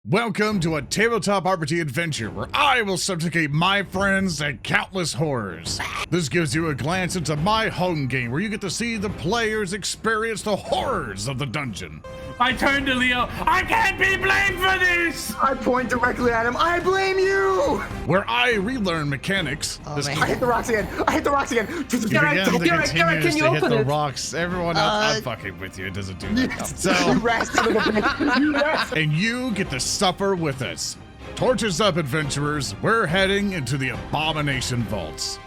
Welcome to a tabletop RPG adventure where I will subjugate my friends to countless horrors. This gives you a glance into my home game where you get to see the players experience the horrors of the dungeon. I turn to Leo. I can't be blamed for this! I point directly at him. I blame you! Where I relearn mechanics. I hit the rocks again. I hit the rocks again. You begin to continues to hit the rocks. Everyone else, I'm fucking with you. It doesn't do that. So, you rascal little bitch. You rascal. and you get to suffer with us. Torches up, adventurers. We're heading into the Abomination vaults.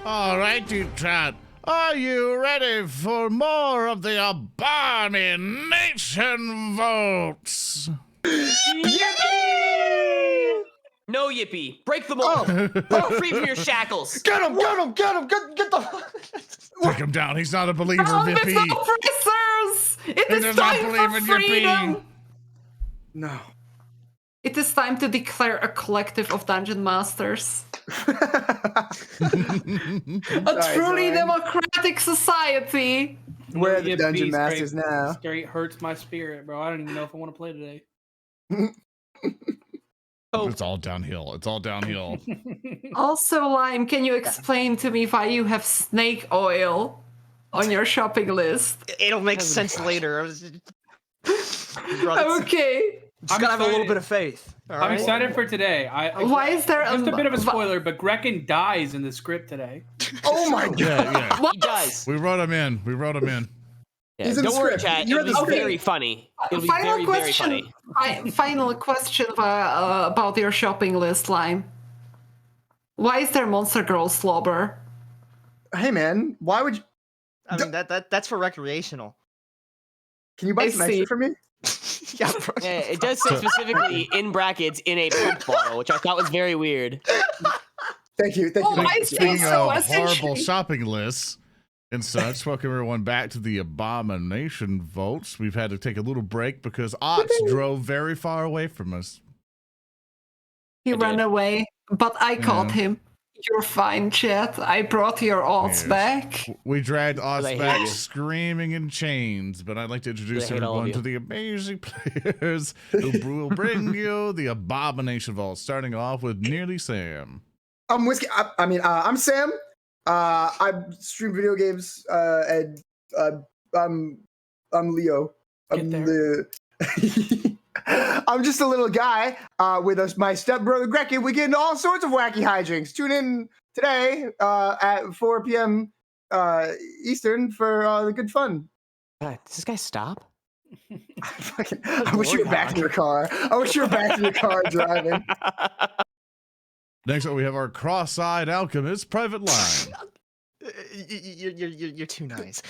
All right, you trout. Are you ready for more of the Abomination vaults? Yippee! No yippee. Break them all. Oh, free from your shackles. Get him, get him, get him, get the... Take him down. He's not a believer, Vippy. Oppressors! It He is does not time believe for in your freedom! being. No. It is time to declare a collective of dungeon masters. A truly democratic society. We're the Yippee dungeon masters straight- now. Straight hurts my spirit, bro. I don't even know if I want to play today. It's all downhill. It's all downhill. Also, Lime, can you explain to me why you have snake oil on your shopping list? It'll make sense later. Okay. Just gotta have a little bit of faith. All I'm right? excited for today. Why is there Just a bit of a spoiler, but Grekin dies in the script today. Oh my god. Yeah. He does. We wrote him in. Yeah, He's in the don't worry, script. chat. You're It'll be the- very funny. It'll be Final very, very question. funny. Final question about your shopping list, Lime. Why is there Monster Girl slobber? Hey man, why would you... I mean, that's for recreational. Can you buy I some see. extra for me? Yeah, bro. Yeah, it does say specifically in brackets in a pump bottle, which I thought was very weird. Thank you, thank Oh, you. I see. Speaking So of horrible essentially- shopping lists and such, welcome everyone back to the Abomination vaults. We've had to take a little break because Ots drove very far away from us. He ran away, but I caught him. You're fine, chat. I brought your odds Yes. back. We dragged Ots I hate back you. screaming in chains, but I'd like to introduce I hate all of everyone you. to the amazing players who will bring you the Abomination vault, starting off with Nearlysam. I'm Whiskey. I'm Sam. I stream video games, and I'm Leo. Get there. I'm just a little guy with my stepbrother Grekin. We get into all sorts of wacky hijinks. Tune in today at 4 p.m. Eastern for the good fun. God, does this guy stop? I wish you were back in your car. I wish you were back in your car driving. Next up, we have our cross-eyed alchemist, Private Line. You're too nice.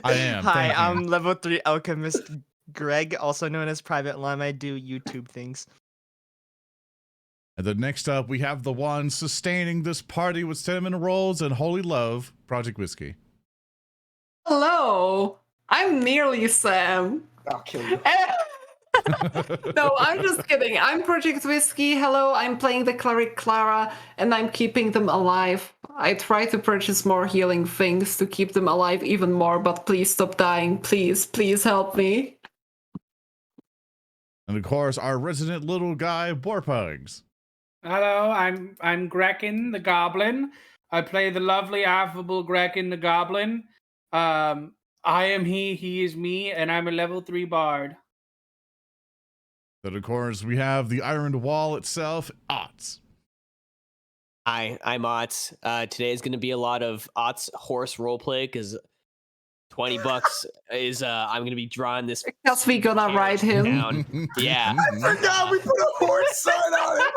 I am. Hi, thank you. I'm level 3 alchemist Greg, also known as Private Lime. I do YouTube things. And then next up, we have the one sustaining this party with cinnamon rolls and holy love, Project Whiskey. Hello. I'm Nearlysam. I'll kill you. No, I'm just kidding. I'm Project Whiskey. Hello, I'm playing the cleric Clara, and I'm keeping them alive. I try to purchase more healing things to keep them alive even more, but please stop dying. Please, please help me. And of course, our resident little guy, Warpugss. Hello, I'm Grekin the Goblin. I play the lovely, affable Grekin the Goblin. I am he is me, and I'm a level 3 bard. Then of course, we have the Iron Wall itself, Ots. Hi, I'm Otz. Today is going to be a lot of Otz horse roleplay because $20 is I'm going to be drawing this. Because we gonna ride him. Down. Yeah, I forgot we put a horse sign on it.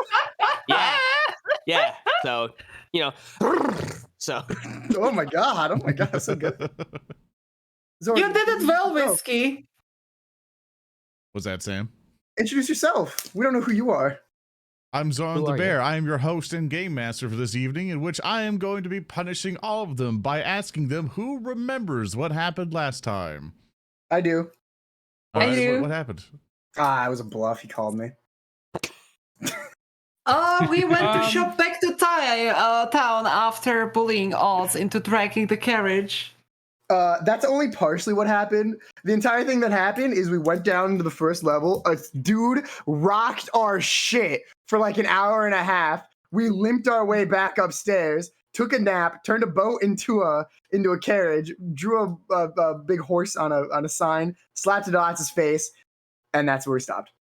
yeah. So so Oh my god! That's so good. Zoran, You did it well, Whiskey. What's that, Sam? introduce yourself. We don't know who you are. I'm Zoran Who the are Bear. you? I am your host and game master for this evening, in which I am going to be punishing all of them by asking them who remembers what happened last time. I do. All I right, do. What happened? It was a bluff. He called me. We went to shop back to town after bullying Oz into dragging the carriage. That's only partially what happened. The entire thing that happened is we went down to the first level. A dude rocked our shit for like an hour and a half. We limped our way back upstairs, took a nap, turned a boat into a carriage, drew a big horse on a sign, slapped it on its face, and that's where we stopped.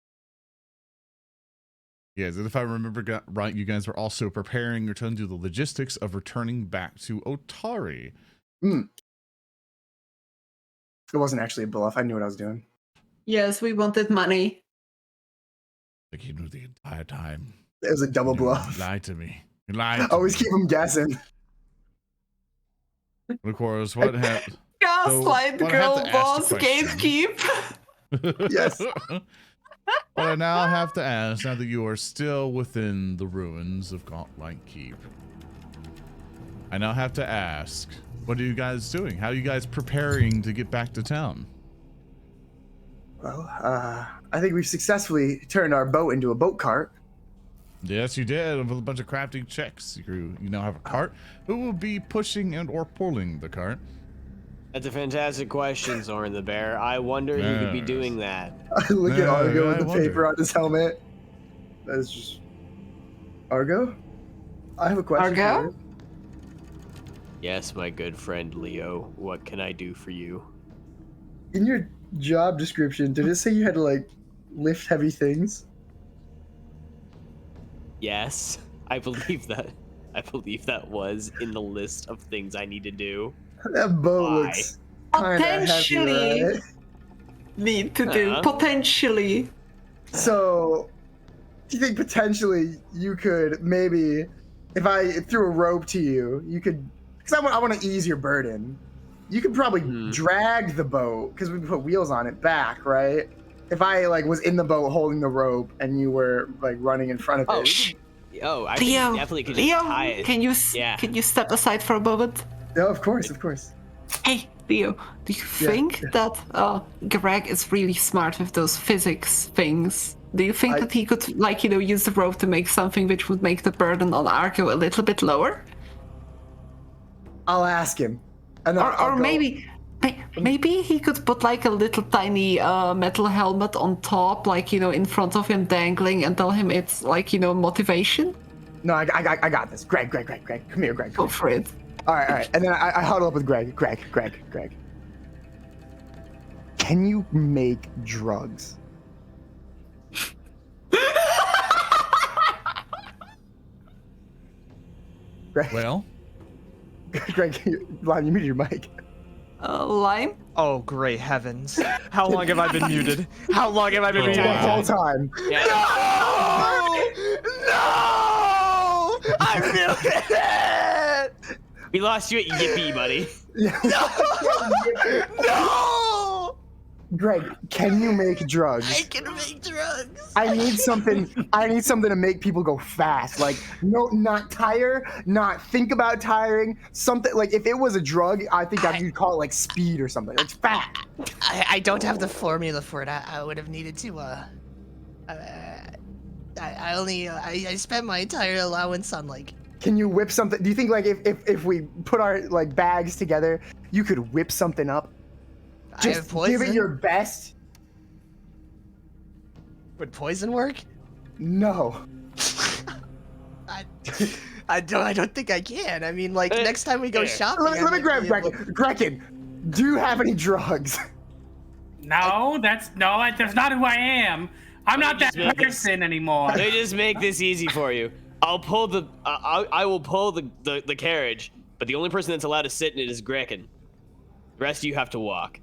Yes, and if I remember right, you guys were also preparing your turn to do the logistics of returning back to Otari. It wasn't actually a bluff. I knew what I was doing. Yes, we wanted money. Like you knew the entire time. It was a double You bluff. lied to me. You lied to Always me. keep them guessing. Of course, what happened? Gaslight, So, girl I have to ask boss, the question. gatekeep. Yes. But I now have to ask, now that you are still within the ruins of Gauntlet Keep, I now have to ask, what are you guys doing? How are you guys preparing to get back to town? Well, I think we've successfully turned our boat into a boat cart. Yes, you did, with a bunch of crafting checks. You now have a cart. Who will be pushing and or pulling the cart? That's a fantastic question, ZoranTheBear. I wonder who could be doing that. Look at Argo I with the wonder. paper on his helmet. That's just Argo. I have a question. Argo? For you. Yes, my good friend Leo. What can I do for you? In your job description, did it say you had to like lift heavy things? Yes, I believe that. I believe that was in the list of things I need to do. That boat Why? looks kind of heavy, Potentially. right? Need to do. Uh-huh. Potentially. So, do you think potentially you could maybe, if I threw a rope to you, you could, because I want to ease your burden, you could probably drag the boat, because we put wheels on it, back, right? If I like was in the boat holding the rope and you were like running in front of Oh, it. I think Leo, you definitely could just Leo, tie it. can you Yeah. can you step aside for a moment? Yeah, of course, of course. Hey, Leo, do you Yeah, think that Gereg is really smart with those physics things? Do you think that he could, like, use the rope to make something which would make the burden on Argo a little bit lower? I'll ask him. And Or maybe he could put like a little tiny metal helmet on top, like, in front of him dangling, and tell him it's like, motivation? No, I got this. Greg. Come here, Greg. Go for it. All right. And then I huddle up with Greg. Greg. Can you make drugs? Greg, Well, Greg, Lime, you muted your mic. Lime? Oh, great heavens. How long have I been muted? How long have I been muted? The whole time. Yeah. No! I'm muted! We lost you at Yippee, buddy. No! Greg, can you make drugs? I can make drugs. I need something to make people go fast. Like, no, not tire, not think about tiring. Something like, if it was a drug, I think you'd call it like speed or something. It's fast. I don't have the formula for it. I would have needed to, I spent my entire allowance on, like... Can you whip something? Do you think, like, if we put our, like, bags together, you could whip something up? I have Just poison. give it your best? Would poison work? No. I don't think I can. I mean, like, next time we go shopping... Let me grab Grekin. Do you have any drugs? No, that's not who I am. I'm not that Just make person anymore. They just make this easy for you. I'll pull the. I will pull the carriage, but the only person that's allowed to sit in it is Grekin. The rest of you have to walk.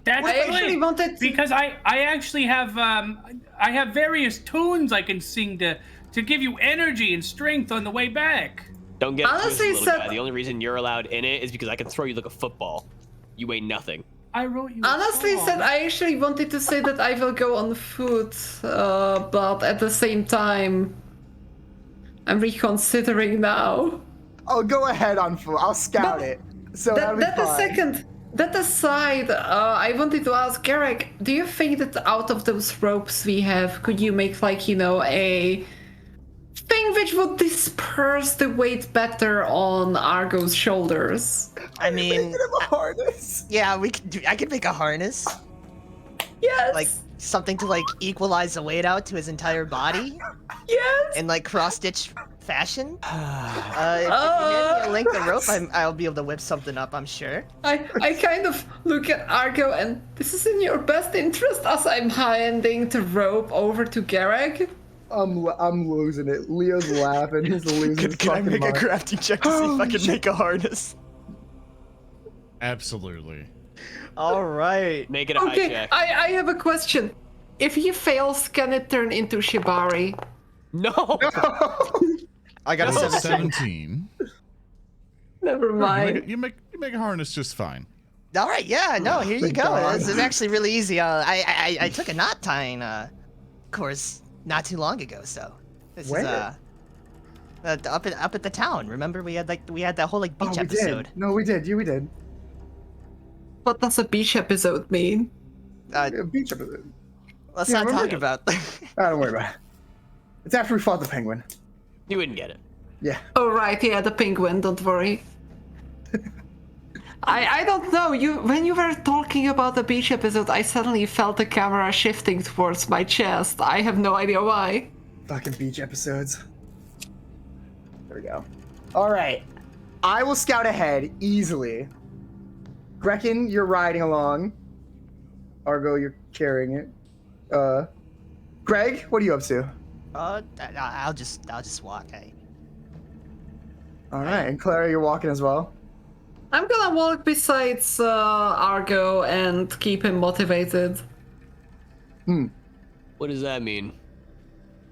That's I actually good, wanted to... because I actually have I have various tunes I can sing to give you energy and strength on the way back. Don't get Honestly, twisted, little Seth- guy. The only reason you're allowed in it is because I can throw you like a football. You weigh nothing. I wrote you. a Honestly song. said, I actually wanted to say that I will go on foot, but at the same time, I'm reconsidering now. Oh, go ahead on foot. I'll scout But it. So that'll be fine. That aside, I wanted to ask Gereg, do you think that out of those ropes we have, could you make, like, a thing which would disperse the weight better on Argo's shoulders. I mean, Making him a harness. yeah, I could make a harness, Yes. like something to like equalize the weight out to his entire body yes. in like cross-stitch fashion. If you hand me a length of rope, I'll be able to whip something up, I'm sure. I kind of look at Argo and this is in your best interest as I'm handing the rope over to Gereg. I'm losing it. Leo's laughing. He's losing his Can I fucking make mind. a crafting check to see if I can make a harness? Absolutely. All right. Make it a high Okay, check. I have a question. If he fails, can it turn into Shibari? No. I got a Well, 17. 17. Never mind. You make a harness just fine. All right, yeah, no, here you Thank go. God. This is actually really easy. I took a knot tying course not too long ago, so this Where? is up at the town. Remember we had that whole like beach Oh, we episode. did. No, we did. We did. What does a beach episode mean? Beach episode. Let's Yeah, not remember talk that. about. Don't worry about it. It's after we fought the penguin. You wouldn't get it. Yeah. Oh right, yeah, the penguin. Don't worry. I don't know. When you were talking about the beach episode, I suddenly felt the camera shifting towards my chest. I have no idea why. Fucking beach episodes. There we go. All right. I will scout ahead easily. Grekin, you're riding along. Argo, you're carrying it. Greg, what are you up to? I'll just walk. All right, and Clara, you're walking as well. I'm gonna walk besides Argo and keep him motivated. What does that mean?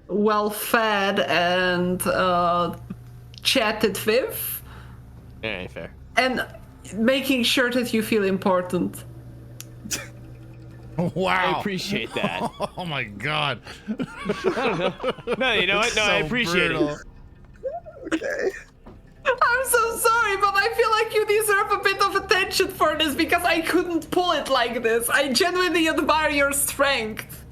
Well fed and chatted with. Alright, fair. And making sure that you feel important. Wow. I appreciate that. Oh my god. No, you know what? No, I So appreciate brutal. it. Okay. I'm so sorry, but I feel like you deserve a bit of attention for this because I couldn't pull it like this. I genuinely admire your strength.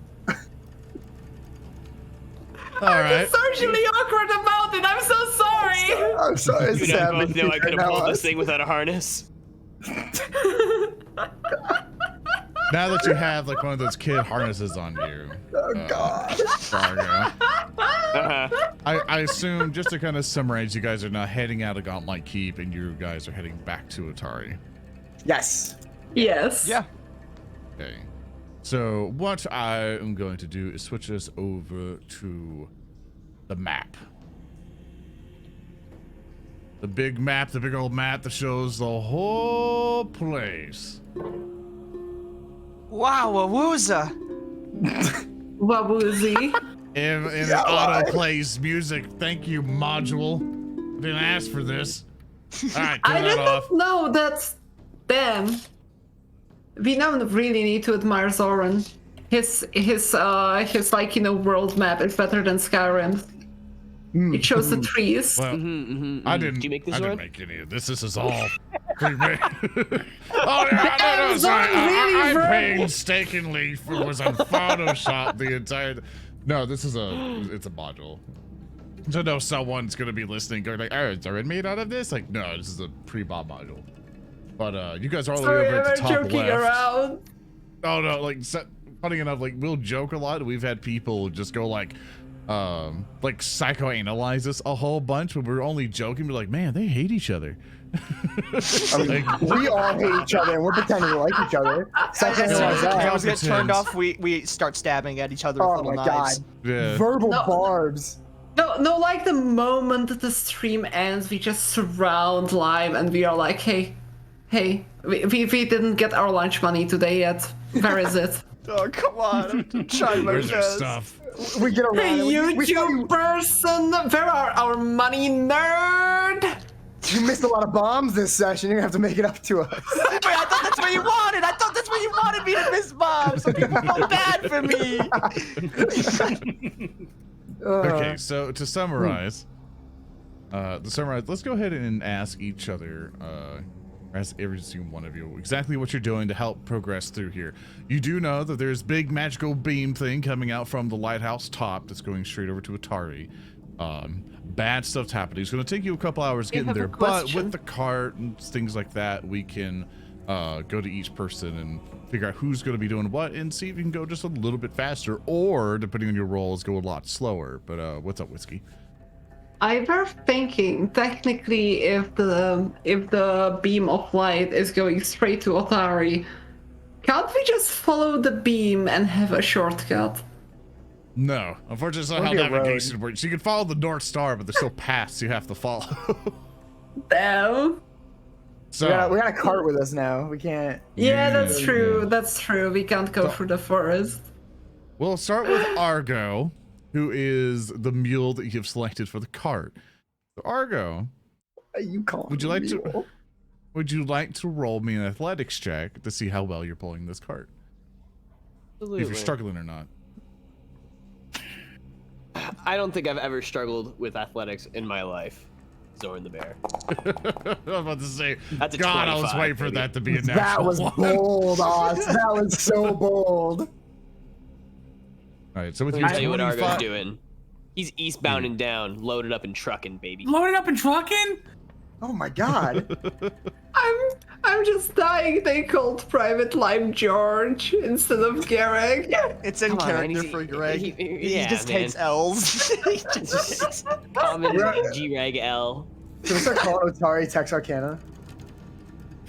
All right. I'm socially awkward about it. I'm so sorry. I'm sorry, You and I Sam. both know I could have pulled this thing. thing without a harness. Now that you have like one of those kid harnesses on you. Oh god. Argo, Uh-huh. I assume, just to kind of summarize, you guys are now heading out of Gauntlet Keep and you guys are heading back to Otari. Yes. Yes. Yeah. Okay. So what I am going to do is switch us over to the map. The big map, the big old map that shows the whole place. Wow, a wooza. Waboozy. In Yeah, auto right. plays music. Thank you, module. Didn't ask for this. All right, I turn that off. didn't know that. Damn. We don't really need to admire Zoran. His like, you know, world map is better than Skyrim. It shows the trees. Well, I didn't. Did you make this I didn't one? make any of this. This is all pre-made. Oh yeah, no, Damn, sorry. Zoran really I wrote- painstakingly was on Photoshop the entire. No, this is it's a module. So no, someone's gonna be listening, going like, "Oh, is Zoran made out of this?" Like, no, this is a pre-Bob module. But you guys are all the way Sorry, over at I'm the top joking left. around. Oh no, like funny enough, like we'll joke a lot. We've had people just go like psychoanalyze us a whole bunch, but we're only joking. We're like, man, they hate each other. I mean, we all hate each other and we're pretending to like each other. Something As soon like as the that. cameras get turned Competence. off, we start stabbing at each other with Oh little my god. knives. Yeah. Verbal No. barbs. No, like the moment that the stream ends, we just surround live and we are like, hey, we didn't get our lunch money today yet. Where is it? Oh, come on. I'm trying my Where's your best. stuff? We get around Hey, it. We saw YouTube person, where are our money, nerd? you missed a lot of bombs this session. You're gonna have to make it up to us. Wait, I thought that's what you wanted. I thought that's what you wanted me to miss Bob, so people felt bad for me. Okay, so to summarize, let's go ahead and ask each other, ask every single one of you exactly what you're doing to help progress through here. You do know that there's big magical beam thing coming out from the lighthouse top that's going straight over to Atari. Bad stuff's happening. It's going to take you a couple hours getting there, but with the cart and things like that, we can go to each person and figure out who's going to be doing what and see if you can go just a little bit faster, or depending on your rolls, go a lot slower. But what's up, Whiskey? I was thinking, technically, if the beam of light is going straight to Otari, can't we just follow the beam and have a shortcut? No, unfortunately, it's not how navigation works. You can follow the North Star, but there's still paths you have to follow. No. So we got a cart with us now. We can't. Yeah, that's true. That's true. We can't go through the forest. We'll start with Argo, who is the mule that you've selected for the cart. So Argo, You call would you like to roll me an athletics check to see how well you're pulling this cart? Absolutely. If you're struggling or not. I don't think I've ever struggled with athletics in my life. ZoranTheBear. I was about to say, That's a God, I was 25, waiting for maybe. that to be a natural That was one. bold, Oz. That was so bold. All right, so with Let your me tell you what Argo's 25 doing. He's eastbound and down, loaded up and trucking, baby. Loaded up and trucking? Oh my God. I'm just dying. They called Private Life George instead of Gereg. It's in Come on, man, character he's- for Greg. He yeah, just man. hates L's. He just- Common Right. G-Reg L. Can we start calling Otari Texarkana?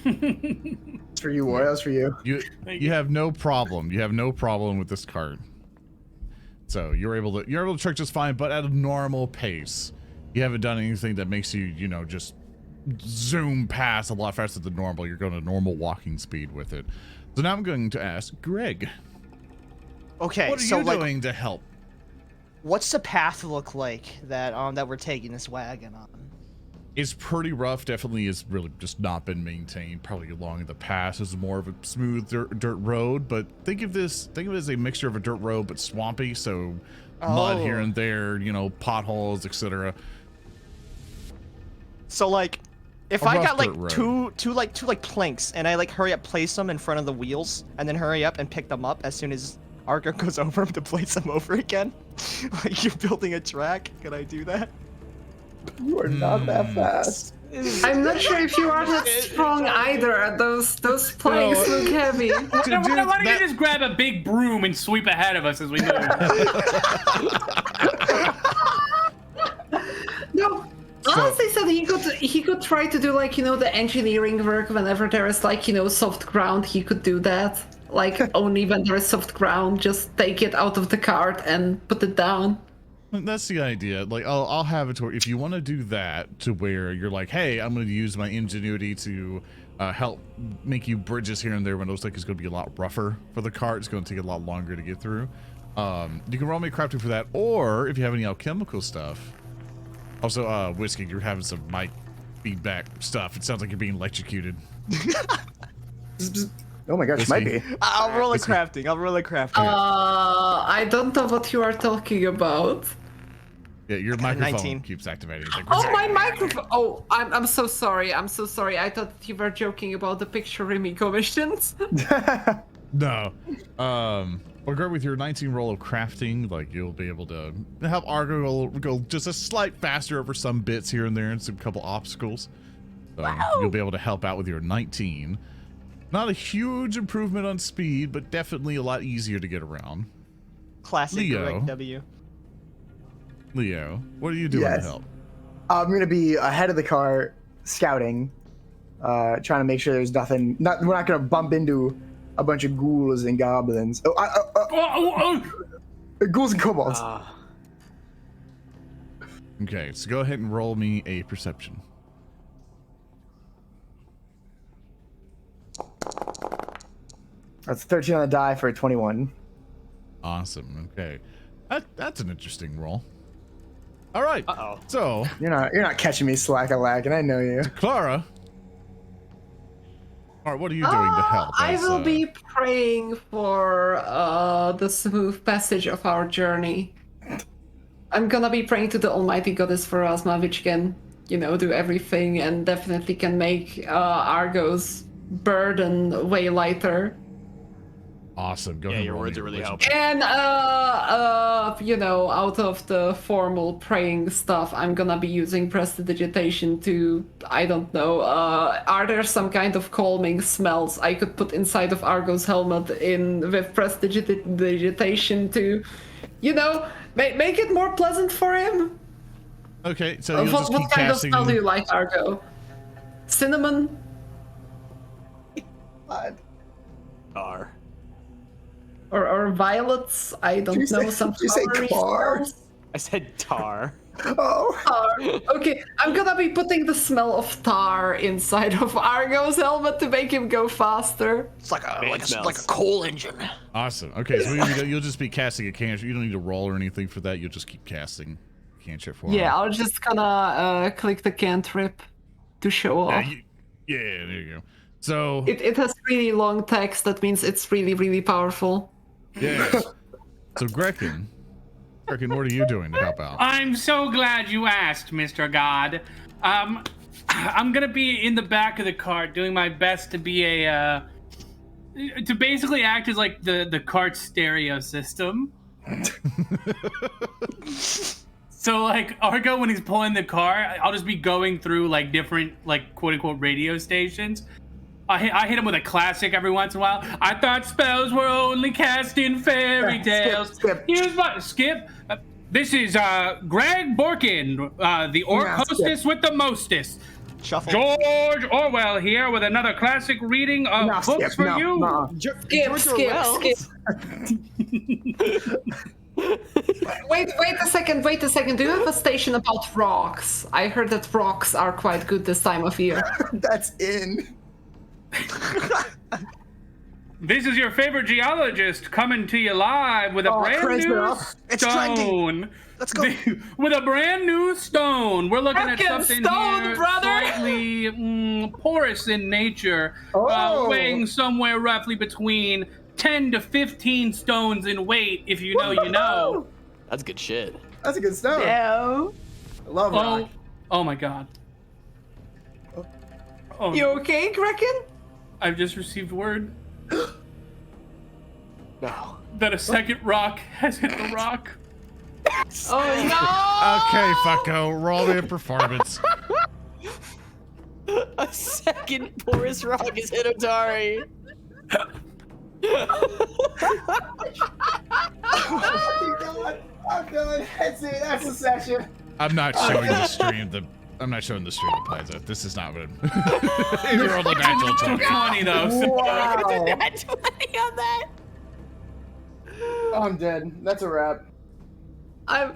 It's for you, War. That's for you. you have no problem. You have no problem with this cart. So you're able to truck just fine, but at a normal pace. You haven't done anything that makes you, just zoom past a lot faster than normal. You're going to normal walking speed with it. So now I'm going to ask Greg. Okay, What are so you like, doing to help? what's the path look like that that we're taking this wagon on? It's pretty rough. Definitely has really just not been maintained. Probably along the pass is more of a smooth dirt road. But think of it as a mixture of a dirt road but swampy. So mud here and there, potholes, etc. So like, if A I rough got like dirt two planks and I like hurry up, place them in front of the wheels, and then hurry up and pick them up as soon as Argo goes over them to place them over again, like you're building a track. Can I do that? You are not that fast. I'm not sure if you are that strong either. Those planks look heavy. Why don't you just grab a big broom and sweep ahead of us as we move? No. Honestly, said he could try to do like the engineering work whenever there is like soft ground. He could do that. Like only when there is soft ground, just take it out of the cart and put it down. That's the idea. Like, I'll have it to where if you want to do that to where you're like, hey, I'm going to use my ingenuity to help make you bridges here and there when it looks like it's going to be a lot rougher for the cart. It's going to take a lot longer to get through. You can roll me crafting for that, or if you have any alchemical stuff. Also, Whiskey, you're having some mic feedback stuff. It sounds like you're being electrocuted. Oh my gosh, might be. I'll roll a crafting. I don't know what you are talking about. Yeah, your microphone 19. keeps activating. Oh, my microphone. Oh, I'm so sorry. I'm so sorry. I thought you were joking about the picture Remy commissions. No. Well, Greg, with your 19 roll of crafting, like you'll be able to help Argo go just a slight faster over some bits here and there and some couple obstacles. So you'll be able to help out with your 19. Not a huge improvement on speed, but definitely a lot easier to get around. Classic Leo. Greg W. Leo, what are you doing to help? I'm gonna be ahead of the car, scouting, trying to make sure there's nothing. We're not gonna bump into a bunch of ghouls and goblins. Ghouls and kobolds. Okay, so go ahead and roll me a perception. That's 13 on the die for a 21. Awesome. Okay, that's an interesting roll. All right. Uh-oh. So You're not catching me slack-a-lacking. I know you. Clara. All right, what are you doing to help? I will be praying for the smooth passage of our journey. I'm gonna be praying to the Almighty Goddess Pharasma, which can, do everything and definitely can make Argo's burden way lighter. Awesome. Go Yeah, ahead. your roll words me are really religion helpful. check. And you know, out of the formal praying stuff, I'm gonna be using prestidigitation to, I don't know, are there some kind of calming smells I could put inside of Argo's helmet with prestidigitation to, you know, make it more pleasant for him? Okay, so you'll just What keep kind of casting. smell do you like, Argo? Cinnamon? Tar. Or violets? I don't know, some did you say flowery tar? smells? I said tar. Oh. Tar. Okay, I'm gonna be putting the smell of tar inside of Argo's helmet to make him go faster. It's like a Man like a smells. coal engine. Awesome. Okay, so you'll just be casting a cantrip. You don't need to roll or anything for that. You'll just keep casting cantrip for Yeah, him. I'll just gonna click the cantrip to show off. Yeah, there you go. So It has really long text, that means it's really, really powerful. yeah. So Grekin, what are you doing to help out? I'm so glad you asked, Mr. God. I'm gonna be in the back of the cart doing my best to be to basically act as like the cart stereo system. So like Argo, when he's pulling the car, I'll just be going through like different like quote unquote radio stations. I hit him with a classic every once in a while. I thought spells were only cast in fairy tales. Skip. Here's what skip. This is Greg Borkin, the orc Yeah, hostess with the mostest. Shuffle. George Orwell here with another classic reading of No, books skip, for no, you. no. Skip. Wait a second. Do you have a station about rocks? I heard that rocks are quite good this time of year. That's in. This is your favorite geologist coming to you live with a brand crazy new enough. It's stone. trending. Let's go. With a brand new stone. We're looking at Frickin' something stone, here brother. slightly porous in nature, Oh. weighing somewhere roughly between 10 to 15 stones in weight, if you know, you know. That's good shit. That's a good stone. No. I love rock. Oh my god. Oh, You okay, Grekin? I've just received word No. that a second rock has hit the rock. Oh Okay, fucko, roll me a performance. A second porous rock is hit Otari. Oh my god. I'm done. That's it. That's the session. I'm not showing the stream. I'm not showing the stream the plays. This is not what. You rolled a natural 20. 20 though. So. Wow. Nat 20 on that. I'm dead. That's a wrap. I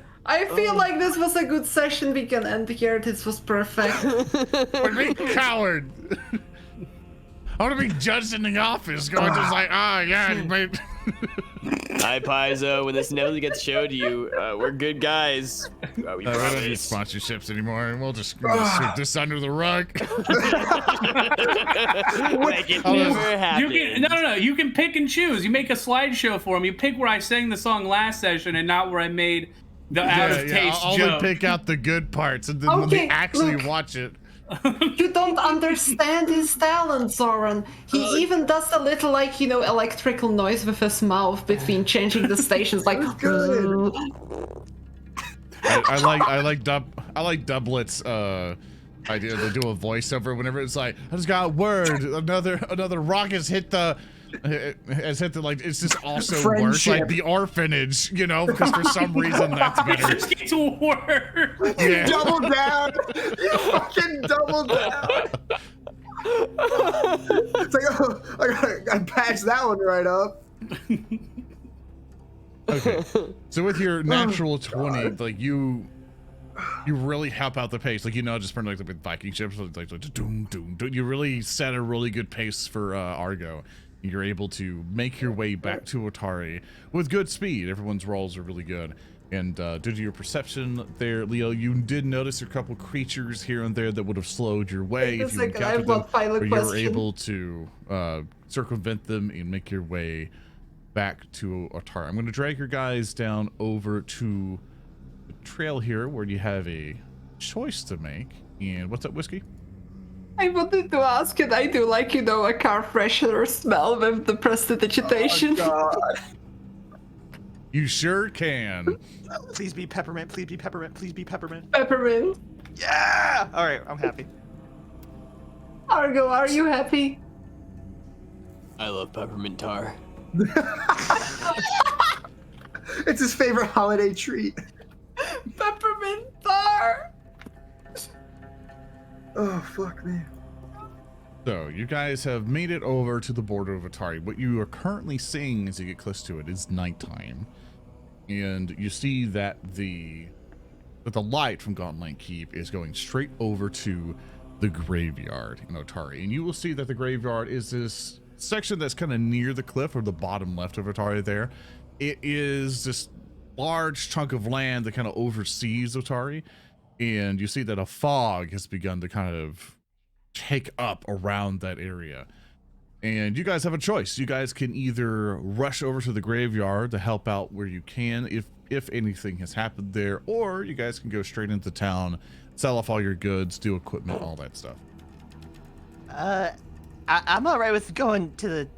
feel like this was a good session. We can end here. This was perfect. What me, coward? I want to be judged in the office, going just like, yeah, you made. Hi, Paizo. When this never gets showed to you, we're good guys. We We don't need promise. sponsorships anymore, and we'll just sweep this under the rug. Make it Oh, never You happen. can no. You can pick and choose. You make a slideshow for them. You pick where I sang the song last session and not where I made the out of taste I'll joke. only pick out the good parts, and then when they Okay, actually look. watch it. You don't understand his talent, Zoran. He even does a little, like, you know, electrical noise with his mouth between changing the stations, like. Good. I like doublets. Idea to do a voiceover whenever it's like, I just got word, another rock has hit the. Like, it's just also worse, Friendship. like the orphanage, you know, because for some reason that's It better. just gets worse. Yeah. Double down. You fucking double down. It's like, oh, I gotta patch that one right up. Okay. So with your natural 20, like you really help out the pace. Like, you know, just from like the Viking ships, like doom, doom, doom. You really set a really good pace for Argo. You're able to make your way back to Otari with good speed. Everyone's rolls are really good. And due to your perception there, Leo, you did notice a couple creatures here and there that would have slowed your way Wait a if you second, I encountered have them. one final But you were question. able to circumvent them and make your way back to Otari. I'm going to drag your guys down over to the trail here where you have a choice to make. And what's up, Whiskey? I wanted to ask, can I do like, a car freshener smell with the prestidigitation? Oh, God. You sure can. Please be peppermint. Please be peppermint. Please be peppermint. Peppermint. Yeah. All right, I'm happy. Argo, are you happy? I love peppermint tar. It's his favorite holiday treat. Peppermint tar. Oh, fuck me. So, you guys have made it over to the border of Otari. What you are currently seeing as you get close to it is nighttime. And you see that the light from Gauntlet Keep is going straight over to the graveyard in Otari. And you will see that the graveyard is this section that's kind of near the cliff, or the bottom left of Otari there. It is this large chunk of land that kind of oversees Otari. And you see that a fog has begun to kind of take up around that area. And you guys have a choice. You guys can either rush over to the graveyard to help out where you can, if anything has happened there, or you guys can go straight into town, sell off all your goods, do equipment, all that stuff. I'm all right with going to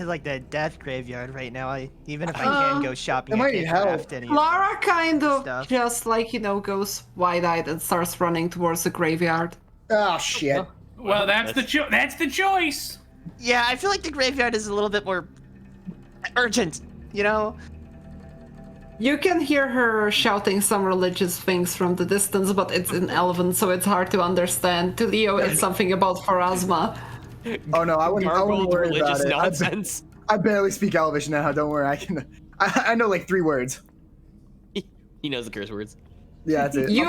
like the death graveyard right now. Even if I can go shopping, it I might can't help. craft any. Clara kind of stuff. just like, goes wide-eyed and starts running towards the graveyard. Oh, shit. Well, that's the choice. Yeah, I feel like the graveyard is a little bit more urgent, You can hear her shouting some religious things from the distance, but it's in Elven, so it's hard to understand. To Leo, it's something about Pharasma. Oh, no, I wouldn't worry about religious it. nonsense. I barely speak Elvish now. Don't worry. I know like 3 words. He knows the curse words. Yeah, that's it. You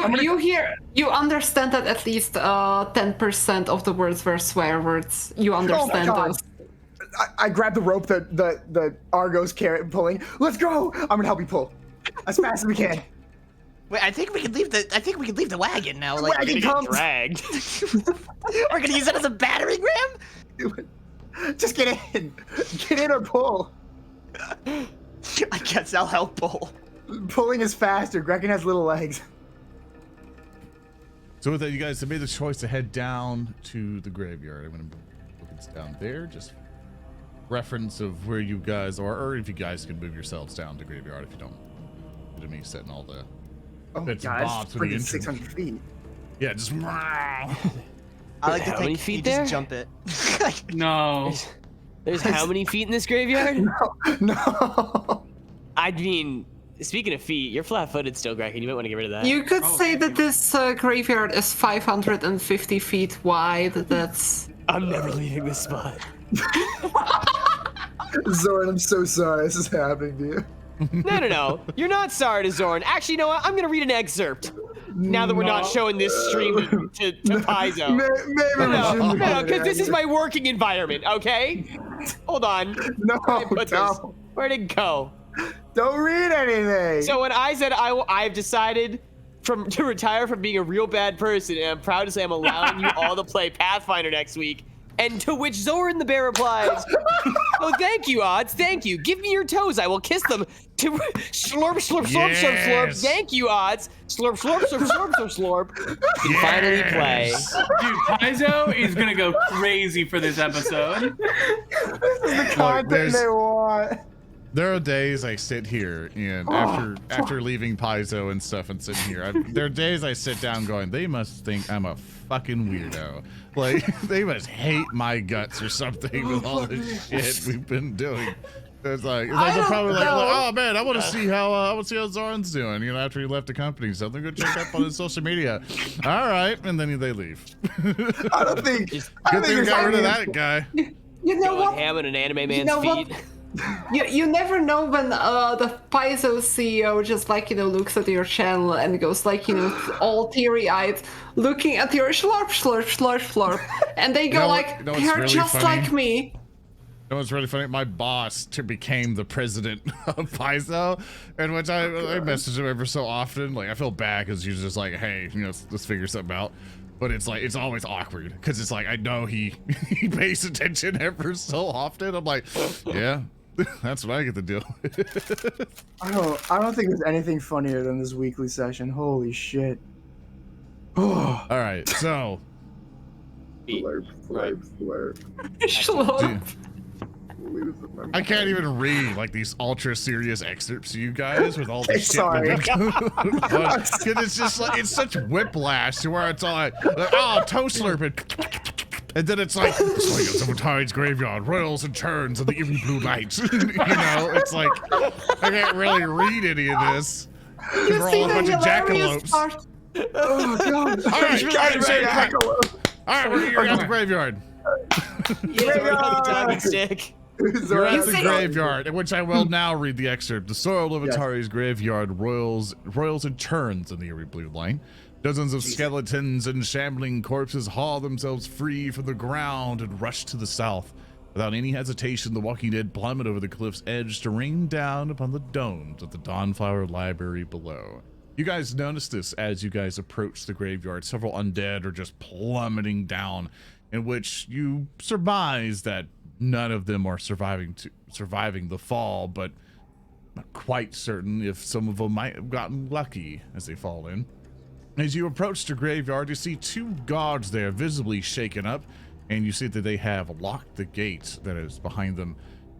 understand that at least 10% of the words were swear words. You understand God. those. I grabbed the rope that the Argo's pulling. Let's go! I'm gonna help you pull as fast as we can. Wait, I think we can leave the wagon now. Like, wagon we're gonna comes. Dragged. we're gonna use it as a battering ram. Just get in. Get in or pull. I guess I'll help pull. Pulling is faster. Grekin has little legs. So with that, you guys have made the choice to head down to the graveyard. I'm going to look it's down there, just reference of where you guys are, or if you guys can move yourselves down to graveyard if you don't. To me setting all the bits and bobs for the freaking entrance. 600 feet. Yeah, just I like to How many think feet you there? just jump it. No. There's how many feet in this graveyard? No. I mean, speaking of feet, you're flat-footed still, Grekin. You might want to get rid of that. You could say that this graveyard is 550 feet wide. That's. I'm never leaving this spot. Zoran, I'm so sorry this is happening to you. No. You're not sorry to Zoran. Actually, you know what? I'm going to read an excerpt. Now that we're not showing this stream to Paizo. Maybe we shouldn't. No, because this is my working environment, okay? Hold on. No, Where'd I put this? don't. Where'd it go? Don't read anything. So when I said I've decided to retire from being a real bad person, and I'm proud to say I'm allowing you all to play Pathfinder next week, and to which ZoranTheBear replies, "Oh, thank you, Odds. Thank you. Give me your toes. I will kiss them." To slurp, slurp, slurp, slurp, slurp. Yes. Thank you, Odds. Slurp, slurp, slurp, slurp, slurp, slurp. You finally play. Dude, Paizo is gonna go crazy for this episode. This is the content there's- they want. There are days I sit here and after leaving Paizo and stuff and sitting here, there are days I sit down going, they must think I'm a fucking weirdo. Like, they must hate my guts or something with all this shit we've been doing. It's like they're probably like, oh man, I want to see how Zoran's doing. After he left the company, something go check up on his social media. All right, and then they leave. I don't think. Good thing we got rid of that guy. You know Going what? ham on an anime man's know what? feet. You never know when the Paizo CEO just looks at your channel and goes all teary-eyed, looking at your slurp, slurp, slurp, slurp, and they go You know what's you're really just funny? like me. You know what's really funny? My boss became the president of Paizo, and which I message him ever so often. Like, I feel bad because he's just like, hey, let's figure something out. But it's like, it's always awkward because it's like, I know he pays attention ever so often. I'm like, yeah, that's what I get to do. I don't think there's anything funnier than this weekly session. Holy shit. All right, so Slurp, Right. slurp, Schlurp. slurp. I can't even read like these ultra serious excerpts to you guys with all the shit. Sorry. Because it's just like it's such whiplash to where it's all like oh, toe slurping. And then it's like, swingers of Atari's graveyard, roils and turns of the evening blue lights. You know, it's like, I can't really read any of this. You We're see all a the bunch of hilarious jackalopes. part? Oh god. All right, Jackalope. you're at the graveyard. Yeah, diving stick. You're at You the see- graveyard, in which I will now read the excerpt. The soil of Yes. Atari's graveyard roils and turns in the eerie blue light. Dozens of skeletons and shambling corpses haul themselves free from the ground and rush to the south. Without any hesitation, the walking dead plummet over the cliff's edge to rain down upon the domes of the Dawnflower Library below. You guys notice this as you guys approach the graveyard. Several undead are just plummeting down, in which you surmise that none of them are surviving the fall, but not quite certain if some of them might have gotten lucky as they fall in. As you approach the graveyard, you see two guards there visibly shaken up, and you see that they have locked the gate that is behind them,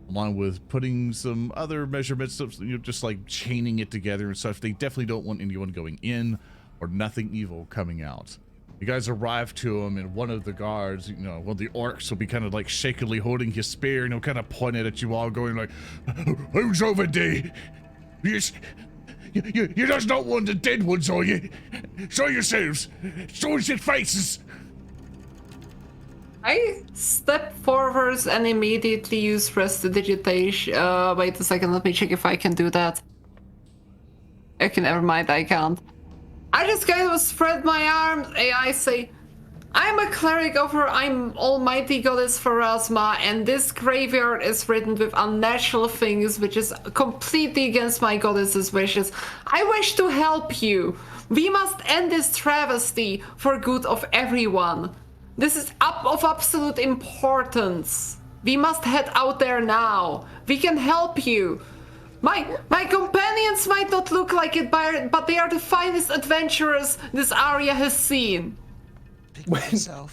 along with putting some other measurements, just like chaining it together and stuff. They definitely don't want anyone going in or nothing evil coming out. You guys arrive to him, and one of the guards, one of the orcs will be kind of like shakily holding his spear, and he'll kind of point it at you all, going like, "Who's over there? You're just not one of the dead ones, are you? Show yourselves! Show us your faces!" I step forwards and immediately use prestidigitation. Wait a second, let me check if I can do that. Okay, never mind, I can't. I just kind of spread my arms and I say, I'm a cleric of her, I'm almighty goddess Pharasma, and this graveyard is ridden with unnatural things, which is completely against my goddess's wishes. I wish to help you. We must end this travesty for good of everyone. This is of absolute importance. We must head out there now. We can help you. My companions might not look like it, but they are the finest adventurers this area has seen. When They she are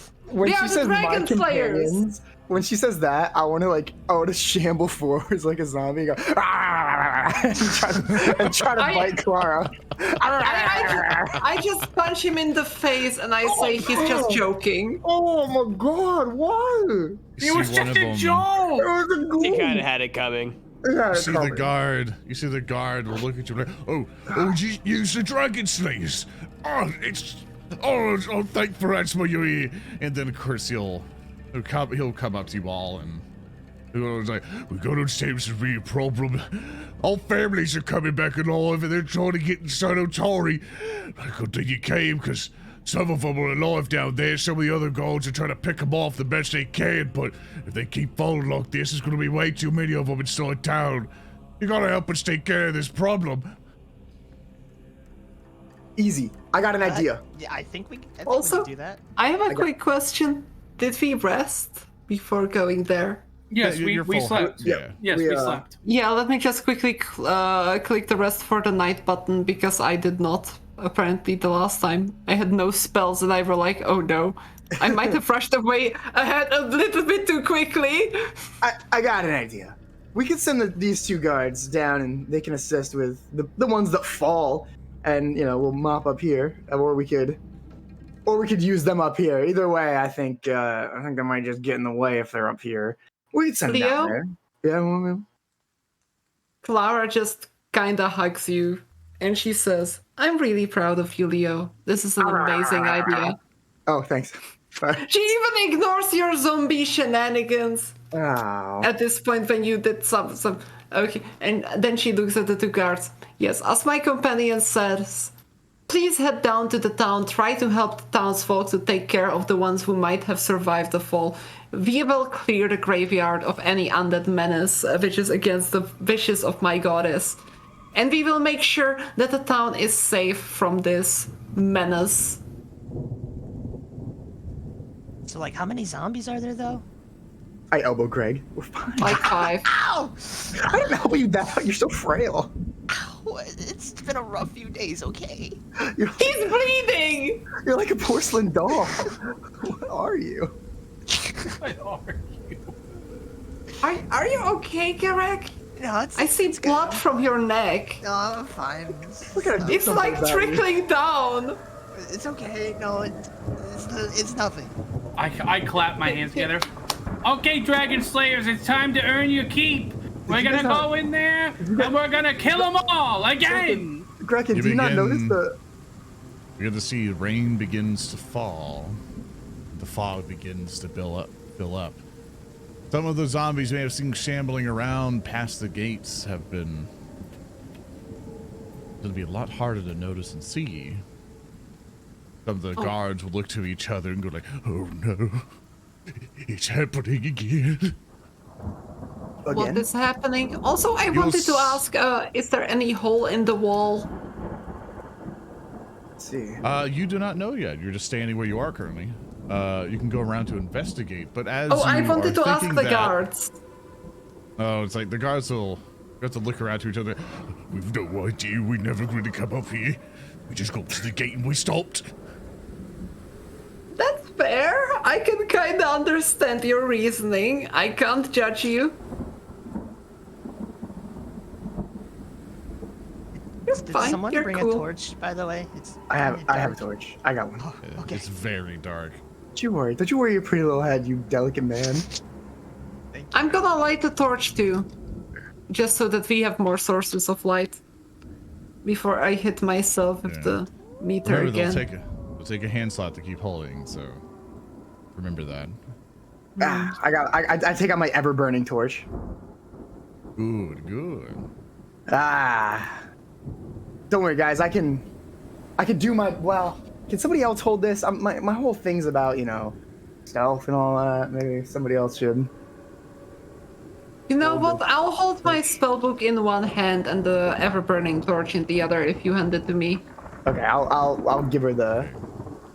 the says my dragon slayers. companions, when she says that, I want to shamble forwards like a zombie, and go and try to bite Clara. I just punch him in the face and I say he's just joking. Oh my god, why? It was just a It joke. was a goal. He kind of had it coming. You see the guard will look at you like, oh, use the dragon slayers. Oh, thank Pharasma you're here. And then of course he'll come up to you all and he'll like, we got to save some real problem. All families are coming back alive and they're trying to get inside Otari. I good thing you came, because some of them are alive down there. Some of the other guards are trying to pick them off the best they can, but if they keep falling like this, there's going to be way too many of them inside town. You gotta help us take care of this problem. Easy. I got an idea. Yeah, I think we can Also, do that. I have a quick question. Did we rest before going there? Yes, you're we full. slept. Yeah. Yes, we slept. Yeah, let me just quickly click the rest for the night button because I did not. Apparently, the last time I had no spells and I were like, oh no. I might have rushed away ahead a little bit too quickly. I got an idea. We could send these two guards down and they can assist with the ones that fall, and we'll mop up here, or we could use them up here. Either way, I think they might just get in the way if they're up here. We could send them down there. Yeah, well, Clara just kinda hugs you and she says, I'm really proud of you, Leo. This is an amazing idea. oh, thanks. Sorry. She even ignores your zombie shenanigans. Oh. At this point when you did some okay, and then she looks at the two guards. Yes, as my companion says, please head down to the town, try to help the townsfolk to take care of the ones who might have survived the fall. We will clear the graveyard of any undead menace which is against the wishes of my goddess, and we will make sure that the town is safe from this menace. So, like, how many zombies are there, though? I elbow Greg. We're fine. Like 5. Ow! I don't help you that. You're so frail. Ow! It's been a rough few days, okay? You're He's bleeding! like a porcelain doll. What are you? What are you? Are you okay, Gereg? No, it's. I see it's blood good. from your neck. No, I'm fine. Look at him. It's like trickling down. It's okay. No, it's nothing. I clap my hands together. Okay, Dragon Slayers, it's time to earn your keep. We're gonna go in there and we're gonna kill them all again. Grekin, You do you not begin- notice the? We get to see rain begins to fall. The fog begins to fill up. Some of the zombies you may have seen shambling around past the gates have been. It'll be a lot harder to notice and see. Some of the guards will look to each other and go like, "Oh no, it's happening again." What Again? is happening? Also, I wanted to ask, is there any hole in the wall? Let's see. You do not know yet. You're just standing where you are currently. You can go around to investigate, but as Oh, I you wanted are to ask thinking the that- guards. Oh, it's like the guards will have to look around to each other. We've no idea. We never going to come up here. We just go to the gate and we stopped. That's fair. I can kind of understand your reasoning. I can't judge you. You're Did fine. someone You're bring cool. a torch, by the way? It's I have kinda a dark. torch. I got one. Okay. It's very dark. Don't you worry. Don't you worry your pretty little head, you delicate man. I'm gonna light the torch too, just so that we have more sources of light before I hit myself with Yeah. the meter Remember, again. they'll take a hand slot to keep holding. So remember that. I take out my ever burning torch. Good. Don't worry, guys. I can do my well. Can somebody else hold this? My whole thing's about stealth and all that. Maybe somebody else should. You know what? I'll hold my spellbook in one hand and the ever-burning torch in the other if you hand it to me. Okay, I'll give her the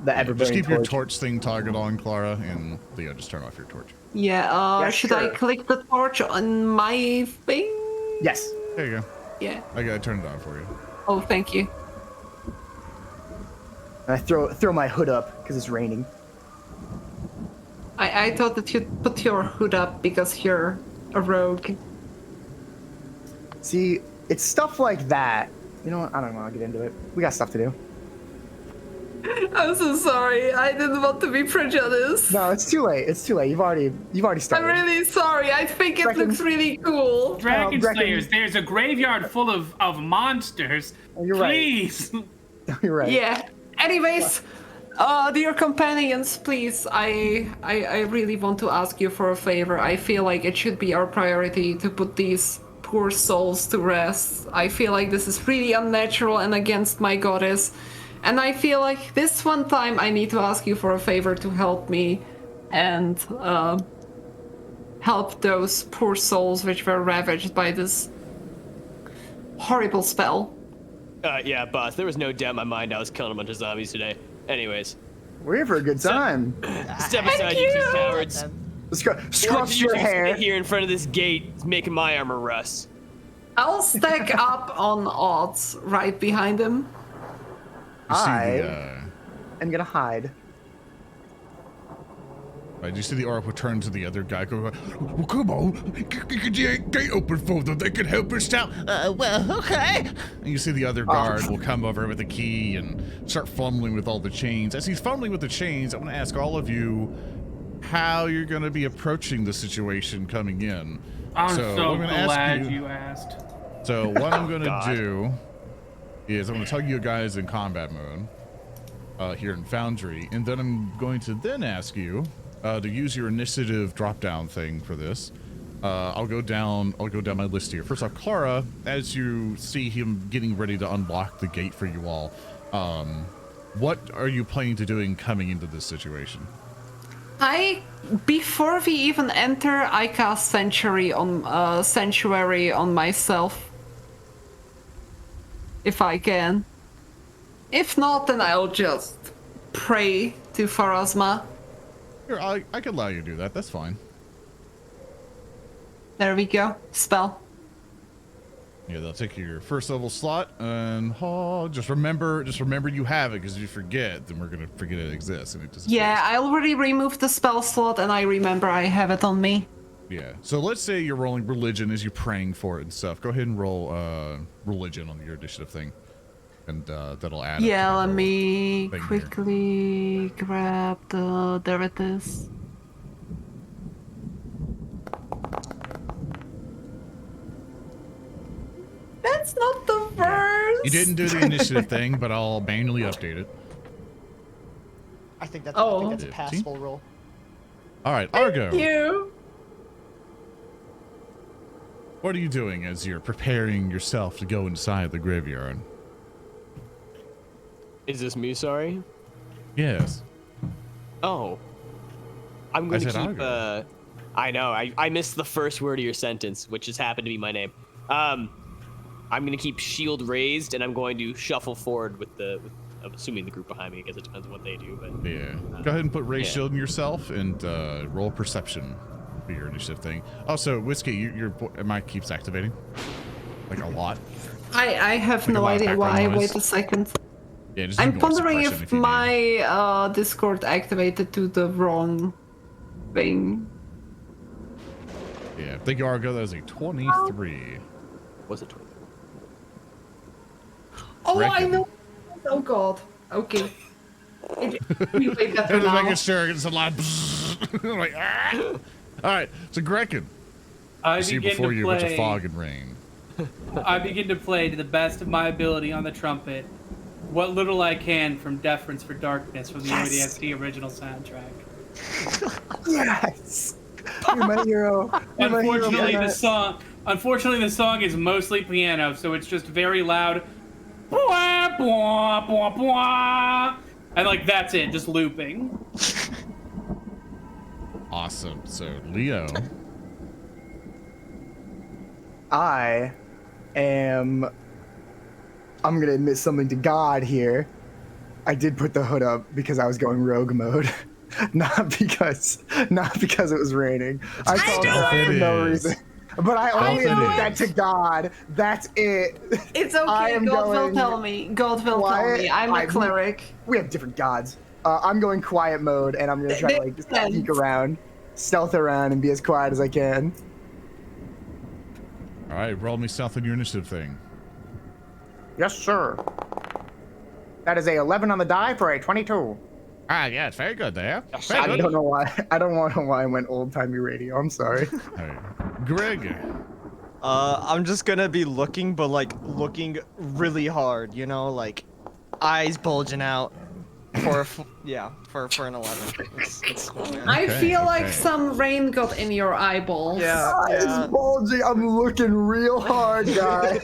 ever Just burning keep your torch. torch thing target on, Clara, and Leo, just turn off your torch. Yeah, Yeah, should I sure. click the torch on my thing? Yes. There you go. Yeah. I gotta turn it on for you. Oh, thank you. And I throw my hood up because it's raining. I thought that you'd put your hood up because you're a rogue. See, it's stuff like that. You know what? I don't want to get into it. We got stuff to do. I'm so sorry. I didn't want to be prejudiced. No, it's too late. It's too late. You've already I'm started. really sorry. I think it Grekin. looks really cool. Dragon Grekin. Slayers, there's a graveyard full of monsters. Oh, you're right. Please. You're right. Yeah. Anyways, dear companions, please, I really want to ask you for a favor. I feel like it should be our priority to put these poor souls to rest. I feel like this is really unnatural and against my goddess. And I feel like this one time I need to ask you for a favor to help me and help those poor souls which were ravaged by this horrible spell. Yeah, boss. There was no doubt in my mind I was killing a bunch of zombies today. Anyways, We're here for a good time. step aside, you two cowards. Let's go. Watch Scruff you your two hair. sit here in front of this gate, making my armor rust. I'll stack up on odds right behind him. You see I'm gonna hide. you see the oracle turn to the other guy, go, "Well, come on, get the gate open for them. They can help us out." Well, okay. And you see the other guard will come over with a key and start fumbling with all the chains. As he's fumbling with the chains, I'm going to ask all of you how you're going to be approaching the situation coming in. I'm so I'm gonna ask glad you asked. So what I'm going to God. do is I'm going to tell you guys in combat mode here in Foundry, and then I'm going to then ask you to use your initiative drop-down thing for this. I'll go down my list here. First off, Clara, as you see him getting ready to unlock the gate for you all, what are you planning to doing coming into this situation? Before we even enter, I cast Sanctuary on myself. If I can. If not, then I'll just pray to Pharasma. Here, I can allow you to do that. That's fine. There we go. Spell. Yeah, they'll take your first level slot, and just remember you have it, because if you forget, then we're gonna forget it exists, and it disappears. Yeah, I already removed the spell slot, and I remember I have it on me. Yeah. So let's say you're rolling religion as you're praying for it and stuff. Go ahead and roll religion on your initiative thing, and that'll add. Yeah, up to let your me thing here. quickly grab the. There it is. That's not the verse. You didn't do the initiative thing, but I'll manually update it. I think that's Oh. a passable roll. All right, Argo. Thank you. What are you doing as you're preparing yourself to go inside the graveyard? Is this me? Sorry. Yes. Oh. I'm going to said keep. Argo. I know. I missed the first word of your sentence, which just happened to be my name. I'm going to keep shield raised, and I'm going to shuffle forward with I'm assuming the group behind me, because it depends on what they do. But Yeah. Go ahead and put raise yeah. shield in yourself and roll perception for your initiative thing. Also, Whiskey, your mic keeps activating like a lot. I have Like a no lot of idea why. background noise. Wait a second. Yeah, just I'm ignore wondering suppression if you need. my Discord activated to the wrong thing. Yeah, thank you, Argo. That was a 23. was it 20? Oh, I Grekin. know. Oh God. Okay. We way better Just now. making sure it's a lot. I'm like, ah! All right, so Grekin. I See you begin before to you a bunch of play. fog and rain. I begin to play to the best of my ability on the trumpet, what little I can from Deference for Darkness from the ODST original soundtrack. Yes. You're my hero. You're my hero. Unfortunately, the song is mostly piano, so it's just very loud. Bwah, bwah, bwah, bwah. And like that's it, just looping. Awesome. So Leo. I'm gonna admit something to God here. I did put the hood up because I was going rogue mode, not because it was raining. I called know that for it no is. reason. But I only know admit it. that to God. That's it. It's I okay. am God will going tell me. God will tell quiet. me. I'm a cleric. We have different gods. I'm going quiet mode, and I'm gonna try to like just peek around, stealth around, and be as quiet as I can. All right, roll me south on your initiative thing. Yes, sir. That is a 11 on the die for a 22. Ah, yeah, it's very good there. Very I good. don't know why. I don't know why I went old timey radio. I'm sorry. All right. Greg. I'm just gonna be looking, but like looking really hard, you know, like eyes bulging out for an 11. It's cool, man. I Okay, feel like okay. some rain got in your eyeballs. Eyes bulging. I'm looking real hard, guys.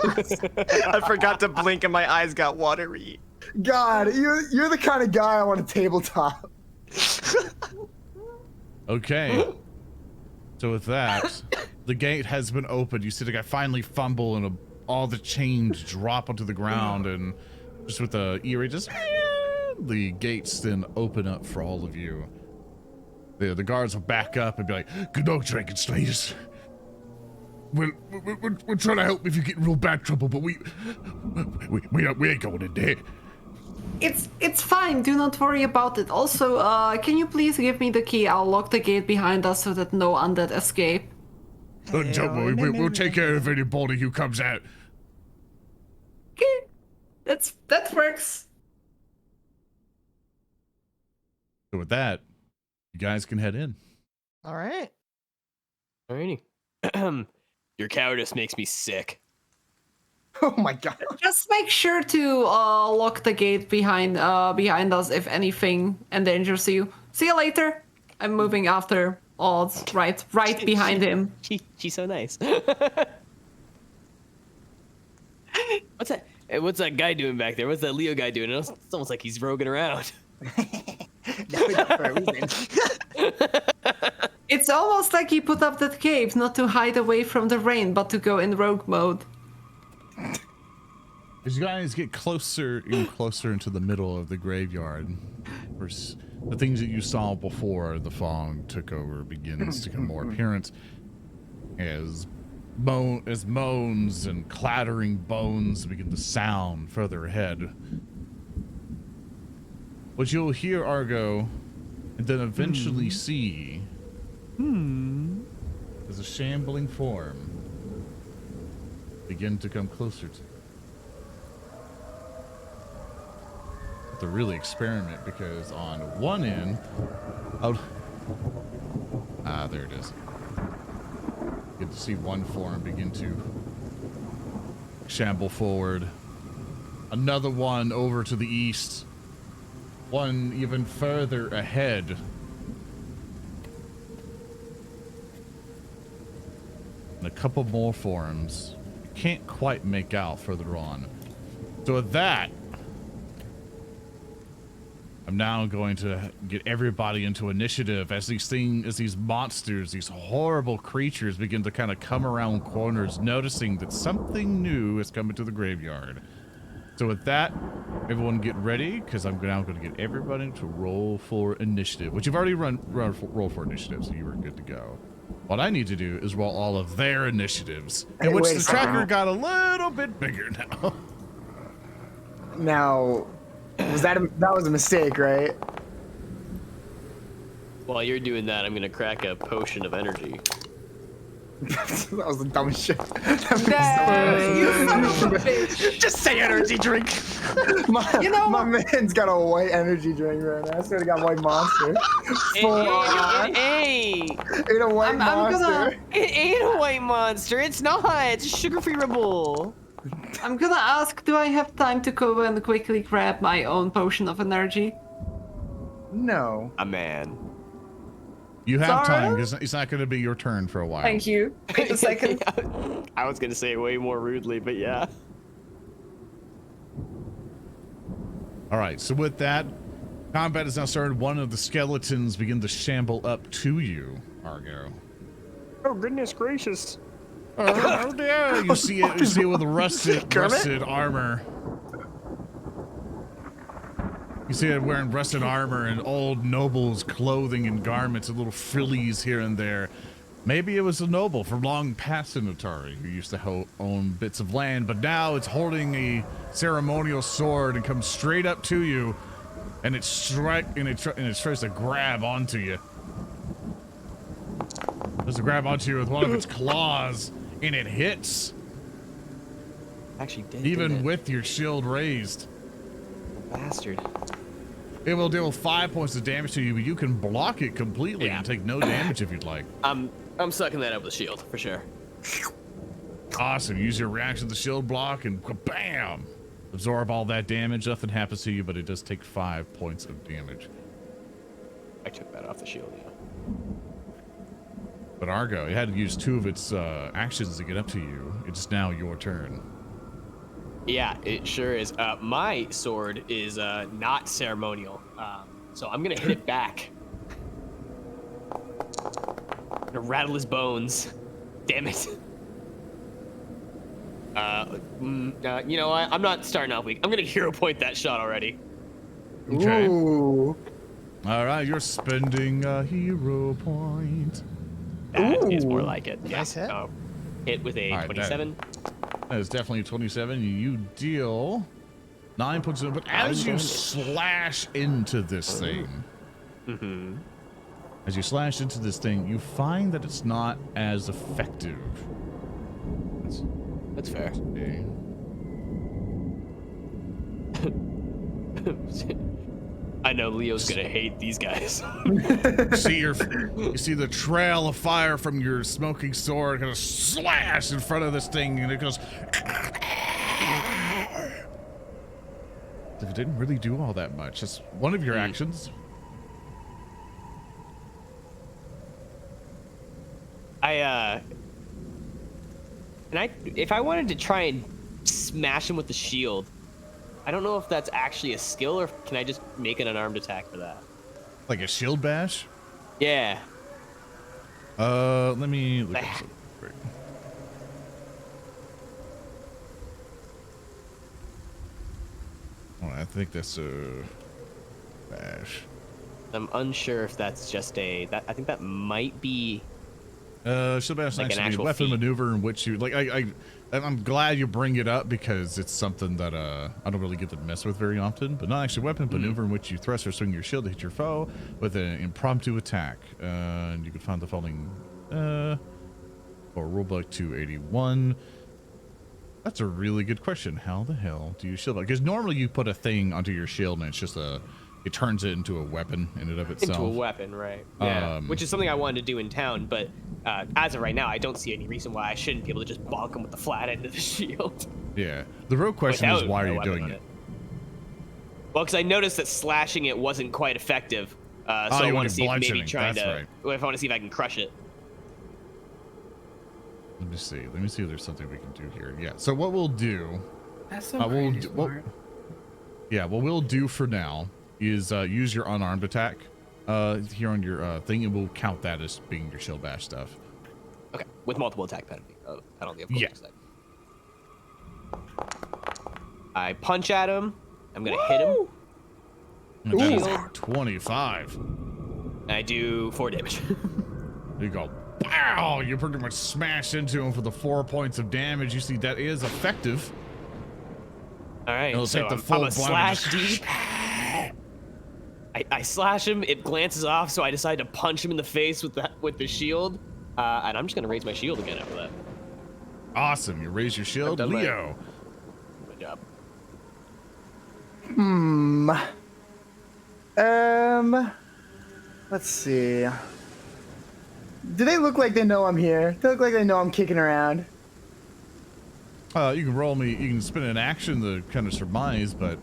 I forgot to blink and my eyes got watery. God, you're the kind of guy I want a tabletop. Okay. So with that, the gate has been opened. You see the guy finally fumble and all the chains drop onto the ground, and just with the eerie, the gates then open up for all of you. The guards will back up and be like, "Good luck, Dragon Slayers. We're trying to help if you get in real bad trouble, but we ain't going in there." It's fine. Do not worry about it. Also, can you please give me the key? I'll lock the gate behind us so that no undead escape. Don't worry, we'll take care of anybody who comes out. Okay, that works. So with that, you guys can head in. All right. Alrighty. Your cowardice makes me sick. Oh my God. Just make sure to lock the gate behind us if anything endangers you. See you later. I'm moving after Odds, right behind him. She's so nice. What's that? Hey, what's that guy doing back there? What's that Leo guy doing? It's almost like he's roguing around. It's almost like he put up that cave not to hide away from the rain, but to go in rogue mode. As you guys get closer and closer into the middle of the graveyard, the things that you saw before the fog took over begins to become more apparent as as moans and clattering bones begin to sound further ahead. What you'll hear, Argo, and then eventually see is a shambling form begin to come closer to you. Have to really experiment, because on one end, there it is. Get to see one form begin to shamble forward. Another one over to the east. One even further ahead. And a couple more forms. You can't quite make out further on. So with that, I'm now going to get everybody into initiative as these monsters, these horrible creatures begin to kind of come around corners, noticing that something new is coming to the graveyard. So with that, everyone get ready, because I'm now going to get everybody to roll for initiative, which you've already roll for initiative, so you were good to go. What I need to do is roll all of their initiatives, in which the tracker got a little bit bigger now. Now, that was a mistake, right? While you're doing that, I'm gonna crack a potion of energy. That was the dumbest shit. You son of a bitch. Just say energy drink. My man's got a white energy drink right now. I swear to God, white monster. Hey, Ain't a white monster. it ain't a white monster. It's not. It's a sugar-free Red Bull. I'm gonna ask, do I have time to go and quickly grab my own potion of energy? No. A man. You have Zara? time, because it's not going to be your turn for a while. Thank you. Wait a second. I was gonna say it way more rudely, but yeah. All right, so with that, combat has now started. One of the skeletons begin to shamble up to you, Argo. Oh, goodness gracious. Oh dear! You see it with rusted armor. You see it wearing rusted armor and old noble's clothing and garments and little frillies here and there. Maybe it was a noble from long past in Otari who used to own bits of land, but now it's holding a ceremonial sword and comes straight up to you, and it tries to grab onto you. It tries to grab onto you with one of its claws, and it hits. Actually did. Even with your shield raised. Bastard. It will deal 5 points of damage to you, but you can block it completely and take no damage if you'd like. I'm sucking that up with shield for sure. Awesome. Use your reaction to shield block and bam! Absorb all that damage. Nothing happens to you, but it does take 5 points of damage. I took that off the shield, yeah. But Argo, it had to use 2 of its actions to get up to you. It's now your turn. Yeah, it sure is. My sword is not ceremonial, so I'm gonna hit it back. I'm gonna rattle his bones. Damn it. You know what? I'm not starting off weak. I'm gonna hero point that shot already. Okay. Ooh. All right, you're spending a hero point. That is more like it. Nice hit. Hit with a All right, 27. That is definitely a 27. You deal 9 points of, but as you slash into this thing, as you slash into this thing, you find that it's not as effective. That's fair. Okay. I know Leo's gonna hate these guys. You see the trail of fire from your smoking sword kind of slash in front of this thing, and it goes. It didn't really do all that much. Just one of your actions. If I wanted to try and smash him with the shield, I don't know if that's actually a skill, or can I just make an unarmed attack for that? Like a shield bash? Yeah. Let me look at this. Oh, I think that's a bash. I'm unsure if that's just I think that might be Shield bash Like an actually be actual weapon feat. maneuver in which you like. I'm glad you bring it up because it's something that I don't really get to mess with very often. But not actually weapon maneuver in which you thrust or swing your shield to hit your foe with an impromptu attack. And you can find the following or rulebook 281. That's a really good question. How the hell do you shield bash? Because normally you put a thing onto your shield and it's just it turns it into a weapon in and of itself. Into a weapon, right? Yeah. Which is something I wanted to do in town, but as of right now, I don't see any reason why I shouldn't be able to just bonk him with the flat end of the shield. Yeah. The real question is, Without why are no you weapon doing on it? Well, because I noticed that slashing it wasn't quite effective. So I you want want to see if maybe bludgeoning, trying that's to. right. Well, if I want to see if I can crush it. Let me see. Let me see if there's something we can do here. Yeah. So what we'll do, That's so we'll crazy do, what we'll do for now is use your unarmed attack here on your thing, and we'll count that as being your shield bash stuff. Okay, with multiple attack penalty, of course. Yeah. I punch at him. I'm gonna hit him. And that is Ooh. 25. And I do 4 damage. You go, pow! You pretty much smash into him for the 4 points of damage. You see that is effective. All right, It'll so take the I'm full a blow and slash just- deep. I slash him. It glances off, so I decide to punch him in the face with the shield. And I'm just gonna raise my shield again after that. Awesome. You raise your shield, I've done my- Leo. Good job. Let's see. Do they look like they know I'm here? They look like they know I'm kicking around. You can roll me. You can spin an action to kind of surmise, but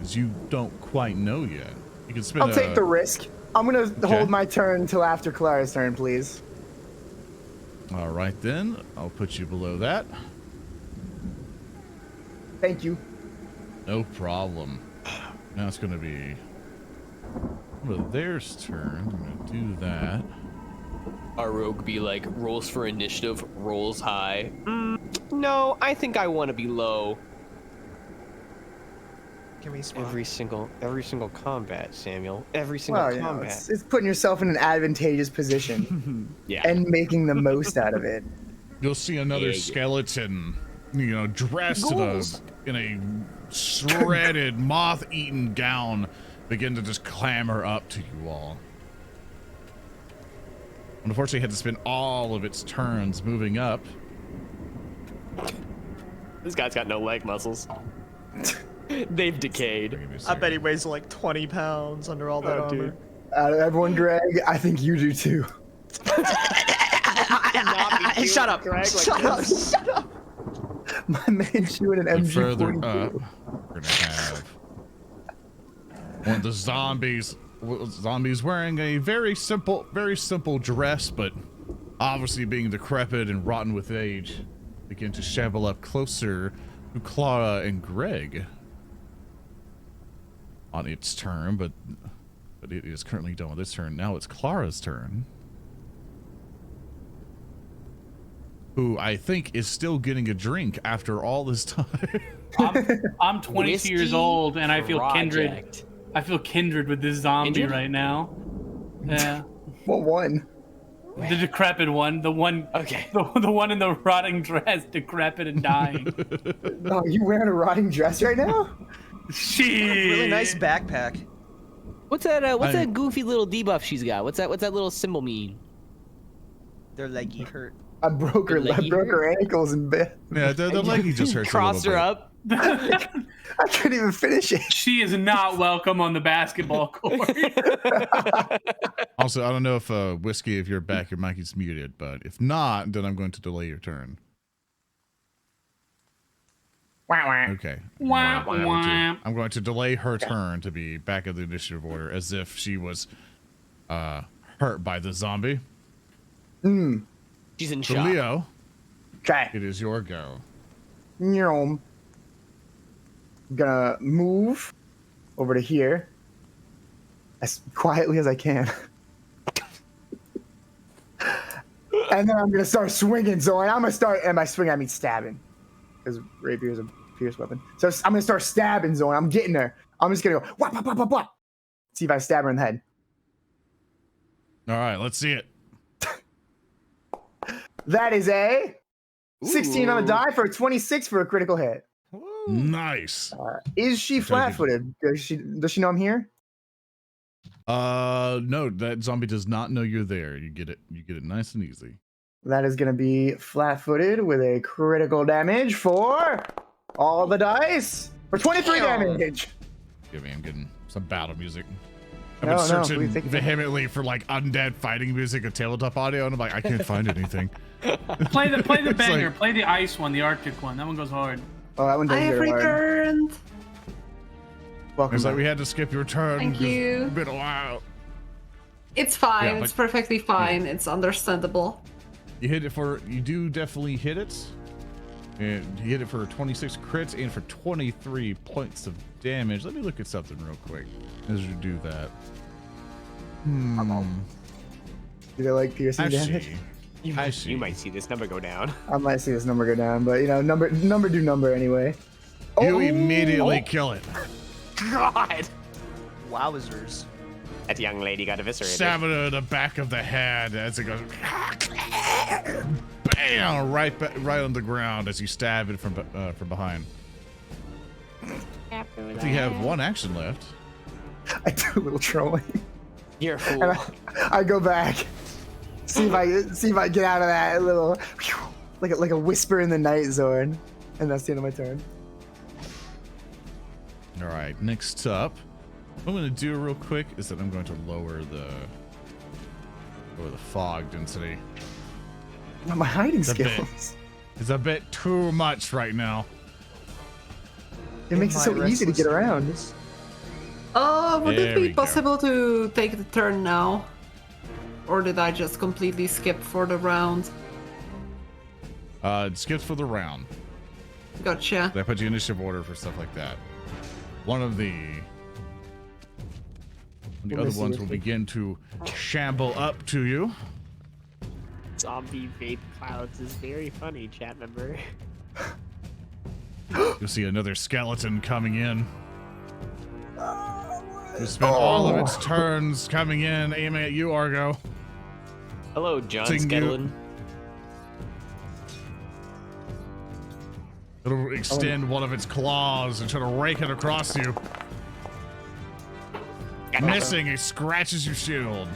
as you don't quite know yet, you can spin. I'll take the risk. I'm gonna hold my turn until after Clara's turn, please. All right then. I'll put you below that. Thank you. No problem. Now it's going to be theirs turn. I'm going to do that. Our rogue be like rolls for initiative, rolls high. No, I think I want to be low. Give me a spot. Every single combat, Samuel. Every single Well, you know, combat. it's putting yourself in an advantageous position Yeah. and making the most out of it. You'll see another Yeah. skeleton, dressed in a shredded, moth-eaten gown, begin to just clamber up to you all. Unfortunately, it had to spend all of its turns moving up. This guy's got no leg muscles. They've decayed. I bet he weighs like 20 pounds under all that Oh, armor. dude. Out of everyone, Greg, I think you do too. Shut up! Shut up! Shut up! My man shooting an And MG. further up, we're gonna have one of the zombies wearing a very simple dress, but obviously being decrepit and rotten with age, begin to shamble up closer to Clara and Greg on its turn, but it is currently done with its turn. Now it's Clara's turn, who I think is still getting a drink after all this time. I'm 22 years Whiskey old and I feel kindred. Project. I feel kindred with this zombie Kindred? right now. Yeah. What one? The decrepit one, the one, Okay. the one in the rotting dress, decrepit and dying. Oh, you wearing a rotting dress right now? She Really nice backpack. What's that? What's I- that goofy little debuff she's got? What's that little symbol mean? Their leggy hurt. I broke her ankles in bed. Yeah, the leggy just hurts Crossed a her little up. I couldn't even finish it. She is not welcome on the basketball court. bit. Also, I don't know if Whiskey, if you're back, your mic is muted, but if not, then I'm going to delay your turn. Okay. Wah, I'm going to delay her turn to be back in the initiative order as if she was hurt by the zombie. She's in So shock. Leo, Okay. it is your go. I'm gonna move over to here as quietly as I can. And then I'm gonna start swinging. So I'm gonna start, and by swing I mean stabbing, because rapier is a pierce weapon. So I'm gonna start stabbing Zoe. I'm getting her. I'm just gonna go whop, whop, whop, whop, whop. See if I stab her in the head. All right, let's see it. That is a 16 on the die for a 26 for a critical hit. Nice. Is she flat-footed? Does she know I'm here? No, that zombie does not know you're there. You get it nice and easy. That is going to be flat-footed with a critical damage for all the dice for 23 damage. Give me, I'm getting some battle music. No, I've been searching please take it. vehemently for like undead fighting music and tabletop audio, and I'm like, I can't find anything. Play the banger. like- Play the ice one, the Arctic one. That one goes hard. Oh, that one does I have get hard. returned. Welcome It's like back. we had to skip your turn. Thank 'cause you. It's been a while. It's fine. Yeah, It's but- perfectly fine. It's understandable. You do definitely hit it. And you hit it for 26 crits and for 23 points of damage. Let me look at something real quick as you do that. Do they like piercing I damage? see. I see. You might see this number go down. I might see this number go down, but number do number anyway. You Oh! immediately kill it. God. Wowzers. That young lady got eviscerated. Stab it in the back of the head as it goes. Bam! Right on the ground as you stab it from behind. If you have one action left. I do a little trolling. You're a fool. And I go back, see if I get out of that little like a whisper in the night, Zoran, and that's the end of my turn. All right. Next up, what I'm going to do real quick is that I'm going to lower the fog density. My hiding It's a bit. skills. It's a bit too much right now. It makes it so easy to get around. Would There it we be go. possible to take the turn now? Or did I just completely skip for the round? It skips for the round. Gotcha. That puts you in initiative order for stuff like that. One of the We'll other miss you, ones will Ricky. begin to shamble up to you. Zombie vape clouds is very funny, chat member. You'll see another skeleton coming in. You spend all of its turns coming in, aiming at you, Argo. Hello, John Sing you. Skedelin. It'll extend one of its claws and try to rake it across you. Missing, it scratches your shield.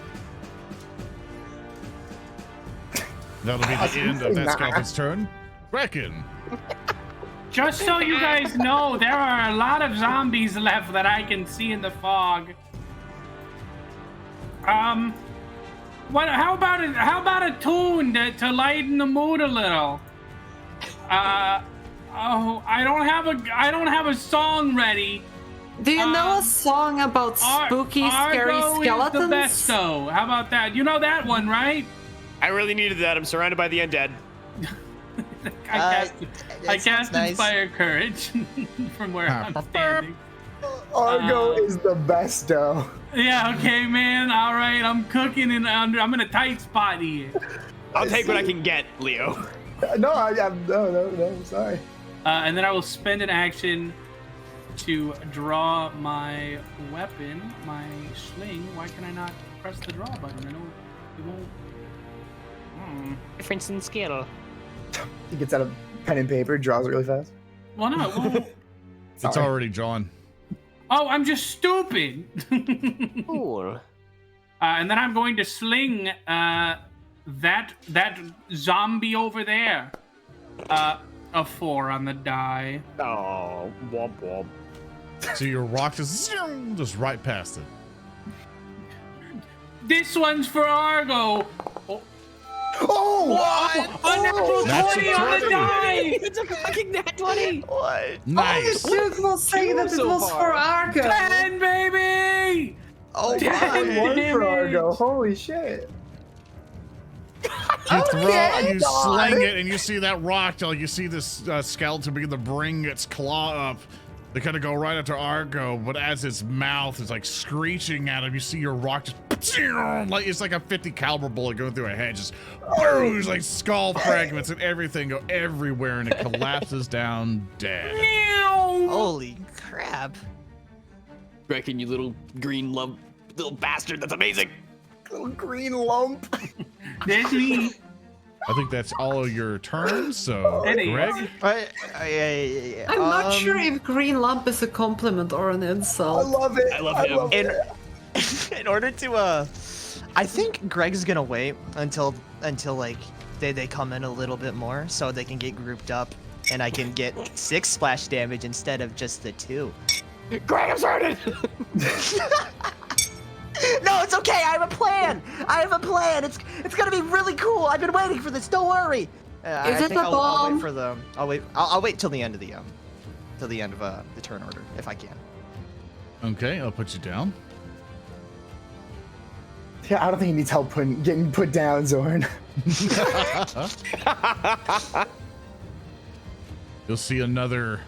That'll be the end of that skeleton's turn. Grekin. Just so you guys know, there are a lot of zombies left that I can see in the fog. How about a tune to lighten the mood a little? I don't have a song ready. Do you know a song about spooky, scary Argo skeletons? is the best, though. How about that? You know that one, right? I really needed that. I'm surrounded by the undead. I cast nice. Inspire Courage from where I'm standing. Argo is the best, though. Yeah, okay, man. All right, I'm cooking and I'm in a tight spot here. I'll take what I can get, Leo. No, I'm sorry. And then I will spend an action to draw my weapon, my sling. Why can I not press the draw button? I know it won't. Difference in skill. He gets out a pen and paper, draws it really fast. Well, no, it won't. It's already drawn. Oh, I'm just stupid. Cool. And then I'm going to sling that zombie over there. A 4 on the die. Oh, womp womp. So your rock just right past it. This one's for Argo. Oh! A natural That's 20 a on the 20. die. It's a fucking nat 20. What? Nice. It will say that it so was far. for Argo. 10, baby. Oh One my. for Argo. Holy shit. You throw, yeah, you God. sling it, and you see that rock till you see this skeleton begin to bring its claw up. They kind of go right after Argo, but as its mouth is like screeching at him, you see your rock just like it's like a 50 caliber bullet going through a head, just boom, like skull fragments and everything go everywhere, and it collapses down dead. Holy crap. Grekin, you little green lump, little bastard. That's amazing. Little green lump. That's me. I think that's all your turns. So, It is. Greg. I'm not sure if green lump is a compliment or an I insult. love it. I love him. In order to I think Greg's gonna wait until like they come in a little bit more so they can get grouped up and I can get 6 splash damage instead of just the 2. Greg, I'm started. No, it's okay. I have a plan. It's gonna be really cool. I've been waiting for this. Don't worry. I Is it think a I'll bomb? wait for them. I'll wait till the end of the the turn order if I can. Okay, I'll put you down. Yeah, I don't think he needs help getting put down, Zorn. You'll see another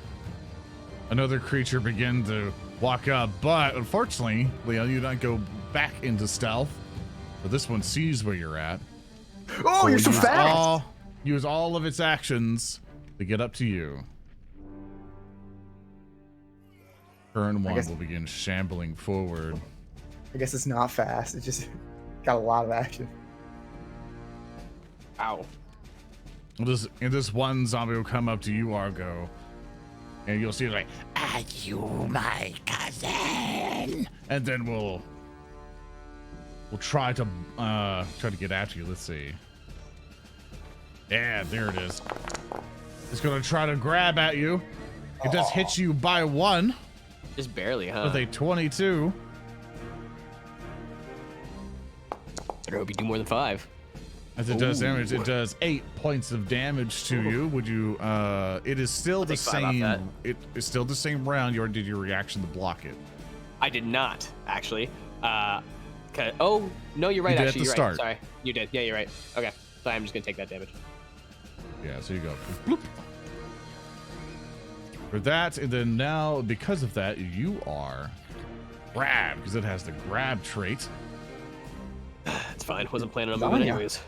creature begin to walk up, but unfortunately, Leon, you don't go back into stealth. But this one sees where you're at. Oh, you're so use fast. Use all of its actions to get up to you. Turn 1 guess- will begin shambling forward. I guess it's not fast. It's just got a lot of action. Ow. And this one zombie will come up to you, Argo, and you'll see like, Are you my cousin? and then we'll try to get after you. Let's see. Yeah, there it is. It's gonna try to grab at you. It does hit you by 1 Just barely, huh? with a 22. I hope you do more than 5. As it does damage, it does 8 points of damage to you. Would you? It is still the take 5 off same. that. It is still the same round. You already did your reaction to block it. I did not, actually. Oh, no, you're right, You did at actually. the You're start. right. Sorry. You did. Yeah, you're right. Okay. So I'm just going to take that damage. Yeah, so you go. Bloop. For that, and then now, because of that, you are grabbed, because it has the grab trait. It's fine. Wasn't planning on moving Sonya. anyways.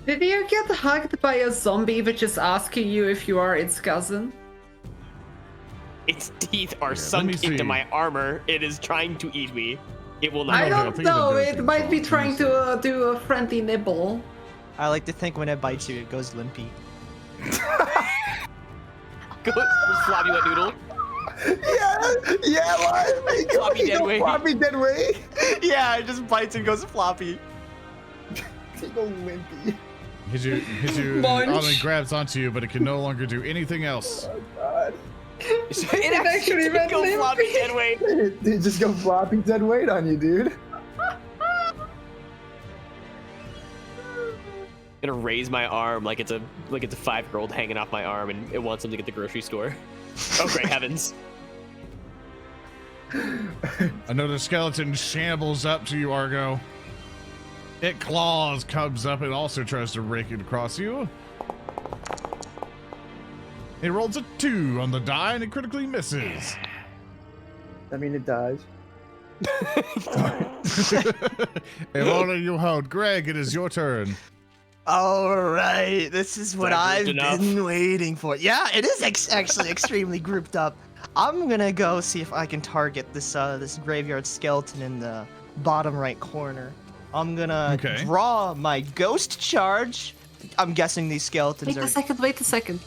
Did you get hugged by a zombie which is asking you if you are its cousin? Its teeth are me sunk see. into my armor. It is trying to eat me. It will not. I I don't think it know. does It do might be something. trying to do a friendly nibble. I like to think when it bites you, it goes limpy. Go, floppy wet noodle. Yeah, what? Floppy dead weight. Floppy dead weight. Yeah, it just bites and goes floppy. You go limpy. Hits you, Munch. only grabs onto you, but it can no longer do anything else. God. It actually did went go limpy. floppy dead weight. They just go floppy dead weight on you, dude. Gonna raise my arm like it's a 5-year-old hanging off my arm, and it wants something at the grocery store. Oh great heavens! Another skeleton shambles up to you, Argo. It claws, comes up, and also tries to rake it across you. It rolls a 2 on the die, and it critically misses. I mean, it does. If only you hold. Greg, it is your turn. All right, this is what that I've grouped enough? been waiting for. Yeah, it is actually extremely grouped up. I'm gonna go see if I can target this this graveyard skeleton in the bottom right corner. I'm gonna Okay. draw my ghost charge. I'm guessing these skeletons Wait are. a second.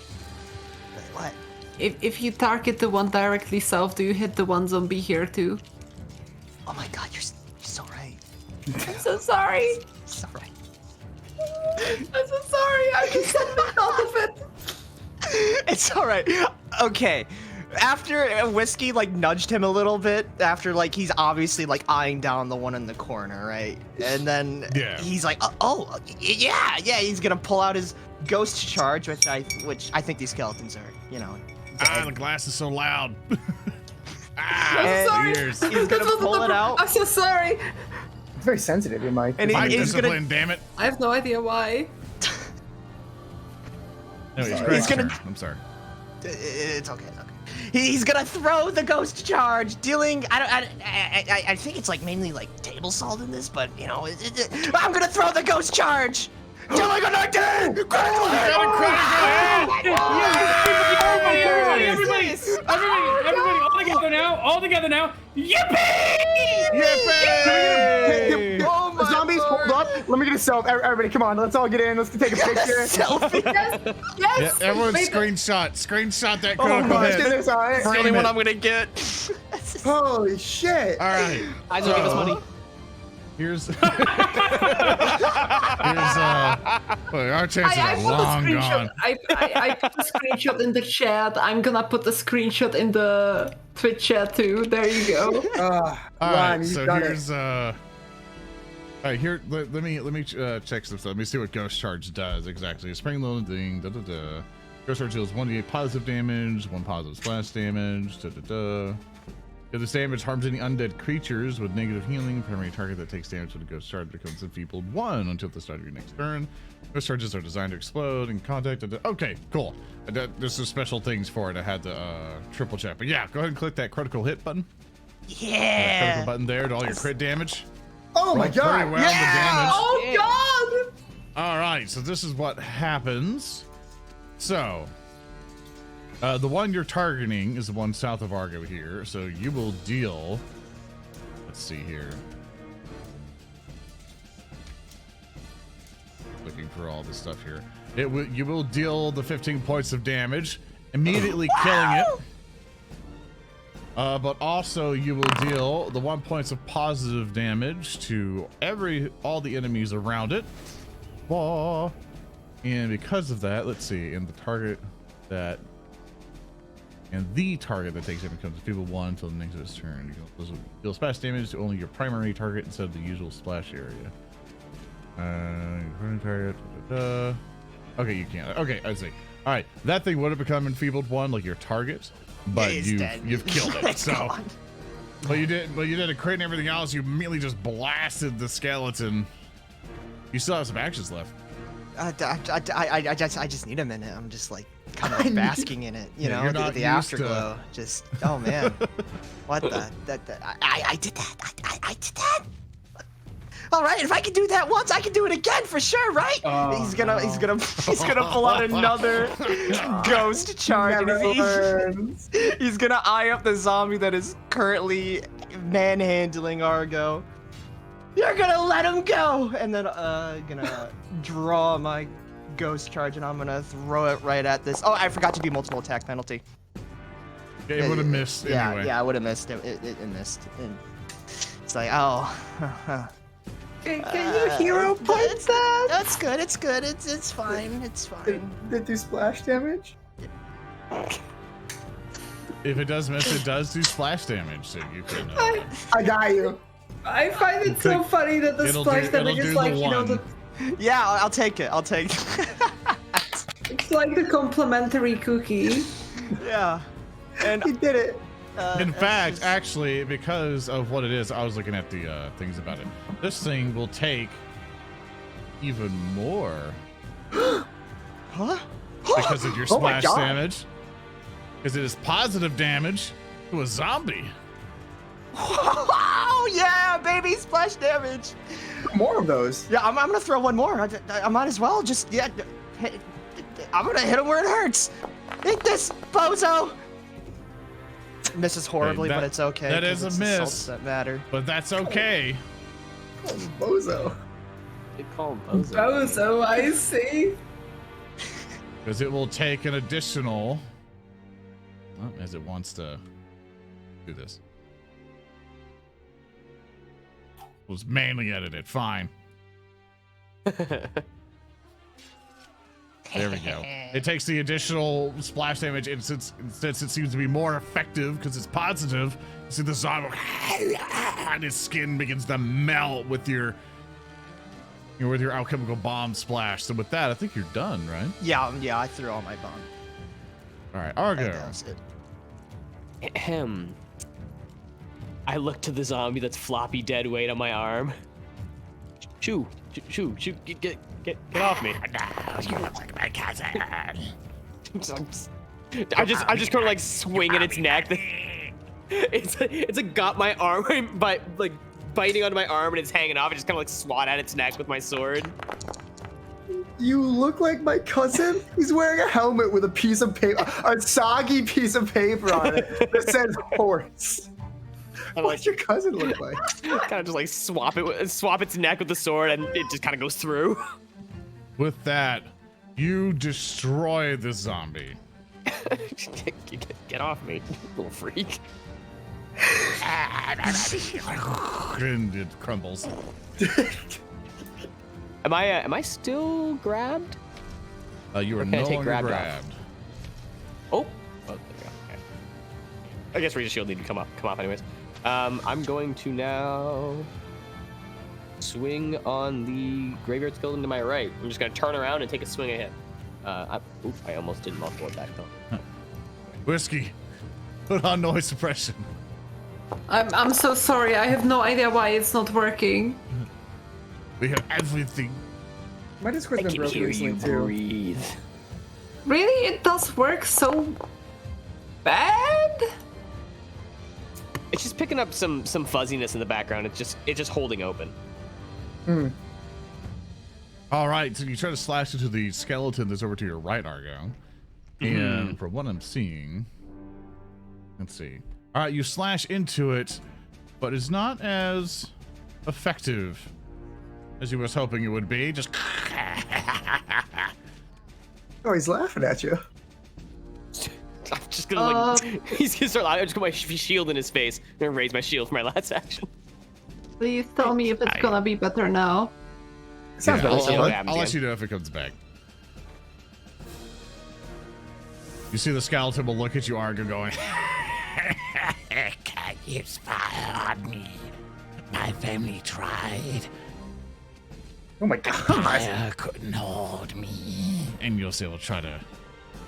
What? If you target the one directly south, do you hit the one zombie here too? Oh my god, you're so right. I'm so sorry. So right. I'm so sorry. I just hadn't thought of it. It's all right. Okay. After Whiskey like nudged him a little bit, after like he's obviously like eyeing down the one in the corner, right? And then Yeah. he's like, yeah, he's gonna pull out his ghost charge, which I think these skeletons are, you know. Ah, the glass is so loud. I'm sorry. Ears. He's gonna pull it out. I'm so sorry. It's very sensitive, your mic. And Find he's discipline, gonna damn it. I have no idea why. No, it's Sorry. Greg's He's gonna- turn. I'm sorry. It's okay. He's gonna throw the ghost charge, dealing. I think it's like mainly like table salt in this, but you know, I'm gonna throw the ghost charge, dealing a 19. Everybody, all together now. all together now. Yippee! Yippee! Oh my zombies, hold up. Let me get a selfie. Everybody, come on. Let's all get in. Let's take a picture. Selfie. Yes. Yeah, everyone Wait, screenshot that Oh critical my hit. goodness, all right. That's the only Frame one it. I'm gonna get. Holy shit. All right. I don't give us money. Here's well, our chances I are put long the gone. screenshot. I put the screenshot in the chat. I'm gonna put the screenshot in the Twitch chat too. There you go. All Ron, right, you've so done here's all right, here let me check some stuff. Let me see what Ghost Charge does exactly. Spring loading thing. Ghost Charge deals 1d8 positive damage, 1 positive splash damage. If this damage harms any undead creatures with negative healing, primary target that takes damage with a Ghost Charge becomes enfeebled 1 until the start of your next turn. Ghost Charges are designed to explode in contact. Okay, cool. There's some special things for it. I had to triple check, but yeah, go ahead and click that critical hit button. Yeah. Critical button there to all your crit damage. Oh my Roll god. pretty well the damage. Oh god! All right, so this is what happens. So, the one you're targeting is the one south of Argo here. So you will deal. Let's see here. Looking for all this stuff here. You will deal the 15 points of damage, immediately killing it. But also you will deal the 1 points of positive damage to all the enemies around it. Whoa. And because of that, let's see, and the target that takes it becomes enfeebled 1 until the next of its turn. You can deal splash damage to only your primary target instead of the usual splash area. Your primary target. Okay, you can't. Okay, I see. All right, that thing would have become enfeebled 1, like your target, but you've killed it. So, but you did a crit and everything else. You immediately just blasted the skeleton. You still have some actions left. I just need a minute. I'm just like kind of basking in it, you Yeah, know, you're the not used afterglow. to- Just oh man, what the I did that. I did that. All right, if I can do that once, I can do it again for sure, right? He's gonna pull out another ghost charge. Never And learns. he's gonna eye up the zombie that is currently manhandling Argo. You're gonna let him go, and then gonna draw my ghost charge, and I'm gonna throw it right at this. Oh, I forgot to do multiple attack penalty. Yeah, it would have missed anyway. Yeah, I would have missed it. It missed. And it's like, oh. Can you hero point that? That's good. It's good. It's fine. It's fine. Did it do splash damage? If it does miss, it does do splash damage, so you can. I got you. I find it so funny that the It'll splash do damage is the like, you know, one. Yeah, I'll take it. I'll take it. it's like the complimentary cookie. Yeah. And He did it. In fact, actually, because of what it is, I was looking at the things about it. This thing will take even more huh? because of your Oh my splash God. damage. Because it is positive damage to a zombie. Oh yeah, baby, splash damage. More of those. Yeah, I'm gonna throw one more. I might as well just I'm gonna hit him where it hurts. Hit this, bozo. Misses horribly, Hey, but it's okay. that 'cause is a it's miss. assaults that matter. But that's okay. Bozo. They call him Bozo. Bozo, I see. Because it will take an additional. Well, as it wants to do this. It was manually edited. Fine. There we go. It takes the additional splash damage, and since it seems to be more effective because it's positive, you see the zombie and his skin begins to melt with your alchemical bomb splash. So with that, I think you're done, right? Yeah, I threw all my bomb. All right, Argo. That's it. Ahem. I look to the zombie that's floppy dead weight on my arm. Shoo, get off me. No, you look like my cousin. I just kind of like swing at its neck. It's like got my arm by like biting onto my arm and it's hanging off. I just kind of like swat at its neck with my sword. You look like my cousin. He's wearing a helmet with a piece of paper, a soggy piece of paper on it that says horse. What's your cousin look like? Kind of just like swap its neck with the sword, and it just kind of goes through. With that, you destroy the zombie. Get off me, little freak. And it crumbles. Am I still grabbed? You are Can I no take longer grabbed off? grabbed. Oh, there we go. Okay. I guess Regis Shield need to come off anyways. I'm going to now swing on the Graveyard Skeleton to my right. I'm just gonna turn around and take a swing ahead. I almost did multiple attack though. Whiskey, put on noise suppression. I'm so sorry. I have no idea why it's not working. We have everything. My Discord's been broken recently too. breathe. Really? It does work so bad? It's just picking up some fuzziness in the background. It's just holding open. All right, so you try to slash into the skeleton that's over to your right, Argo. And from what I'm seeing, let's see. All right, you slash into it, but it's not as effective as you was hoping it would be. Just Oh, he's laughing at you. I'm just gonna he's gonna start. I'm just gonna put my shield in his face. I'm gonna raise my shield for my last action. Please tell me if it's gonna be better now. Sounds better. I'll let you know if it comes back. You see the skeleton will look at you, Argo, going, Can't use fire on me. My family tried. Oh my god. Fire couldn't hold me. and you'll see it'll try to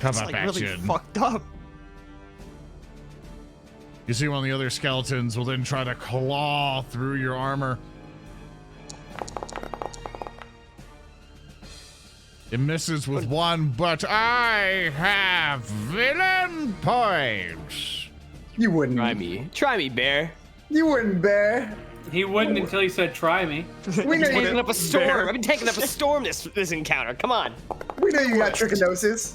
come It's up like at really you. fucked up. You see one of the other skeletons will then try to claw through your armor. It misses with one, but I have villain points. You wouldn't. Try me, bear. You wouldn't, Bear. He wouldn't until he said, "Try me." We know Taking you. up a storm. I've been taking up a storm this encounter. Come on. We know you got trichinosis.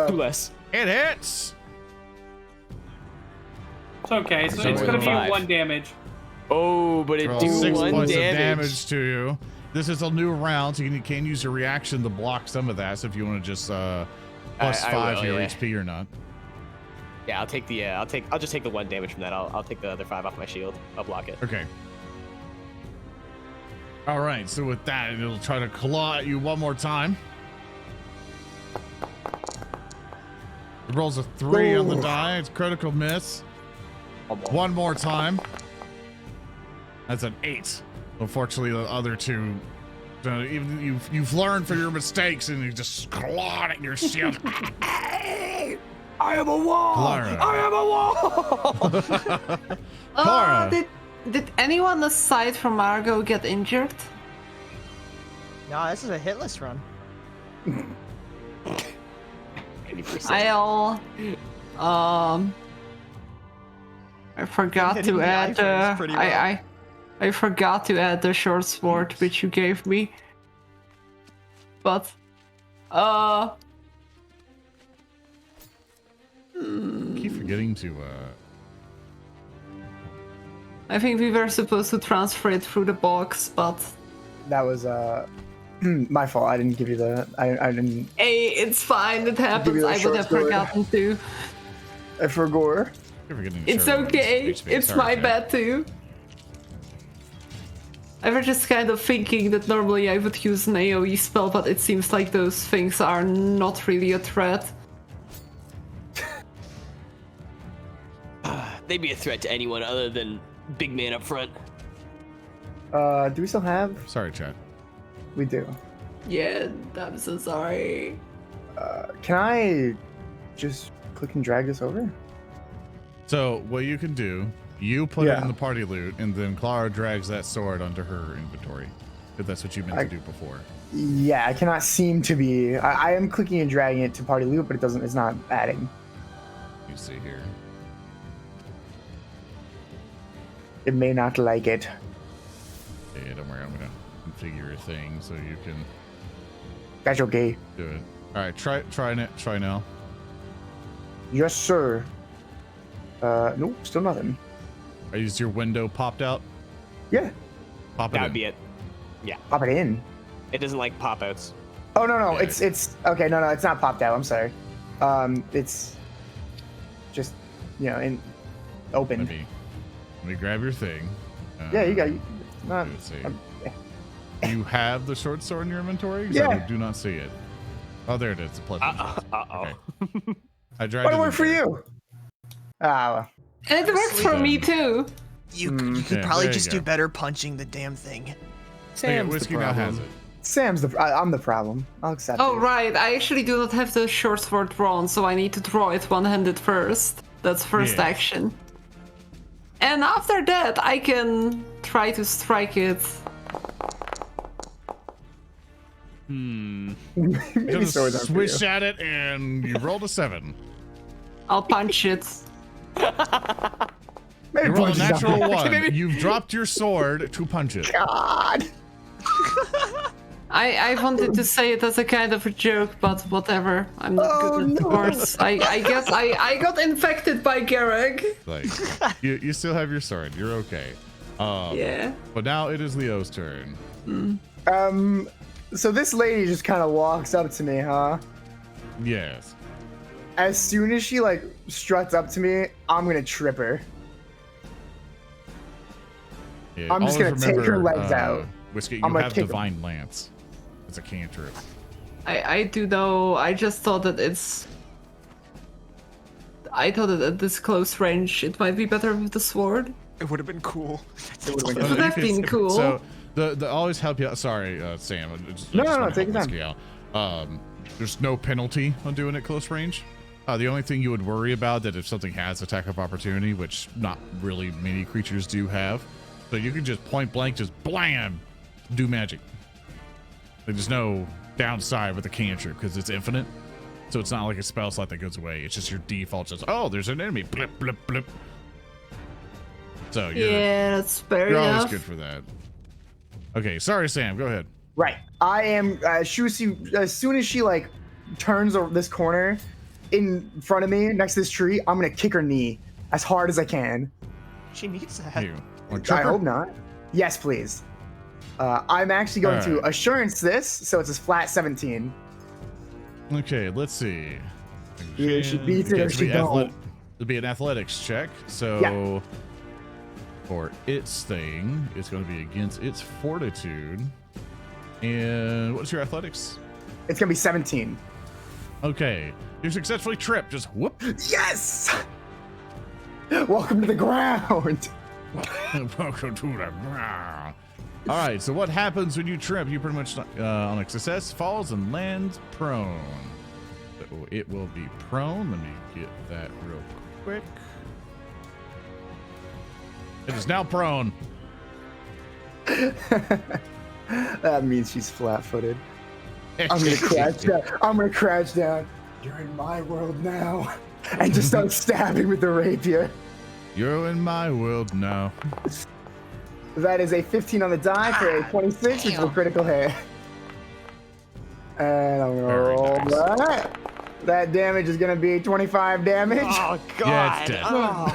Two less. It hits. It's okay. So So it's we're gonna be five. 1 damage. Oh, but it Roll do 6 one points damage. of damage to you. This is a new round, so you can use your reaction to block some of that. So if you want to just plus I 5 will, to your yeah. HP or not. Yeah, I'll take the. I'll just take the 1 damage from that. I'll take the other 5 off my shield. I'll block it. Okay. All right. So with that, it'll try to claw at you one more time. It rolls a 3 on the Ooh. die. It's critical miss. One more time. That's an 8. Unfortunately, the other two. Even you've learned from your mistakes, and you just clawed at your shield. I am a wall. Clara. I am a wall. Clara. Did anyone aside from Argo get injured? Nah, this is a hitless run. 80%. I forgot Hitting to the add iframes pretty well. I forgot to add the short sword which you gave me. But Keep forgetting to I think we were supposed to transfer it through the box, but That was my fault. I didn't give you the. I didn't. hey, it's fine. It Give happens. you the I would short have sword. forgotten to. I forgot. Keep forgetting to It's share okay. HP. It's Sorry, my Jack. bad too. I was just kind of thinking that normally I would use an AoE spell, but it seems like those things are not really a threat. They'd be a threat to anyone other than big man up front. Do we still have? Sorry, chat. We do. Yeah, I'm so sorry. Can I just click and drag this over? So what you can do, you put it Yeah. in the party loot, and then Clara drags that sword onto her inventory. If that's what you meant to do before. Yeah, I cannot seem to be. I am clicking and dragging it to party loop, but it doesn't. It's not adding. You see here. It may not like it. Yeah, don't worry. I'm gonna configure a thing so you can That's okay. Do it. All right, try now. Yes, sir. Nope, still nothing. Is your window popped out? Yeah, Pop it That in. would be it. Yeah. pop it in. It doesn't like pop outs. Oh no, Yeah. it's okay. No, it's not popped out. I'm sorry. It's just in open. Let me grab your thing. Yeah, you got. Not, Let's see. yeah. You have the short sword in your inventory? 'Cause Yeah. I do not see it. Oh, there it is. The plus. Uh-oh. Okay. I dragged What it work in for there. you? Ah, And it works for me too. You could Yeah, probably there you just go. do better punching the damn thing. Okay, Sam's the Whiskey now has problem. it. Sam's I'm the problem. I'll accept Oh, it. right. I actually do not have the short sword drawn, so I need to draw it one-handed first. That's first Yeah. action. And after that, I can try to strike it. You Maybe just swords aren't for swish you. at it and you rolled a 7. I'll punch it. Maybe You rolled a punches not natural for you. 1. You've dropped your sword to punch it. God. I wanted to say it as a kind of a joke, but whatever. I'm not Oh, good at no. words. I guess I got infected by Gereg. Like, you still have your sword. You're okay. Yeah. But now it is Leo's turn. So this lady just kind of walks up to me, huh? Yes. As soon as she like struts up to me, I'm gonna trip her. Yeah, I'm just always gonna take her remember, legs out. Whiskey, you I'm gonna have kick 'em. Divine Lance. It's a cantrip. I do know. I just thought that I thought that at this close range, it might be better with the sword. It would have been cool. It would have been cool. So the always help you out. Sorry, Sam. I just No, wanna take help your time. Whiskey out. There's no penalty on doing it close range. The only thing you would worry about that if something has attack of opportunity, which not really many creatures do have, so you can just point blank, just blam, do magic. There's no downside with the cantrip because it's infinite. So it's not like a spell slot that goes away. It's just your default. Just there's an enemy. Blip blip blip. So Yeah, that's fair you're enough. always good for that. Okay, sorry, Sam. Go ahead. Right. I am. As soon as she like turns this corner in front of me next to this tree, I'm gonna kick her knee as hard as I can. She needs that. You. Want I tripper? hope not. Yes, please. I'm actually going to Alright. assurance this, so it's a flat 17. Okay, let's see. Either she beats it or Okay, she don't. It'll be an athletics check. So for its thing, it's going to be against its fortitude. And what's your athletics? It's gonna be 17. Okay, you successfully tripped. Just whoop. Yes. Welcome to the ground. Welcome to the ground. All right, so what happens when you trip? You pretty much, on a success, falls and lands prone. So it will be prone. Let me get that real quick. It is now prone. That means she's flat-footed. I'm gonna crouch down. I'm gonna crouch down. You're in my world now, and just start stabbing with the rapier. You're in my world now. That is a 15 on the die for a 26, which is a critical hit. And I'm gonna Very roll nice. that. That damage is gonna be 25 damage. Oh Yeah, god. it's dead. Oh,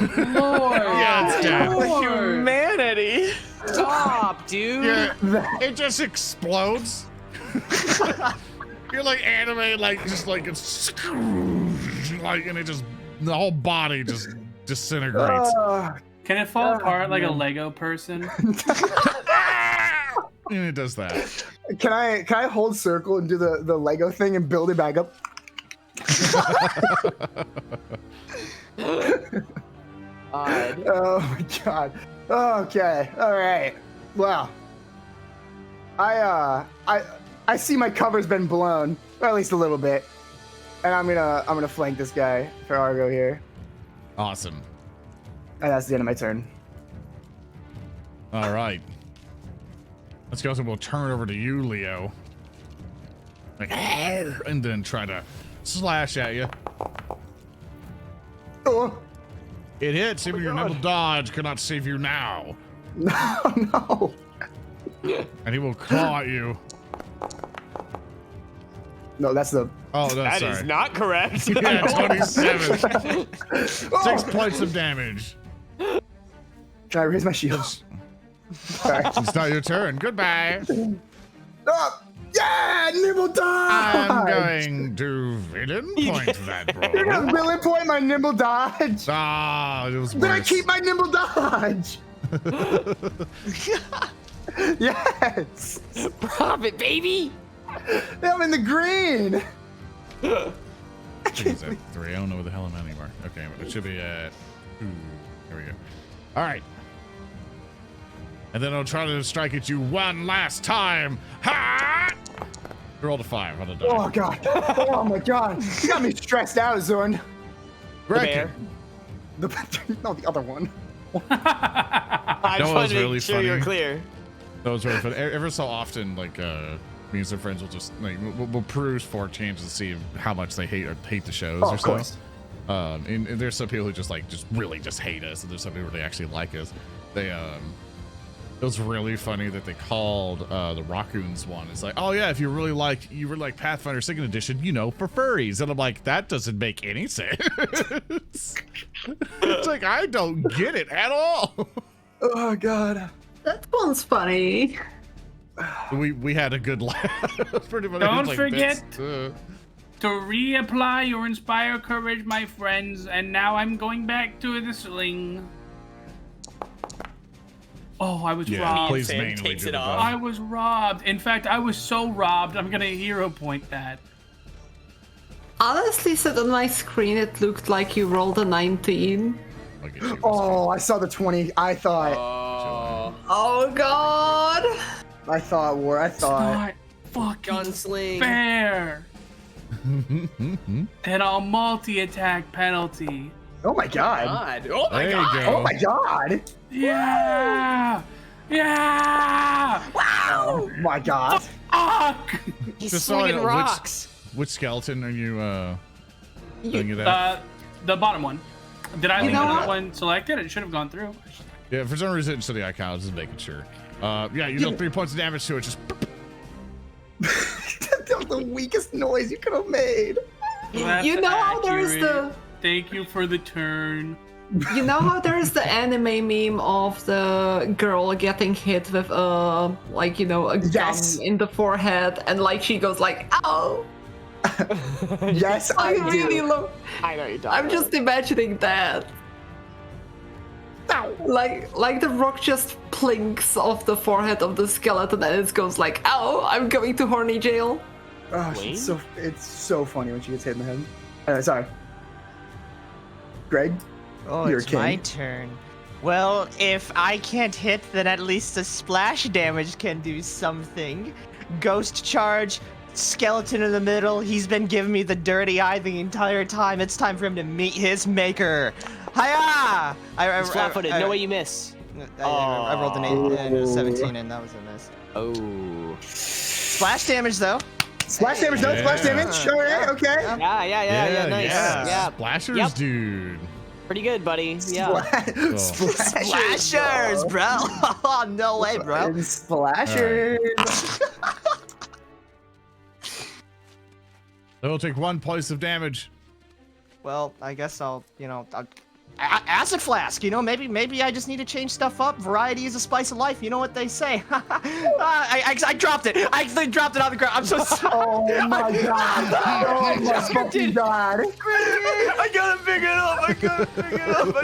Lord. Yeah, it's dead. the humanity. Stop, dude. It just explodes. You're like anime, like just like it's like, and it just the whole body just disintegrates. Can it fall apart like a Lego person? And it does that. Can I hold circle and do the Lego thing and build it back up? God. Oh my god. Okay. All right. Well, I see my cover's been blown, or at least a little bit, and I'm gonna flank this guy for Argo here, Awesome. and that's the end of my turn. All right. Let's go. So we'll turn over to you, Leo. Like, and then try to slash at you. Oh It hits. Even your nimble dodge cannot save you now. no! And he will claw at you. No, that's the. Oh, no, That sorry. is not correct. Yeah, 27. 6 points of damage. Can I raise my shield? Sorry. It's not your turn. Goodbye. Oh, yeah, nimble dodge. I'm going to villain point that You're roll. gonna villain point my nimble dodge. Ah, it was Did I worse. keep my nimble dodge? Yes. Profit, baby. I'm in the green. I think it's at 3. I don't know where the hell I'm at anymore. Okay, but it should be at 2. There we go. All right. And then I'll try to strike at you one last time. Ha! Roll a 5 on the die. Oh god. Oh my god. You got me stressed out, Zorn. Grekin. The no, the other one. I That just was wanted to really make sure you're funny. clear. That was really fun. Ever so often, like, me and some friends will just, like, we'll peruse 4chan's to see how much they hate the shows Oh, or of so. course. And there's some people who just really hate us, and there's some people who actually like us. It was really funny that they called the Raccoons one. It's like, oh yeah, if you really like Pathfinder 2nd Edition, for furries. And I'm like, that doesn't make any sense. It's like, I don't get it at all. Oh god. That one's funny. We had a good laugh. Pretty much. Don't like, forget that's, to reapply your Inspire Courage, my friends. And now I'm going back to the sling. Oh, I was yeah, robbed. please Sam manually takes do it the off. button. I was robbed. In fact, I was so robbed, I'm gonna hero point that. Honestly, said on my screen, it looked like you rolled a 19. I'll get you. Oh, I saw the 20. I thought. Oh god. I thought. Not fucking Gunsling. fair. And a multi-attack penalty. Oh my god. God. Oh my There you god. go. Oh my god. Yeah! Yeah! Oh my god. Fuck! He's Just saw swinging it. rocks. Which skeleton are you doing it at? The bottom one. Did I leave know that what? one selected? It should have gone through. Yeah, for some reason it's to the icon. I was just making sure. Yeah, you deal 3 points of damage to it. Just That was the weakest noise you could have made. That's You know how there's accurate. the. Thank you for the turn. You know how there's the anime meme of the girl getting hit with a Yes. gun in the forehead, and like she goes like, "Ow!" Yes, I I really do. love. I know you're talking I'm just imagining that. Like the rock just plinks off the forehead of the skeleton, and it goes like, "Ow! I'm going to horny jail." Oh, it's so funny when she gets hit in the head. Anyway, sorry. Greg? Oh, You're it's king. my turn. Well, if I can't hit, then at least the splash damage can do something. Ghost charge, skeleton in the middle. He's been giving me the dirty eye the entire time. It's time for him to meet his maker. Hiya! He's flat-footed. No way you miss. I rolled an 8 and a 17, and that was a miss. Oh. Splash damage, though. Splash damage, no splash Yeah. damage. All right, okay. Yeah, nice. Yeah. Splashers, Yep. dude. Pretty good, buddy. Yeah. Splashers, bro. Oh, no way, bro. And splashers. It'll take 1 point of damage. Well, I guess I'll acid flask, maybe I just need to change stuff up. Variety is a spice of life, you know what they say. I dropped it. I accidentally dropped it on the ground. I'm so sorry. Oh my god. Oh my fucking god. I gotta pick it up. I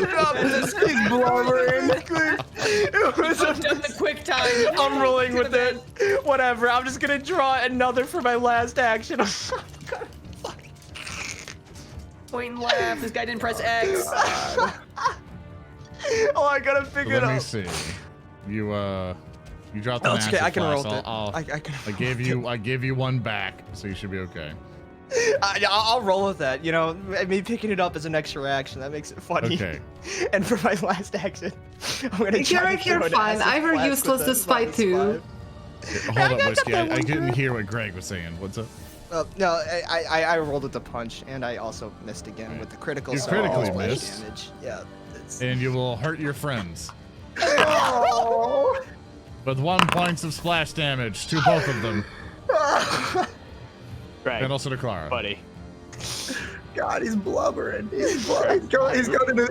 dropped it. He's blubbering. It was I've done the quick time. I'm rolling with it. Whatever. I'm just gonna draw another for my last action. Point and laugh. This guy didn't press X. Oh, I gotta pick it Let me up. see. You dropped No, an it's okay. acid I can roll flask. it. I gave you one back, so you should be okay. I'll roll with that. Me picking it up as an extra action. That makes it funny. Okay. And for my last action, I'm gonna try Gereg, you're to throw an fine. acid Ivor flask useless with a despite two. -5. Hold up, Whiskey. I didn't hear what Greg was saying. What's up? No, I rolled with the punch, and I also missed again with the critical. You so critically splash missed. Damage. Yeah. It's... And you will hurt your friends. Oh. With 1 point of splash damage to both of them. Greg, And also to Clara. buddy. God, he's blubbering. He's going into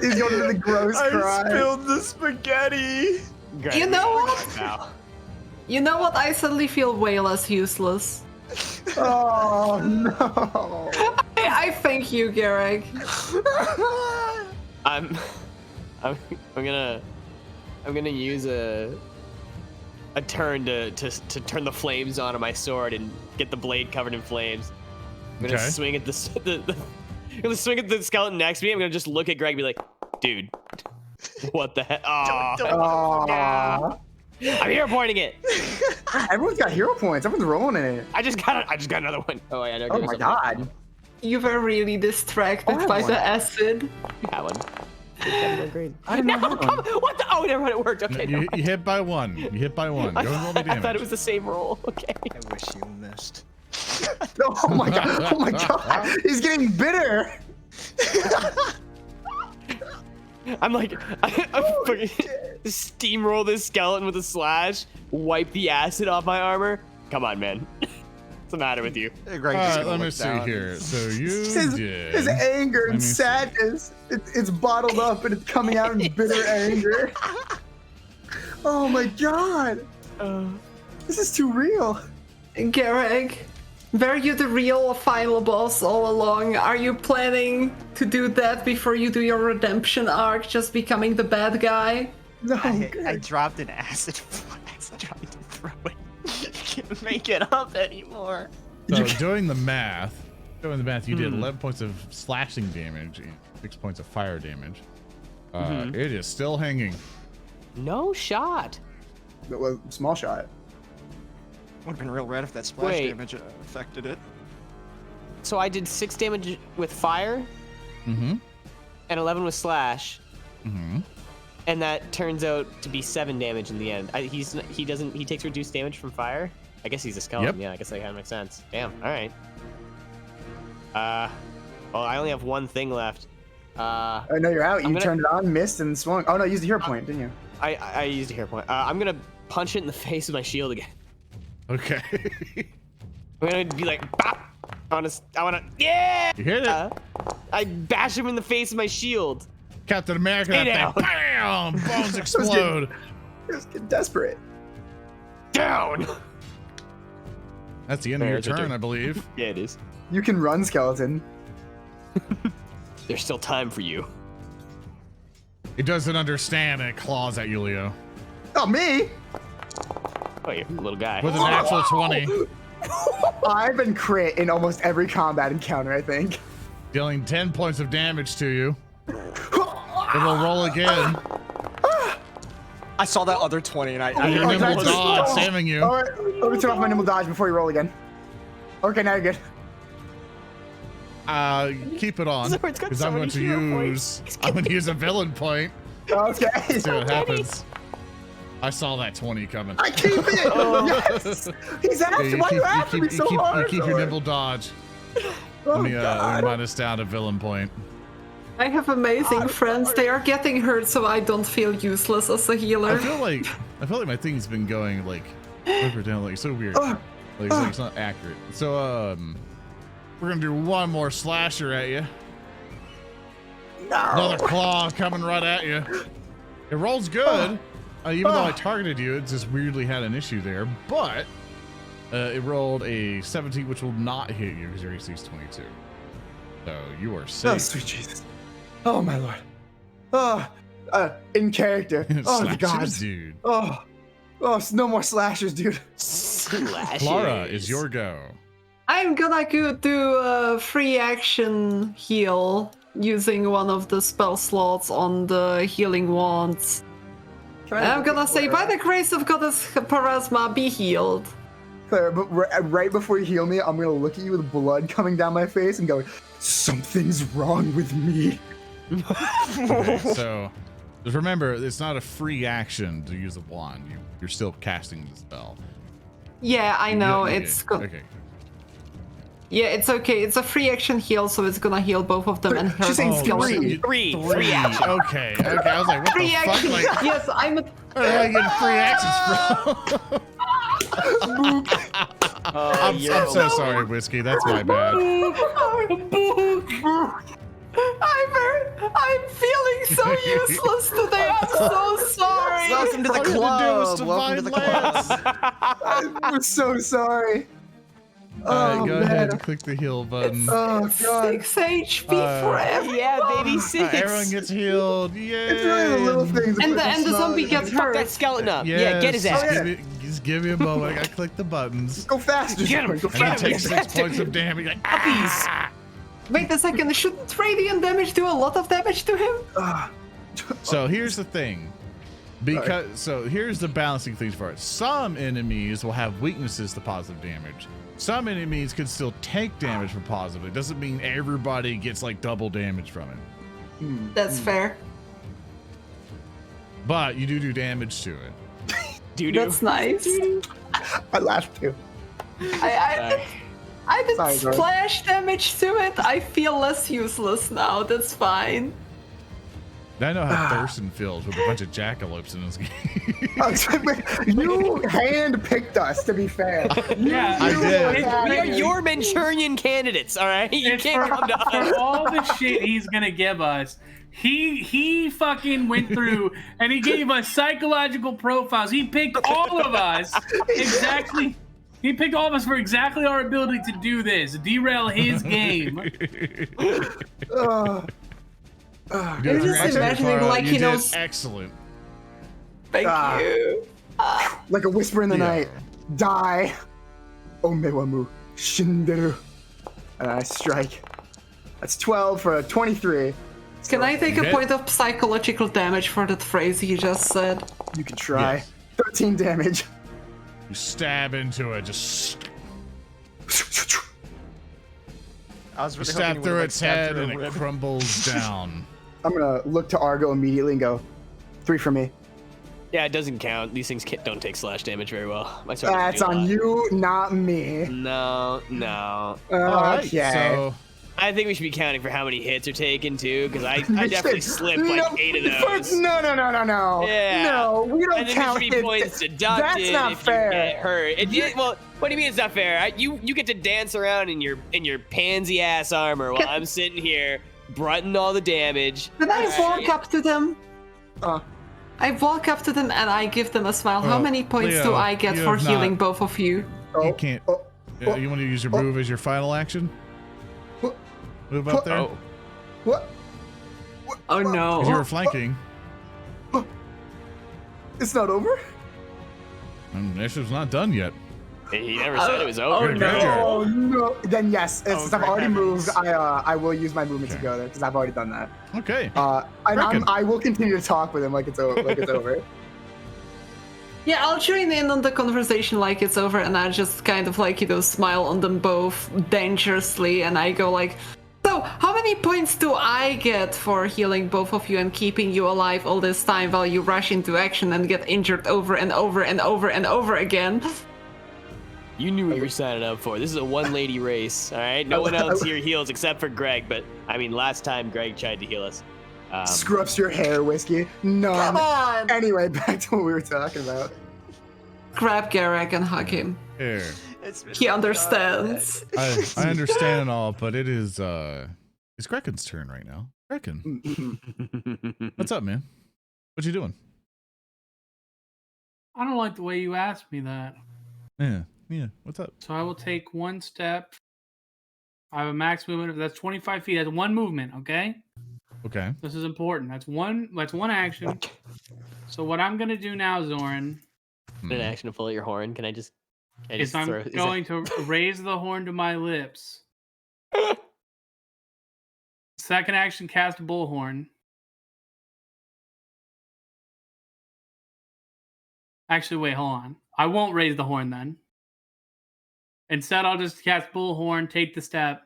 the gross cry. I spilled the spaghetti. Greg, You know we're what? going now. You know what? I suddenly feel way less useless. Oh no. I thank you, Gereg. I'm gonna use a turn to turn the flames on my sword and get the blade covered in flames. I'm gonna Okay. swing at I'm gonna swing at the skeleton next to me. I'm gonna just look at Greg and be like, dude, what the heck? Oh, Aw. I'm hero pointing it. Everyone's got hero points. Everyone's rolling in it. I just got another one. Oh, yeah, I know. Oh my god. You were really distracted Oh, by one. the acid. That one. I didn't No, know that one. what the? Oh, never mind. It worked. Okay. You never hit by one. You hit by one. Go and roll me I thought it damage. was the same roll. Okay. I wish you missed. Oh my god. Oh my god. He's getting bitter. I'm like, I'm fucking steamroll this skeleton with a slash, wipe the acid off my armor. Come on, man. What's the matter with you? Greg All just right, gonna let me look see down. here. So you did. His anger Let me and see. sadness. It's bottled up and it's coming out in bitter anger. Oh my god. This is too real. Gereg, were you the real final boss all along? Are you planning to do that before you do your redemption arc, just becoming the bad guy? No. I dropped an acid flask trying to throw it. Can't make it up anymore. So doing the math, you did 11 points of slashing damage, and 6 points of fire damage. It is still hanging. No shot. Well, small shot. Would have been real red if that splash Wait. damage affected it. So I did 6 damage with fire Mm-hmm. and 11 with slash, Mm-hmm. and that turns out to be 7 damage in the end. He takes reduced damage from fire. I guess he's a skeleton. Yep. Yeah, I guess that kind of makes sense. Damn. All right. Well, I only have one thing left. Oh no, you're out. You I'm gonna- turned it on, missed, and swung. Oh no, use the hero point, didn't you? I used a hero point. I'm gonna punch it in the face with my shield again. Okay. I'm gonna be like, bop! I wanna, yeah! You hit it. I bash him in the face with my shield. Captain America, Stay that thing, bam! Bones explode. Just get desperate. Down! That's the end of your There's a turn, dude. I believe. Yeah, it is. You can run, skeleton. There's still time for you. It doesn't understand and it claws at you, Leo. Oh, me? Oh, you're a little guy. With an actual 20, I've been crit in almost every combat encounter, I think. dealing 10 points of damage to you. It will roll again. I saw that other 20 and I Your Oh, nimble that's- dodge oh. saving you. All right, let me turn off my nimble dodge before you roll again. Okay, now you're good. Keep it on, Zord's got because so I'm going many to hero use. points. I'm going to use a villain point. Okay. See what happens. I saw that 20 coming. I keep it. Yes. He's after. Yeah, Why are you after me so hard? you keep your Zoran? nimble dodge. Oh, Let me God. minus down a villain point. I have amazing friends. They are getting hurt, so I don't feel useless as a healer. I feel like my thing's been going like up or down, like so weird. Like it's not accurate. So we're gonna do one more slasher at you. Another claw coming right at you. It rolls good. Even though I targeted you, it just weirdly had an issue there. But it rolled a 17, which will not hit you because your AC is 22. So you are Oh, safe. sweet Jesus. Oh, my Lord. Oh, in character. Oh, the Slashers, gods. dude. Oh, no more slashers, dude. Clara, is your go. I'm gonna go do a free action heal using one of the spell slots on the healing wands. I'm gonna say, by the grace of Goddess Parasma, be healed. Clara, but right before you heal me, I'm gonna look at you with blood coming down my face and go, something's wrong with me. Okay, so just remember, it's not a free action to use a wand. You're still casting the spell. Yeah, I know, it's okay. Yeah, it's okay. It's a free action heal, so it's gonna heal both of them and her. She's saying skeleton. three. Three action. Okay. I was like, what Free the fuck? action. Like, Yes, I'm a. where the hell are you getting free actions from? I'm so sorry, Whiskey. That's my bad. I'm feeling so useless today. I'm so sorry. Welcome to the All you had to do was club. Welcome to the club. I'm so sorry. All right, Oh, go man. ahead and click the heal button. Oh god. 6 HP for everyone. Yeah, baby, 6. Everyone gets healed. Yay! It's really the little things. And that the smell zombie like- gets Fuck hurt. that skeleton up. Yes, Yeah, get his ass. Just give me a moment. I gotta click the buttons. Go faster. Get him. Go And then faster. take 6 points of damage. Like, ah! Wait a second, shouldn't radiant damage do a lot of damage to him? So here's the thing. Here's the balancing things for it. Some enemies will have weaknesses to positive damage. Some enemies can still take damage for positive. It doesn't mean everybody gets like double damage from it. That's fair. But you do damage to it. That's nice. I laughed too. I did Sorry, Zora. splash damage to it. I feel less useless now. That's fine. I know how Thurston feels with a bunch of jackalopes in his game. You hand-picked us, to be fair. Yeah, I did. We are your Manchurian candidates, all right? You It's can't come to for us. all the shit he's gonna give us. He fucking went through and he gave us psychological profiles. He picked all of us exactly. He picked all of us for exactly our ability to do this, derail his game. You're just imagining like he knows- Excellent. Thank you. Like a whisper in the night. Die. Omewamu Shinderu. And I strike. That's 12 for a 23. Can I take a Okay. point of psychological damage for that phrase he just said? You can try. Yes. 13 damage. You stab into it, just I was you really hoping stab you through would've, its stabbed head through and a it rib. crumbles down. I'm gonna look to Argo immediately and go, 3 for me. Yeah, it doesn't count. These things don't take slash damage very well. My sword doesn't That's do a on lot. you, not me. No. All right, Okay. so I think we should be counting for how many hits are taken too, because I definitely slipped like 8 of those. No. Yeah. No, we don't And then count there should be hits. points deducted That's not if fair. you get hurt. Well, what do you mean it's not fair? You get to dance around in your pansy ass armor while I'm sitting here brutting all the damage. Can I walk up to them? Uh, I walk up to them and I give them a smile. How Oh, many points Leo, do I get you for have healing not- both of you? you can't. Oh, You want to use your move as your final action? What? Move up there. Oh. what? Oh no. 'Cause you were flanking. It's not over? Mission's not done yet. He never said it was over. Good graveyard. Oh no. Then yes, since I've great already heavens. moved, I will use my movement to go there because I've already done that. Okay. And I will continue to talk with him like it's over. Yeah, I'll join in on the conversation like it's over, and I just kind of like, smile on them both dangerously, and I go like, so, how many points do I get for healing both of you and keeping you alive all this time while you rush into action and get injured over and over and over and over again? You knew what you were signing up for. This is a one-lady race, all right? No one else here heals except for Greg, but, I mean, last time Greg tried to heal us. Scruffs your hair, Whiskey. None. Come on! Anyway, back to what we were talking about. Grab Gereg and hug him. Here. He understands. I understand and all, but it's Grekin's turn right now. Grekin, what's up, man? What you doing? I don't like the way you asked me that. Yeah. What's up? So I will take one step. I have a max movement. That's 25 feet. That's one movement. Okay. Okay. This is important. That's one action. So what I'm gonna do now, Zoran, An action to pull at your horn. Can I just is I'm going to raise the horn to my lips. Second action, cast bullhorn. Actually, wait, hold on. I won't raise the horn then. Instead, I'll just cast bullhorn, take the step.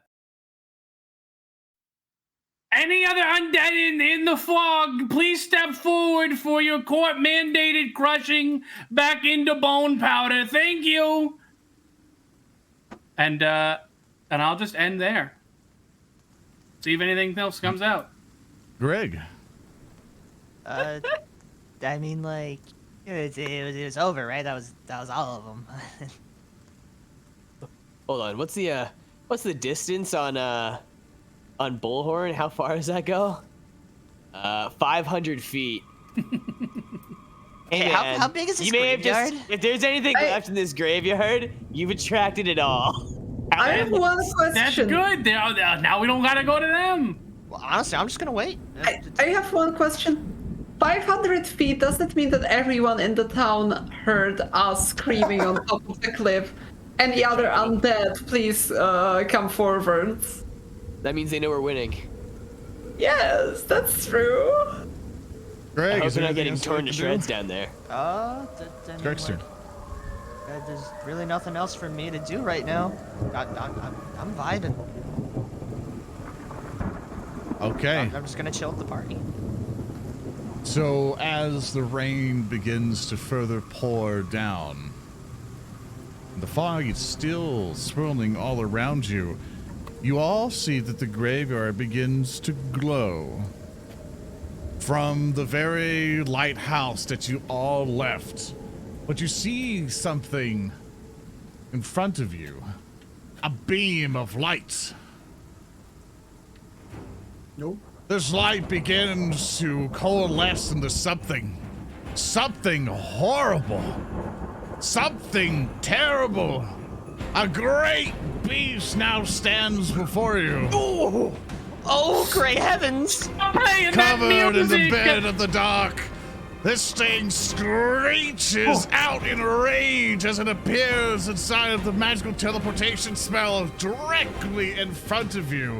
Any other undead in the fog, please step forward for your court-mandated crushing back into bone powder. Thank you. And I'll just end there. See if anything else comes out. Greg. I mean, like, it was over, right? That was all of them. Hold on. What's the distance on Bullhorn? How far does that go? 500 feet. Hey, how big is this You may have graveyard? just, if there's anything left in this graveyard, you've attracted it all. I have one That's question. good. Now we don't gotta go to them. Well, honestly, I'm just gonna wait. I have one question. 500 feet, does that mean that everyone in the town heard us screaming on top of the cliff? Any other undead, please come forward. That means they know we're winning. Yes, that's true. Greg, I hope is they're there not getting anything else torn we to can do? shreds down there. Greg's turn. There's really nothing else for me to do right now. I'm vibing. Okay. I'm just gonna chill with the party. So as the rain begins to further pour down, the fog is still swirling all around you. You all see that the graveyard begins to glow. From the very lighthouse that you all left, but you see something in front of you. A beam of light. Nope. This light begins to coalesce into something. Something horrible. Something terrible. A great beast now stands before you. Oh, great heavens! I'm playing that Covered in the music. bed of the dark. This thing screeches out in rage as it appears inside of the magical teleportation spell directly in front of you.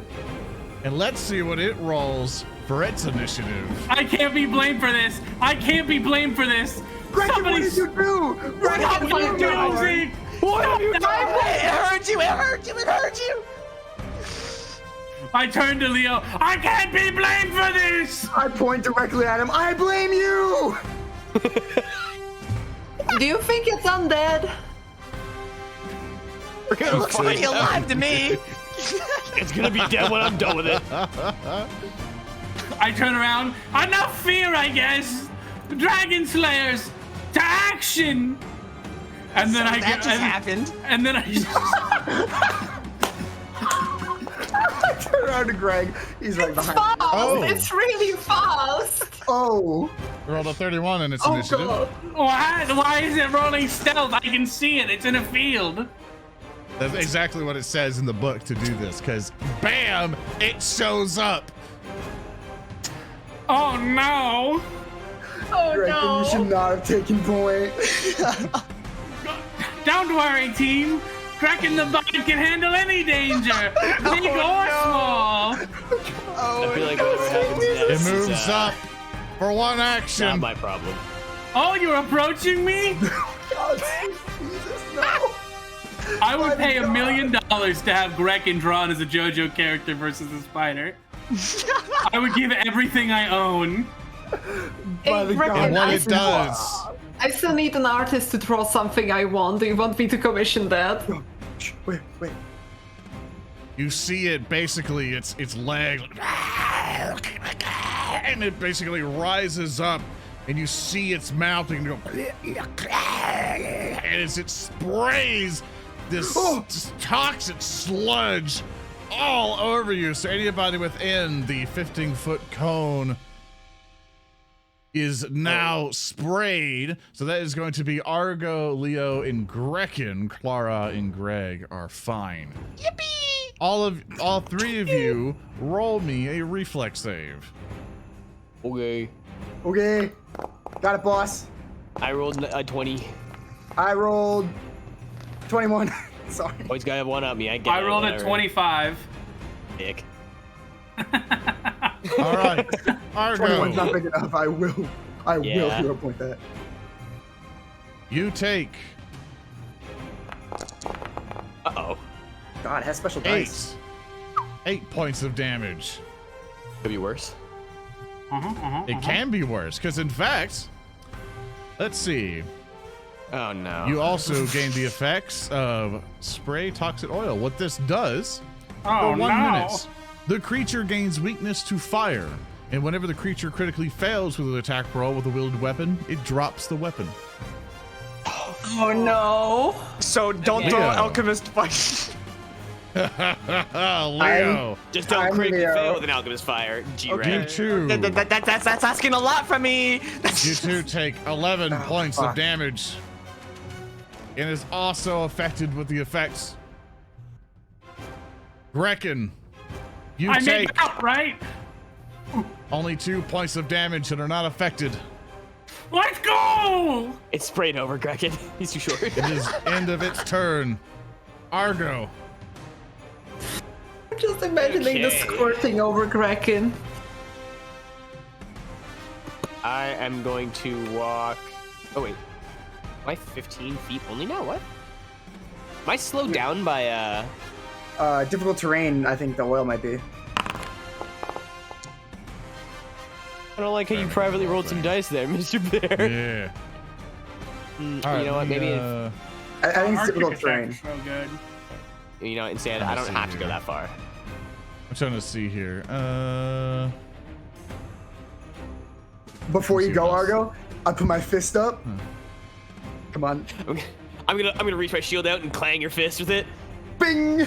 And let's see what it rolls for its initiative. I can't be blamed for this. I can't be blamed for this. Greg, what Somebody did you do? Greg, stop what the did you do? music. What have you done? Stop It hurt you! It hurt you! It hurt you! I turned to Leo. I can't be blamed for this. I point directly at him. I blame you! Do you think it's undead? It looks pretty alive to me. It's gonna be dead when I'm done with it. I turn around. Enough fear, I guess. Dragon Slayers to action. And then I that get. just happened. And then I. I turn around to Greg. He's right behind me. Fast! Oh. It's really fast! Oh. Rolled a 31 in its Oh initiative. god. Why is it rolling stealth? I can see it. It's in a field. That's exactly what it says in the book to do this, because bam, it shows up. Oh no. Oh Greg, no. you should not have taken point. Don't worry, team. Grekin the bot can handle any danger, big or small. I feel like whatever happens It next moves is up for one not action. my problem. Oh, you're approaching me? God, Jesus, no. I would pay $1 million to have Grekin drawn as a JoJo character versus a spider. I would give everything I own. By the Greg, God. And what I it does. I still need an artist to draw something I want. Do you want me to commission that? Wait. You see it basically, its legs, and it basically rises up, and you see its mouth and go, and as it sprays this toxic sludge all over you. So anybody within the 15-foot cone is now sprayed. So that is going to be Argo, Leo, and Grekin. Clara and Greg are fine. Yippee! All three of you roll me a reflex save. Okay. Okay. Got it, boss. I rolled a 20. I rolled 21. Sorry. Always gotta have one up me. I get I it, rolled a whatever. 25. Dick. All right, 21's not Argo, big enough. I will Yeah. hero point that. you take Uh-oh. God, it has special dice. 8 points of damage. Could be worse. It can be worse, because in fact, let's see. Oh no. You also gain the effects of spray toxic oil. What this does, Oh for 1 no. minute, the creature gains weakness to fire. And whenever the creature critically fails with an attack roll with a wielded weapon, it drops the weapon. Oh no. So don't Yeah. throw alchemist fight. Leo. Just don't I'm critically Leo. fail with an alchemist fire. Gereg. You two. That's asking a lot from me. You two take 11 points of fuck. damage. And is also affected with the effects. Grekin, you I take made out, right? only 2 points of damage and are not affected. Let's go! It's sprayed over, Grekin. He's too short. It is end of its turn. Argo. I'm just imagining the Okay. squirting over Grekin. I am going to walk. Oh wait, am I 15 feet only now? What? Am I slowed down by Difficult terrain, I think the oil might be. I don't like how you privately rolled some dice there, Mr. Bear. Yeah. You All right, know what? Maybe I think it's difficult Architecture terrain. is so good. you know, instead I don't have to go that far. I'm trying to see here. Before you see go, what else. Argo, I put my fist up. Come on. I'm gonna reach my shield out and clang your fist with it. Bing!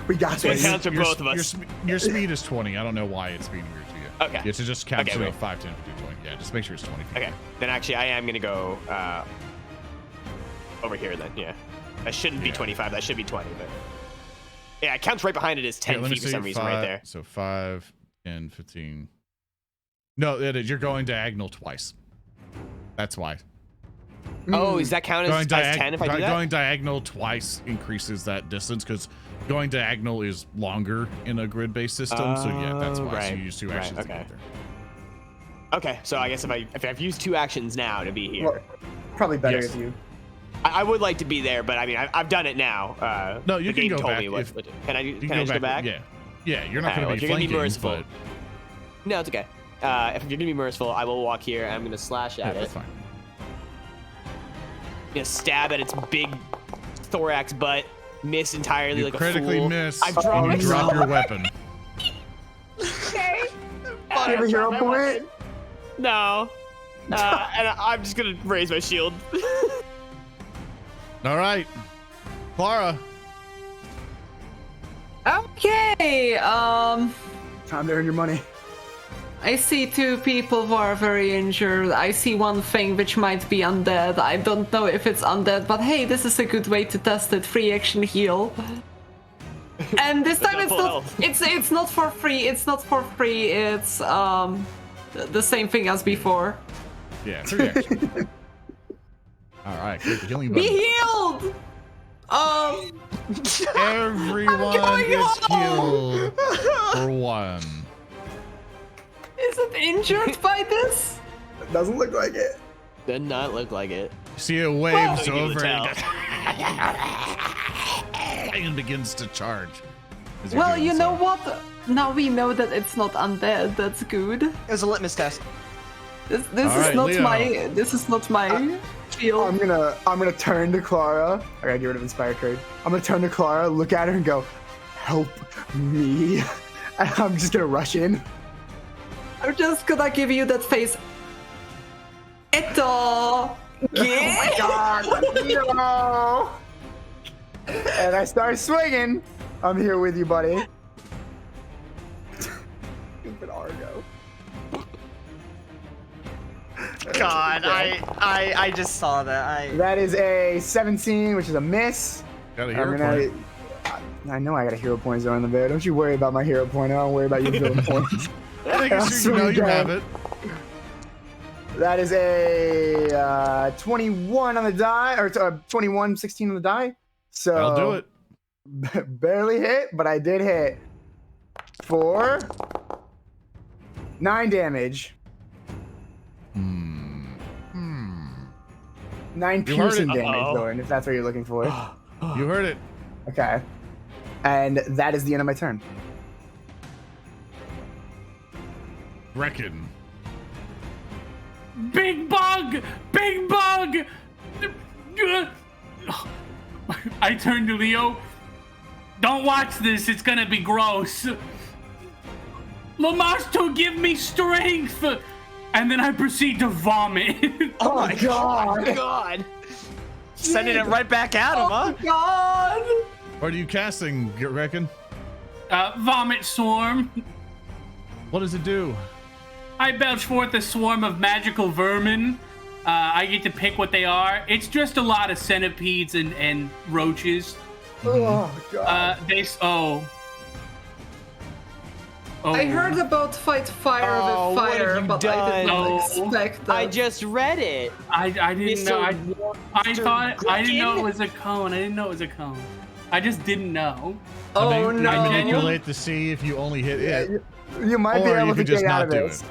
We got It this. counts for both of us. Your speed is 20. I don't know why it's being weird to you. Okay. Yeah, to just count Okay, to wait. 5, 10, 15, 20. Yeah, just make sure it's 20 feet. Okay, then actually I am gonna go over here then. Yeah, that shouldn't be 25. That should be 20. But yeah, it counts right behind it as 10 Here, let me feet for see, some reason right there. So 5, 10, 15. No, it is. You're going diagonal twice. That's why. Oh, does that count as 10 if I do that? Going diagonal twice increases that distance because going diagonal is longer in a grid-based system. So yeah, that's why. So right, you use 2 right, actions to okay. get there. Okay, so I guess if I've used 2 actions now to be here, Well, probably better Yes. if you. I would like to be there, but I mean I've done it now. No, you the can game go told back. me what. If- Can I You can just go back? Yeah. Yeah, you're not Alright, going well, to be if you're gonna be flanking, merciful. but No, it's okay. If you're gonna be merciful, I will walk here and I'm gonna slash yeah, at that's it. fine. Gonna stab at its big thorax butt. Miss entirely You like critically a fool. miss I've drawn and you drop your weapon. Do you have a hero point? No. And I'm just gonna raise my shield. All right. Clara. Okay, Time to earn your money. I see 2 people who are very injured. I see one thing which might be undead. I don't know if it's undead, but hey, this is a good way to test it. Free action heal. And this time it's Double not health. it's not for free. It's not for free. It's the same thing as before. Yeah, 3 action. All right. Good. Healing Be button. healed. Everyone going is home. healed for 1. Is it injured by this? It doesn't look like it. Did not look like it. See it waves Well, you over can and begins to charge. as you're Well, doing you know so. what? Now we know that it's not undead. That's good. It was a litmus test. This All is right, not Leo. my field. I'm gonna turn to Clara. I gotta get rid of Inspire Trade. I'm gonna turn to Clara, look at her, and go, "Help me!" And I'm just gonna rush in. I'm just gonna give you that face. Eto! Yeah! God, no! And I start swinging. I'm here with you, buddy. Stupid Argo. God, I just saw that. That is a 17, which is a miss. Got a I'm hero gonna. point. I know I got a hero point zone in the bear. Don't you worry about my hero point. I don't worry about your villain points. I think it's you know you have it. That is a 21 on the die, or 21, 16 on the die. So I'll do it. Barely hit, but I did hit for 9 damage. 9 You heard piercing it. damage, Zoran, if that's what you're looking for. You heard it. Okay. And that is the end of my turn. Grekin. Big bug! Big bug! I turn to Leo. Don't watch this, it's gonna be gross. Lamasto, give me strength! And then I proceed to vomit. Oh my god! God. Sending it right back at him, huh? God! What are you casting, Grekin? Vomit Swarm. What does it do? I belch forth a swarm of magical vermin. I get to pick what they are. It's just a lot of centipedes and roaches. Oh god. I heard about fight fire Oh, with what have fire, you but I did not done? expect that. I just read it. I didn't know. I thought I didn't know it Grekin? was a cone. I didn't know it was a cone. I just didn't know. Oh no! I manipulate to see if you only hit it. You might be Or able you to could just get out not of do this. it.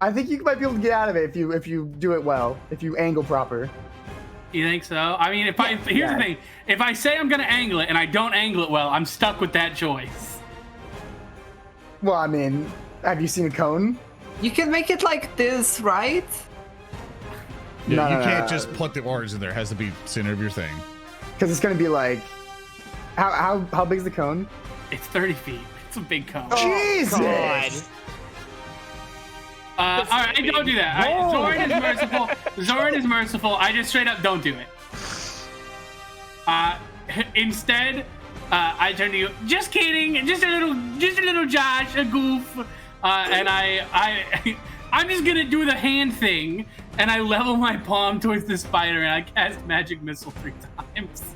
I think you might be able to get out of it if you do it well, if you angle proper. You think so? I mean, here's the thing: if I say I'm gonna angle it and I don't angle it well, I'm stuck with that choice. Well, I mean, have you seen a cone? You can make it like this, right? Yeah, No, you no, can't no. just put the orange in there. It has to be center of your thing. Because it's gonna be like, how big's the cone? It's 30 feet. It's a big cone. Jesus! God. All right, don't do that. Zoran is merciful. Zoran is merciful. I just straight up don't do it. Instead, I turn to you. Just kidding. Just a little Josh, a goof. And I'm just gonna do the hand thing, and I level my palm towards the spider, and I cast magic missile 3 times.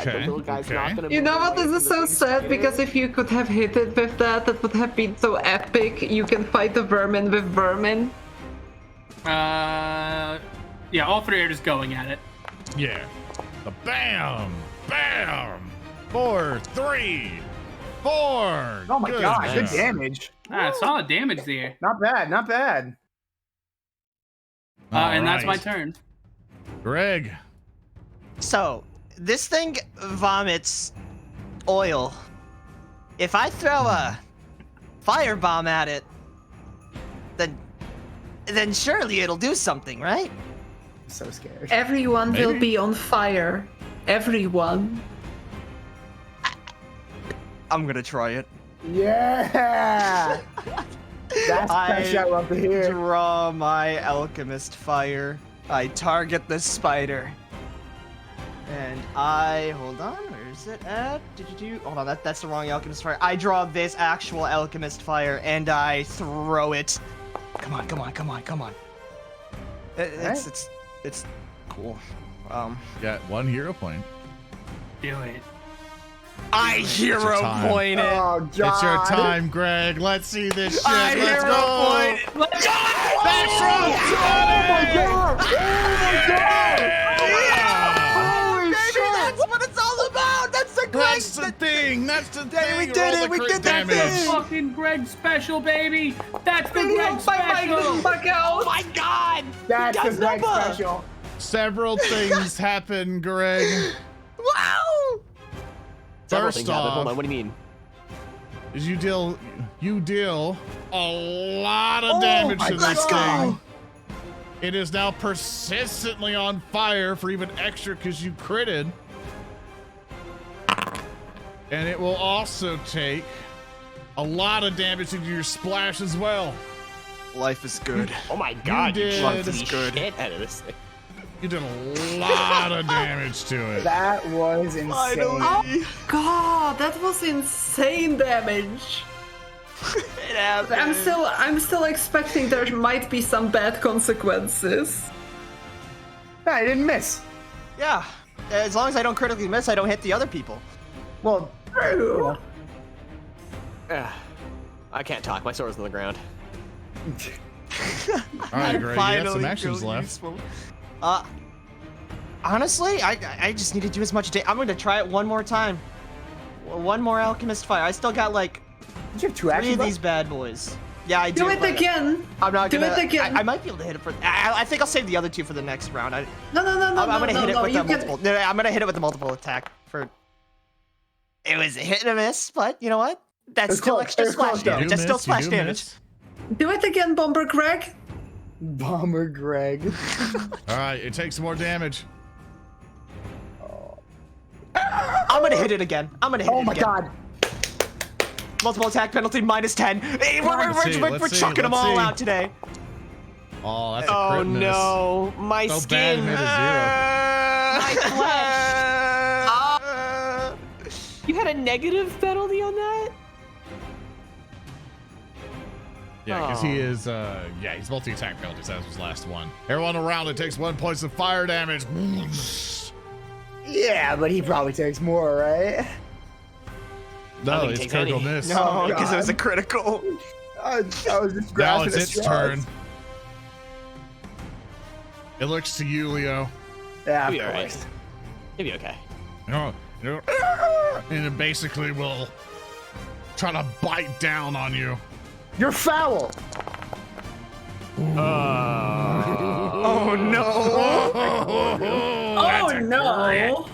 The little guy's not gonna You know move what? away This is from so the sad big because if you could have hit it with that, that would have been so epic. You can fight the vermin with vermin. Yeah, all 3 are just going at it. Yeah. A bam! Bam! 4, 3, 4! Oh my gosh, good job. damage. Solid damage there. Not bad, not bad. And that's my Alright. turn. Greg. So, this thing vomits oil. If I throw a firebomb at it, then surely it'll do something, right? I'm so scared. Everyone will Maybe. be on fire. Everyone. I'm gonna try it. Yeah! That's I fresh I love to hear. draw my alchemist fire. I target the spider. And hold on, where is it at? Hold on, that's the wrong alchemist fire. I draw this actual alchemist fire and I throw it. Come on. It's cool. Got 1 hero point. Do it. I hero time. point it. Oh god. It's your time, Greg. Let's see this shit. I Let's hero go. point. Let's go. That's right. Holy shit! That's what it's all about. That's the That's the thing. That's the thing. we did Roll it. the We crit did the damage. thing. Fucking Greg special, baby. That's the Greg special. Oh my god. That's He the does Greg number. special. Several things happen, Greg. Wow. Several First things happen. Hold off, on, what do you mean? is you deal a lot of damage to let's this go. thing. It is now persistently on fire for even extra because you critted. And it will also take a lot of damage into your splash as well. Life is good. Oh my god, you did. jumped This the is good. shit out of this thing. You did a lot of damage to it. That was insane. Finally. God, that was insane damage. It happened. I'm still expecting there might be some bad consequences. No, I didn't miss. Yeah. As long as I don't critically miss, I don't hit the other people. Well, True. I can't talk. My sword's on the ground. All right, Greg, you got some Finally actions feel left. useful. Honestly, I just need to do as much damage. I'm going to try it one more time. One more alchemist fire. I still got like did you have 2 3 actions of left? these bad boys. Yeah, I do. Do it but again. I'm not Do gonna. it again. I might be able to hit it for. I think I'll save the other 2 for the next round. No. I'm gonna hit it with You the can. multiple. No, I'm gonna hit it with the multiple attack. It was a hit and a miss, but you know what? That's It's still close. extra It's splash close, though. damage. You That's still miss, you splash do damage. miss. Do it again, Bomber Greg. Bomber Greg. All right, it takes more damage. I'm gonna hit it again. I'm gonna hit it Oh my again. god. Multiple attack penalty -10. Hey, Let's see, we're let's see, chucking them let's all see. out today. Oh, that's a Oh crit miss. no, my So bad skin. it made a 0. my flesh. You had a negative penalty on that? Yeah, because he is, he's multi-attack penalties. That was his last one. Everyone around it takes 1 point of fire damage. Yeah, but he probably takes more, right? No, think he it's takes critical any. miss. No, because it was a critical. I was just Now grasping it's at its straws. turn. It looks to you, Leo. Yeah, You'll of be alright. course. You'll be okay. And it basically will try to bite down on you. You're foul. Oh no! Oh no!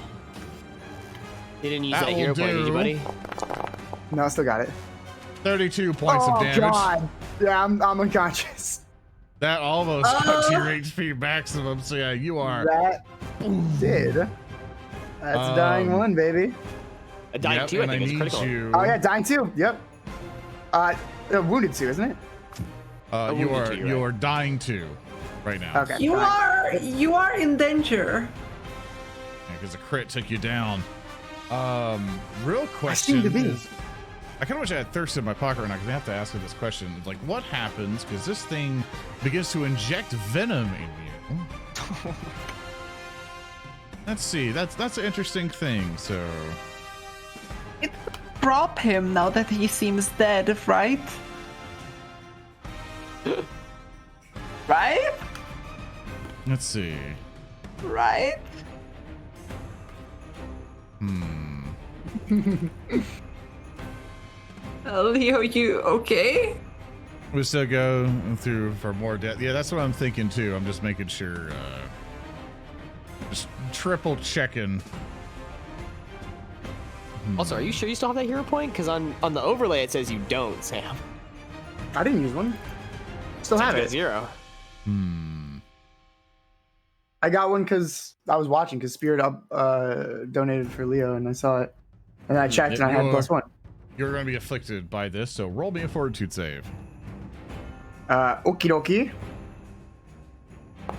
You didn't use That that hero will point, did you, do. buddy? No, I still got it. 32 points of damage. God. Yeah, I'm unconscious. That almost cut to your HP maximum. So yeah, you are. That did. That's a dying one, baby. A dying Yep, 2, I and think, was need critical. you. Oh yeah, dying 2. Yep. Wounded 2, isn't it? You wounded are two, you're you right. are dying 2 right now. Okay. You fine. are in danger. Because the crit took you down. Real I question seem to be. is, I kind of wish I had Thirst in my pocket right now because I have to ask you this question. Like, what happens because this thing begins to inject venom in you? Let's see. That's an interesting thing. So, Drop him now that he seems dead, right? Right? let's see. Right? Leo, you okay? We still go through for more death. Yeah, that's what I'm thinking too. I'm just making sure. Just triple checking. Also, are you sure you still have that hero point? Because on the overlay it says you don't, Sam. I didn't use one. Still have It's it. 0. I got one because I was watching because Spirit Up donated for Leo and I saw it. And I checked and I had +1. You're going to be afflicted by this, so roll me a fortitude save. Okie dokie.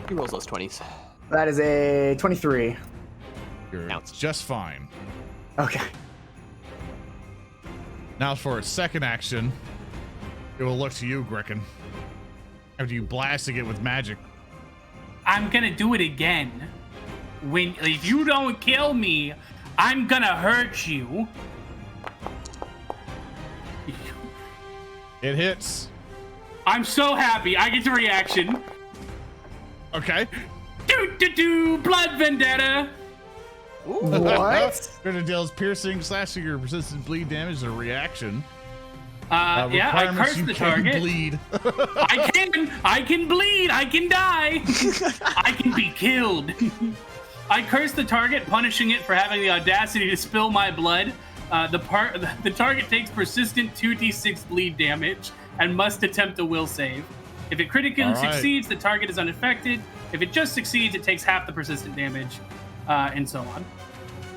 He rolls those 20s. That is a 23. You're Counts. just fine. Okay. Now for its second action, it will look to you, Grekin. After you blasting it with magic. I'm gonna do it again. If you don't kill me, I'm gonna hurt you. It hits. I'm so happy. I get the reaction. Okay. Do blood vendetta. What? Gonna deals piercing, slashing, or persistent bleed damage as a reaction. Yeah, I Requirements, curse you the can target. bleed. I can bleed. I can die. I can be killed. I curse the target, punishing it for having the audacity to spill my blood. The target takes persistent 2d6 bleed damage and must attempt a will save. If it critically All right. succeeds, the target is unaffected. If it just succeeds, it takes half the persistent damage, and so on.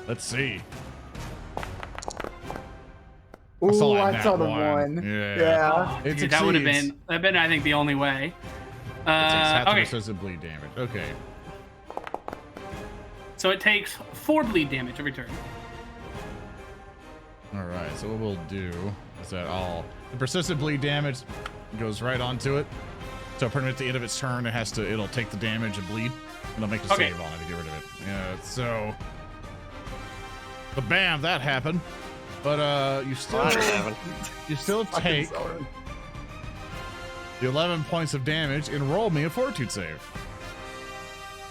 Let's see. Ooh, saw I that saw the one. one. Yeah. Yeah. It Dude, that would have succeeds. been, I think, the only way. It takes half the Okay, persistent bleed damage. Okay. so it takes 4 bleed damage every turn. All right. So what we'll do is that the persistent bleed damage goes right onto it. So pretty much at the end of its turn, it'll take the damage and bleed, and it'll make a Okay. save on it to get rid of it. Yeah. So, but bam, that happened. But you still take the 11 points of damage and roll me a fortitude save.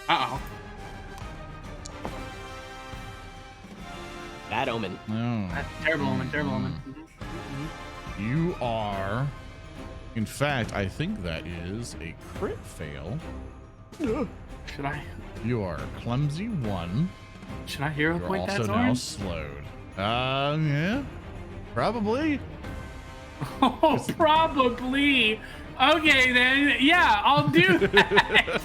Uh-oh. Bad omen. No. Terrible omen, terrible omen. You are, in fact, I think that is a crit fail. Should I Clumsy 1. hero You're point that, also now Zoran? slowed. Yeah. Probably. Oh, probably. Okay, then. Yeah, I'll do that.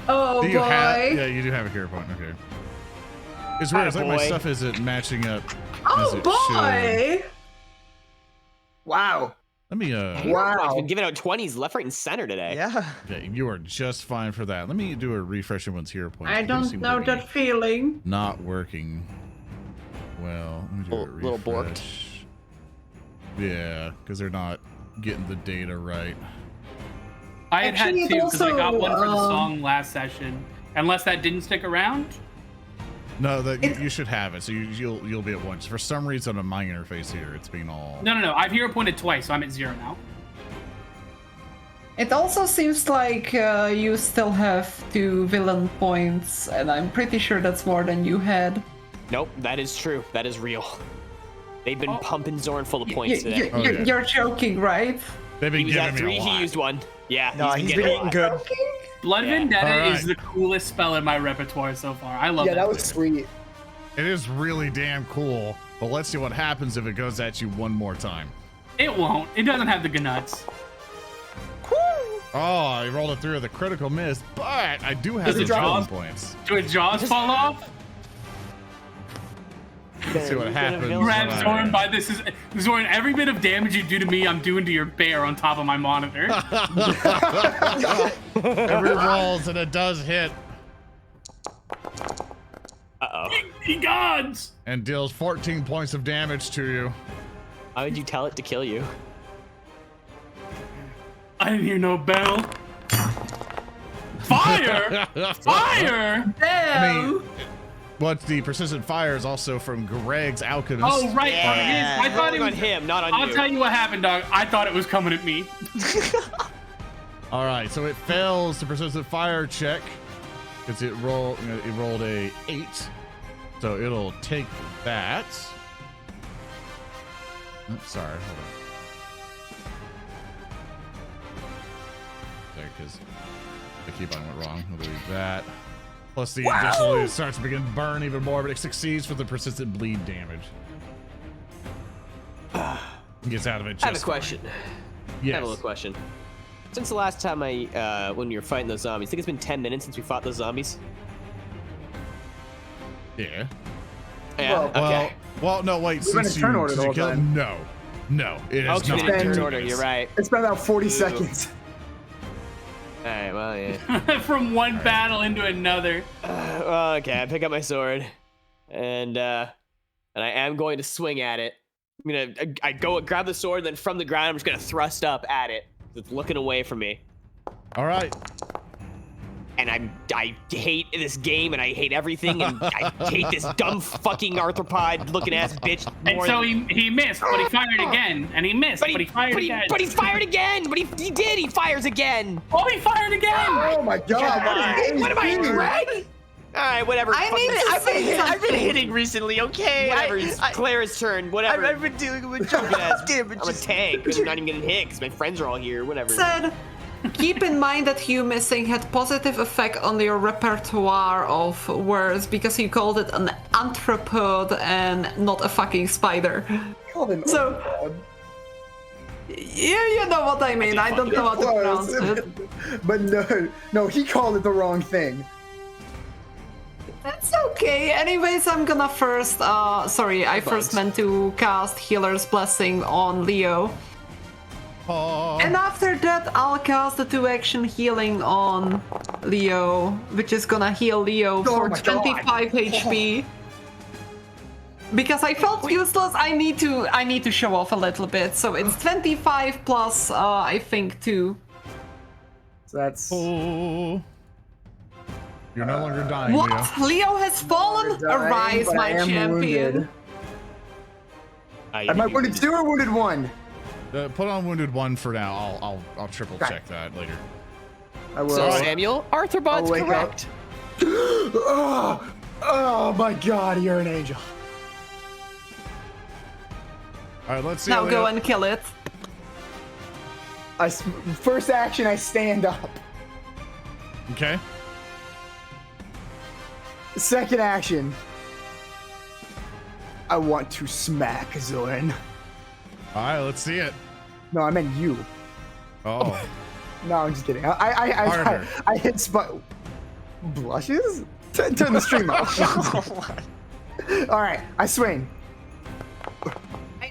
Oh Do you boy. yeah, you do have a hero point. Okay. It's weird. It's like my Attaboy. stuff isn't matching up as Oh it boy. Wow. Let me Wow. I've been giving out 20s left, right, and center today. Yeah. Okay, you are just fine for that. Let me do a refresh of one's hero points. I They don't seem to know be that feeling. Not working. Well, let me do a Little borked. refresh. Yeah, because they're not getting the data right. I had Actually, two because I got also, one for the song last session. Unless that didn't stick around. No, you should have it. So you'll be at once. For some reason on my interface here, it's being all. No. I've hero pointed twice, so I'm at 0 now. It also seems like you still have 2 villain points, and I'm pretty sure that's more than you had. Nope, that is true. That is real. They've been pumping Zoran full of Y- points y- today. y- yeah. You're joking, right? They've been He was giving at me 3, a lot. he used 1. Yeah, No, he's been getting a eating lot. good. Blood Yeah. Vendetta All right. is the coolest spell in my repertoire so far. I love Yeah, that was thing. sweet. It is really damn cool. But let's see what happens if it goes at you one more time. It won't. It doesn't have the gnuts. Oh, I rolled it through with a critical miss, but I do have Does the it drop? villain points. Do its jaws fall off? Let's see what happens. Grab Zoran by this is Zoran. Every bit of damage you do to me, I'm doing to your bear on top of my monitor. Every rolls and it does hit Uh-oh. Ye gods! and deals 14 points of damage to you. How would you tell it to kill you? I didn't hear no bell. Fire! Fire! Damn! But the persistent fire is also from Greg's Alchemist. Oh right, it is. I thought it on was. him, not on I'll you. tell you what happened, dog. I thought it was coming at me. All right, so it fails the persistent fire check because it rolled a 8, so it'll take that. Oops, sorry, hold on. There, because the keybind went wrong. We'll do that. Plus the additional it starts to begin burn even more, but it succeeds for the persistent bleed damage. Gets out of it. I have a just question. fine. I Yes. have a little question. Since the last time when you were fighting those zombies, I think it's been 10 minutes since we fought those zombies. Yeah. Yeah. Well, okay. Well, no, wait. We've been Since in turn you, order since the you whole killed, time. no, it Oh, is it's not. been in been turn order. You're right. It's been about 40 seconds. All right. Well, yeah. From one battle into another. Well, okay. I pick up my sword, and I am going to swing at it. I go grab the sword, then from the ground, I'm just gonna thrust up at it. It's looking away from me. All right. And I hate this game, and I hate everything, and I hate this dumb fucking arthropod looking ass bitch. And more so than- he missed, but he fired again. And he missed, but he fired again. But he fired again. But he did. He fires again. Oh, he fired again! Oh my god, What am I, doing? Greg? All right, whatever. I Fuck need this. to I've been, say I've been hitting recently, okay? Whatever. It's Clara's turn. Whatever. I've been dealing with Stupid ass damage. I'm a tank. I'm not even getting hit because my friends are all here. Whatever. Said, keep in mind that you missing had positive effect on your repertoire of words because you called it an anthropod and not a fucking spider. Called him So- You know what I mean. I don't know how to pronounce it. But no, he called it the wrong thing. That's okay. Anyways, I'm gonna first. Sorry, I first meant to cast Healer's Blessing on Leo. Oh. And after that, I'll cast the 2-action healing on Leo, which is gonna heal Leo for my God. 25 HP. Because I felt useless, I need to show off a little bit. So it's 25 plus, I think 2. So that's Oh. You're no longer dying, What? Leo. Leo has fallen? dying, Arise, but I my am champion. wounded. Am I wounded 2 or wounded 1? Put on wounded 1 for now. I'll triple check that later. I will. So Samuel, Arthurobot's I'll wake correct. Oh my god, you're an angel. All right, let's see. Now Leo. go and kill it. First action, I stand up. Okay. Second action, I want to smack Zoran. All right, let's see it. No, I meant you. Oh. No, I'm just kidding. Harder. I hit spot. Blushes? Turn the stream off. All right, I swing.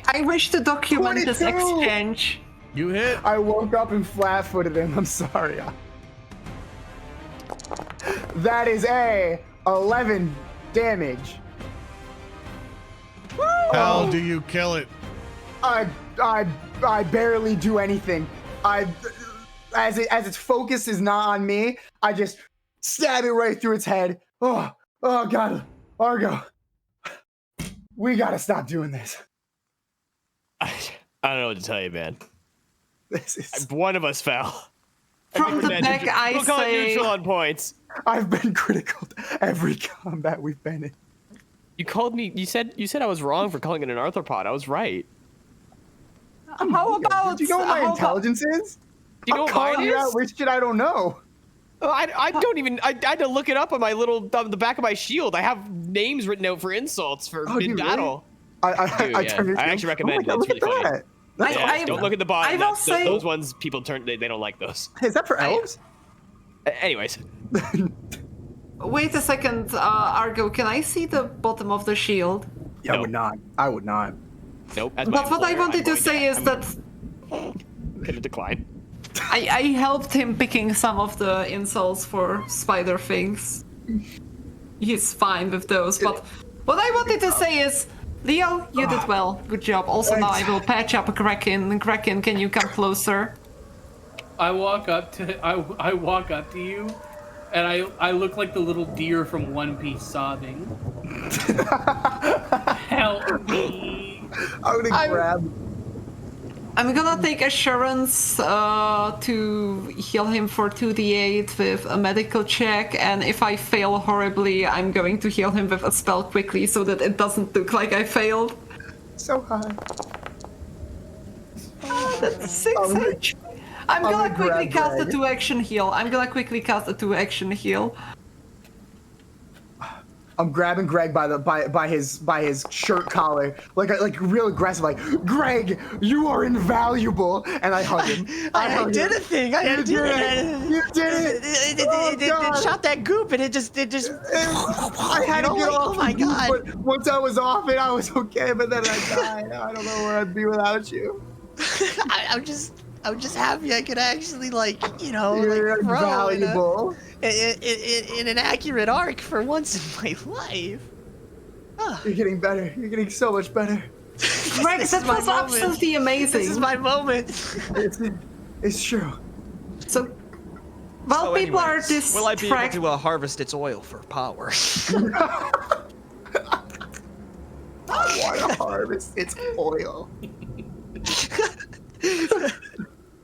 I wish to document this 22. exchange. You hit. I woke up and flat-footed him. I'm sorry. That is a 11 damage. How do you kill it? I barely do anything. As its focus is not on me, I just stab it right through its head. Oh God, Argo, we gotta stop doing this. I don't know what to tell you, man. This is. One of us fell. From the back, I we'll call it say. neutral on points. I've been critical to every combat we've been in. You called me. You said I was wrong for calling it an arthropod. I was right. How about? Do you know what my how intelligence is? Do you know I'm what mine calling you is? out with shit I don't know. I don't even. I had to look it up on my the back of my shield. I have names written out for insults for Oh, do you mid battle. I yeah. I actually recommend it. Oh my God, It's really look at funny. that. That's Yeah, awesome. don't look at the bottom. I will say- Those ones people turn. They don't like those. Is that for elves? Anyways, Wait a second, Argo. Can I see the bottom of the shield? Yeah, I No. would not. I would not. nope. As my But what I employer, wanted I'm to going say is I'm that gonna decline. I helped him picking some of the insults for spider things. He's fine with those, but what I wanted to say is, Leo, you did well. Good job. Also, now I will patch up Grekin. Grekin, can you come closer? I walk up to you, and I look like the little deer from One Piece sobbing. Help me. I'm gonna grab. I'm gonna take assurance to heal him for 2d8 with a medical check, and if I fail horribly, I'm going to heal him with a spell quickly so that it doesn't look like I failed. So high. That's 6 I'm gonna- HP. I'm gonna gonna quickly grab cast a Greg. 2-action heal. I'm grabbing Greg by his shirt collar, like real aggressive, like, Greg, you are invaluable, and I hug him. I did a thing. I You did did it. it. You did it. Oh, It God. shot that goop, and it just. I had to You know, get like, off. oh my the goop, God. But once I was off it, I was okay. But then I died. I don't know where I'd be without you. I'm just happy I could actually, like, you know, You're like, throw invaluable. in an accurate arc for once in my life. You're getting better. You're getting so much better. Greg, This that is my was moment. absolutely amazing. This is my moment. It's true. So, while people are distracted, will I be able to harvest its oil for power? I want to harvest its oil.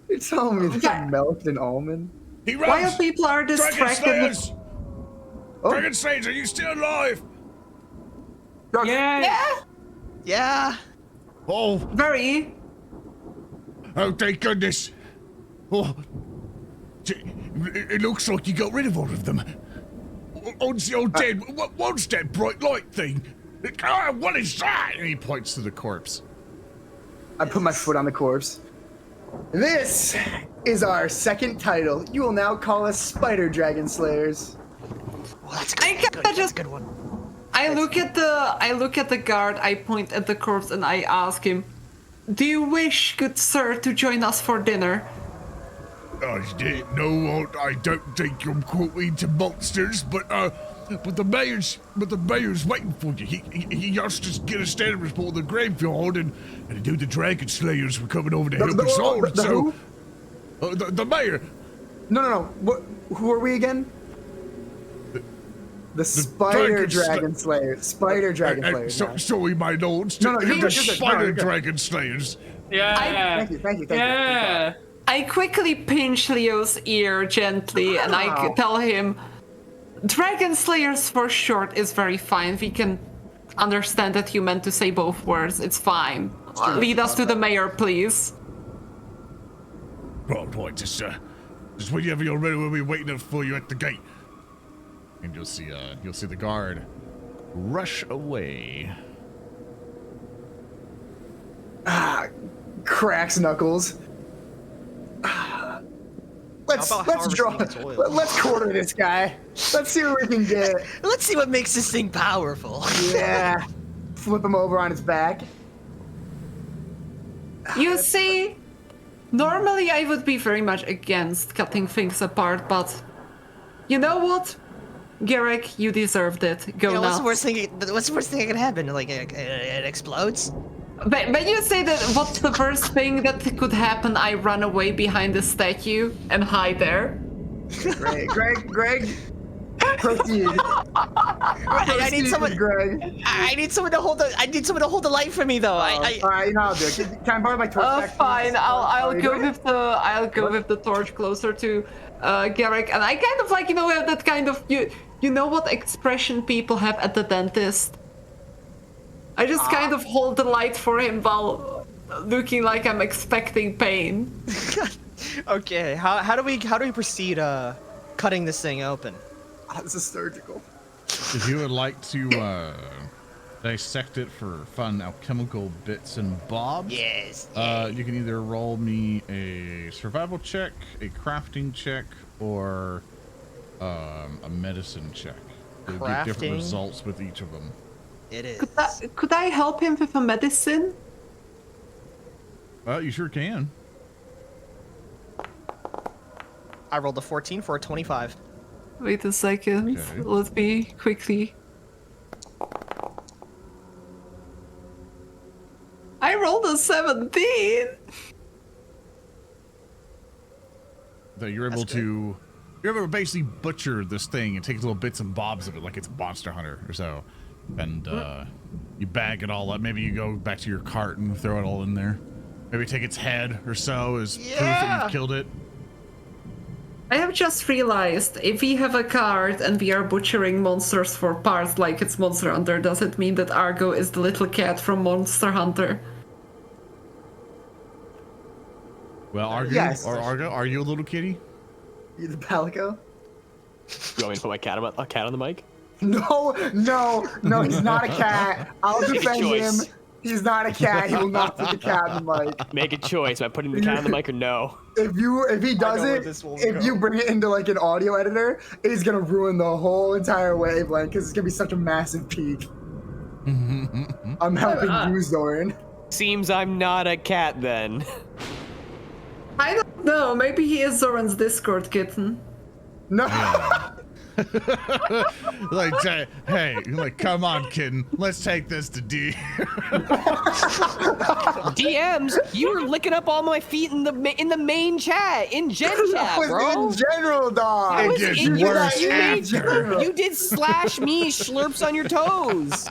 You're telling me this Yeah. is milk and almond? He while runs. people are Dragon distracted, Slayers. Oh. Dragon Slayers, are you still alive? Yeah. yeah, Yeah. Oh, very. oh, thank goodness. Oh, it looks like you got rid of all of them. On's the old dead. What's that bright light thing? Ah, what is that? And he points to the corpse. I put my foot on the corpse. This is our second title. You will now call us Spider Dragon Slayers. Well, that's I good. gotta That's just- a good one. I look at the guard. I point at the corpse and I ask him, "Do you wish, good sir, to join us for dinner?" No, I don't think you're quite to monsters, but the mayor's waiting for you. He asked us to get a stand report of the graveyard and to do the Dragon Slayers were coming over to help us out. So, the mayor. No. What? Who are we again? The Spider Dragon Slayers. Spider Dragon Slayers. now. Sorry, my lords. No, you're the good, Spider you're good. Dragon Slayers. Yeah. Thank you. Yeah. I quickly pinch Leo's ear gently and I Ow. tell him, "Dragon Slayers for short is very fine. We can understand that you meant to say both words. It's fine. Lead us to the mayor, please." Right, just whenever you're ready, we'll be waiting for you at the gate. And you'll see the guard rush away. Cracks knuckles. Let's How about draw. harvesting its oil? Let's quarter this guy. Let's see what we can get. Let's see what makes this thing powerful. Yeah. Flip him over on his back. You see, Normally, I would be very much against cutting things apart, but you know what? Gereg, you deserved it. Go Yeah, nuts. what's the worst thing that can happen? Like it explodes? But you say that what's the worst thing that could happen? I run away behind the statue and hide there. Greg, proceed. I need someone. Greg. I need someone to hold the. I need someone to hold the light for me, though. All right, you know I'll do it. Can I borrow my torch? back, Fine. please? I'll you go doing it? with the torch closer to Gereg, and I kind of like have that kind of you know what expression people have at the dentist. I just kind of hold the light for him while looking like I'm expecting pain. Okay. How do we proceed? Cutting this thing open. This is surgical. If you would like to dissect it for fun alchemical bits and bobs, Yes. you can either roll me a survival check, a crafting check, or a medicine check. You'll get different Crafting. results with each of them. It is. Could I help him with a medicine? You sure can. I rolled a 14 for a 25. Wait a second. Okay. Let me quickly. I rolled a 17. That you're able to, you're able to basically butcher this thing and take little bits and bobs of it like it's a Monster Hunter or so, and you bag it all up. Maybe you go back to your cart and throw it all in there. Maybe take its head or so as proof that you've killed it. I have just realized if we have a card and we are butchering monsters for parts like it's Monster Hunter, does it mean that Argo is the little cat from Monster Hunter? Well, Argo, Yes. or Argo, are you a little kitty? You the palico? You want me to put my cat on the mic? No, he's not a cat. I'll Make a defend him. choice. He's not a cat. He will not put the cat in the mic. Make a choice. Am I putting the cat on the mic or no? If he does know where it, this will if go. you bring it into like an audio editor, it's gonna ruin the whole entire wavelength because it's gonna be such a massive peak. I'm helping you, Zoran. Seems I'm not a cat then. I don't know. Maybe he is Zoran's Discord kitten. No. Like, hey, like, come on, kitten, let's take this to D. DMs, you were licking up all my feet in the main chat, in Gen That chat, was bro. in general, dog. It was gets in your- worse you made- after. You did slash me slurps on your toes.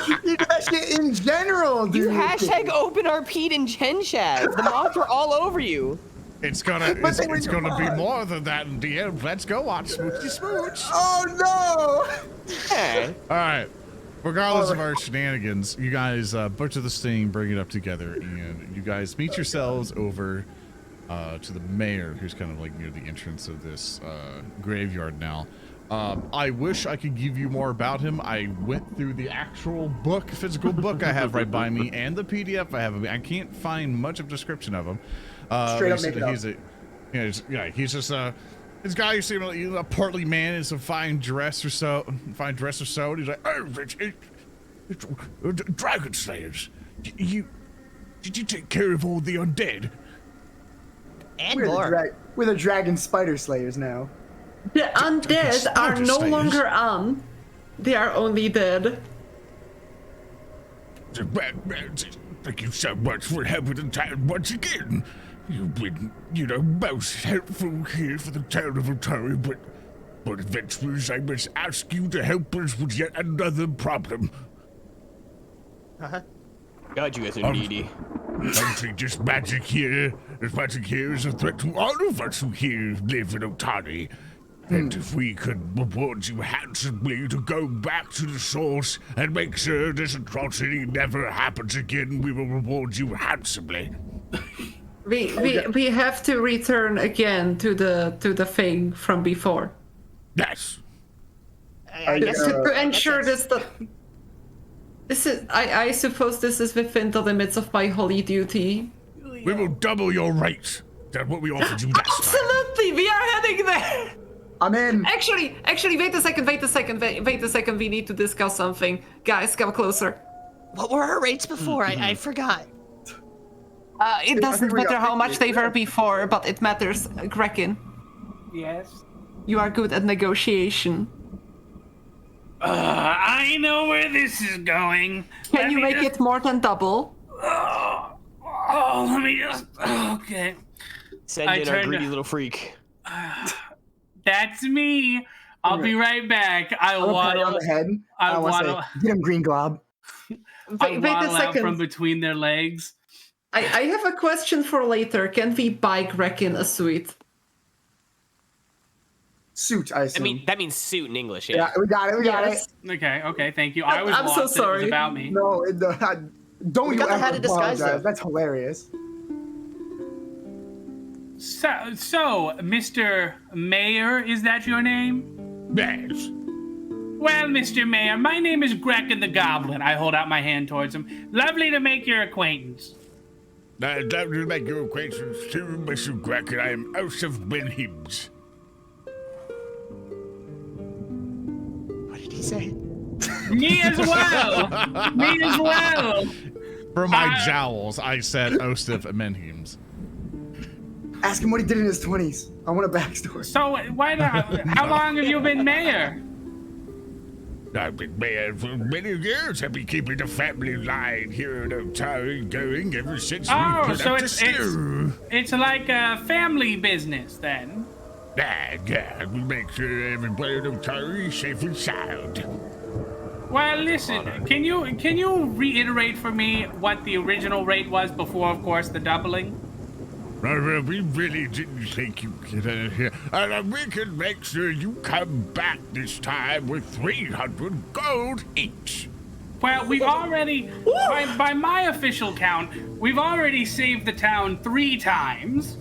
You do that shit in general, dude. You hashtag open RP'd in Gen chat. The mods are all over you. It's gonna But they were it's gonna be your more than that in DM. Let's go watch Smoochy Smooch. Oh Hey. All right. Regardless of our shenanigans, you guys butcher this thing, bring it up together, and you guys meet yourselves over to the mayor, who's kind of like near the entrance of this graveyard now. I wish I could give you more about him. I went through the actual book, physical book I have right by me, and the PDF I have. I can't find much of a description of him. Straight up he make said it he's he's just this guy who seemed like a portly man in some fine dress or so. And he's like, oh, it's Dragon Slayers. Did you take care of all the undead? And no. more. We're the dragon spider slayers now. The undead are no Slayers. longer on. They are only dead. Thank you so much for helping the town once again. You've been, most helpful here for the town of Otari, but adventurers, I must ask you to help us with yet another problem. God, you guys are needy. Obviously, this magic here is a threat to all of us who here live in Otari. And if we could reward you handsomely to go back to the source and make sure this atrocity never happens again, we will reward you handsomely. We have to return again to the thing from before. Yes. I guess To ensure this is I suppose this is within the limits of my holy duty. We will double your rate than what we offered you last time. Absolutely, we are heading there. I'm in. Actually, wait a second. We need to discuss something. Guys, come closer. What were our rates before? I forgot. It doesn't matter how much they were before, but it matters. Grekin, Yes. you are good at negotiation. I know where this is going. Can you make it more than double? Let me just. Okay. Send I in our turned- greedy little freak. That's me. I'll be right back. I I'm gonna pat you on waddle. the head. I I want to waddle. say, get him, Green Glob. I Wait a waddle out second. from between their legs. I have a question for later. Can we buy Grekin a suit? Suit, I assume. That means suit in English. yeah, we got it. We got Yes. Okay, thank you. I was I'm so lost that it was sorry. about it. me. No, don't We you got the ever hat to disguise apologize. them. That's hilarious. So, Mr. Mayor, is that your name? Yes. Well, Mr. Mayor, my name is Grekin the Goblin. I hold out my hand towards him. Lovely to make your acquaintance. I'd love to make your acquaintance too, Mr. Grekin. I am Osef Benhims. What did he say? Me as well. Me as well. For my jowls, I said Osef Benhims. Ask him what he did in his 20s. I want a backstory. So, how long have you been mayor? I've been mayor for many years. I've been keeping the family line here at Otari going ever since we Oh, put so up the stew. it's like a family business then. Yeah, we make sure everybody at Otari is safe and sound. Well, listen, can you reiterate for me what the original rate was before, of course, the doubling? Well, we really didn't think you'd get out of here. And we can make sure you come back this time with 300 gold each. Well, we've already, by my official count, we've already saved the town 3 times.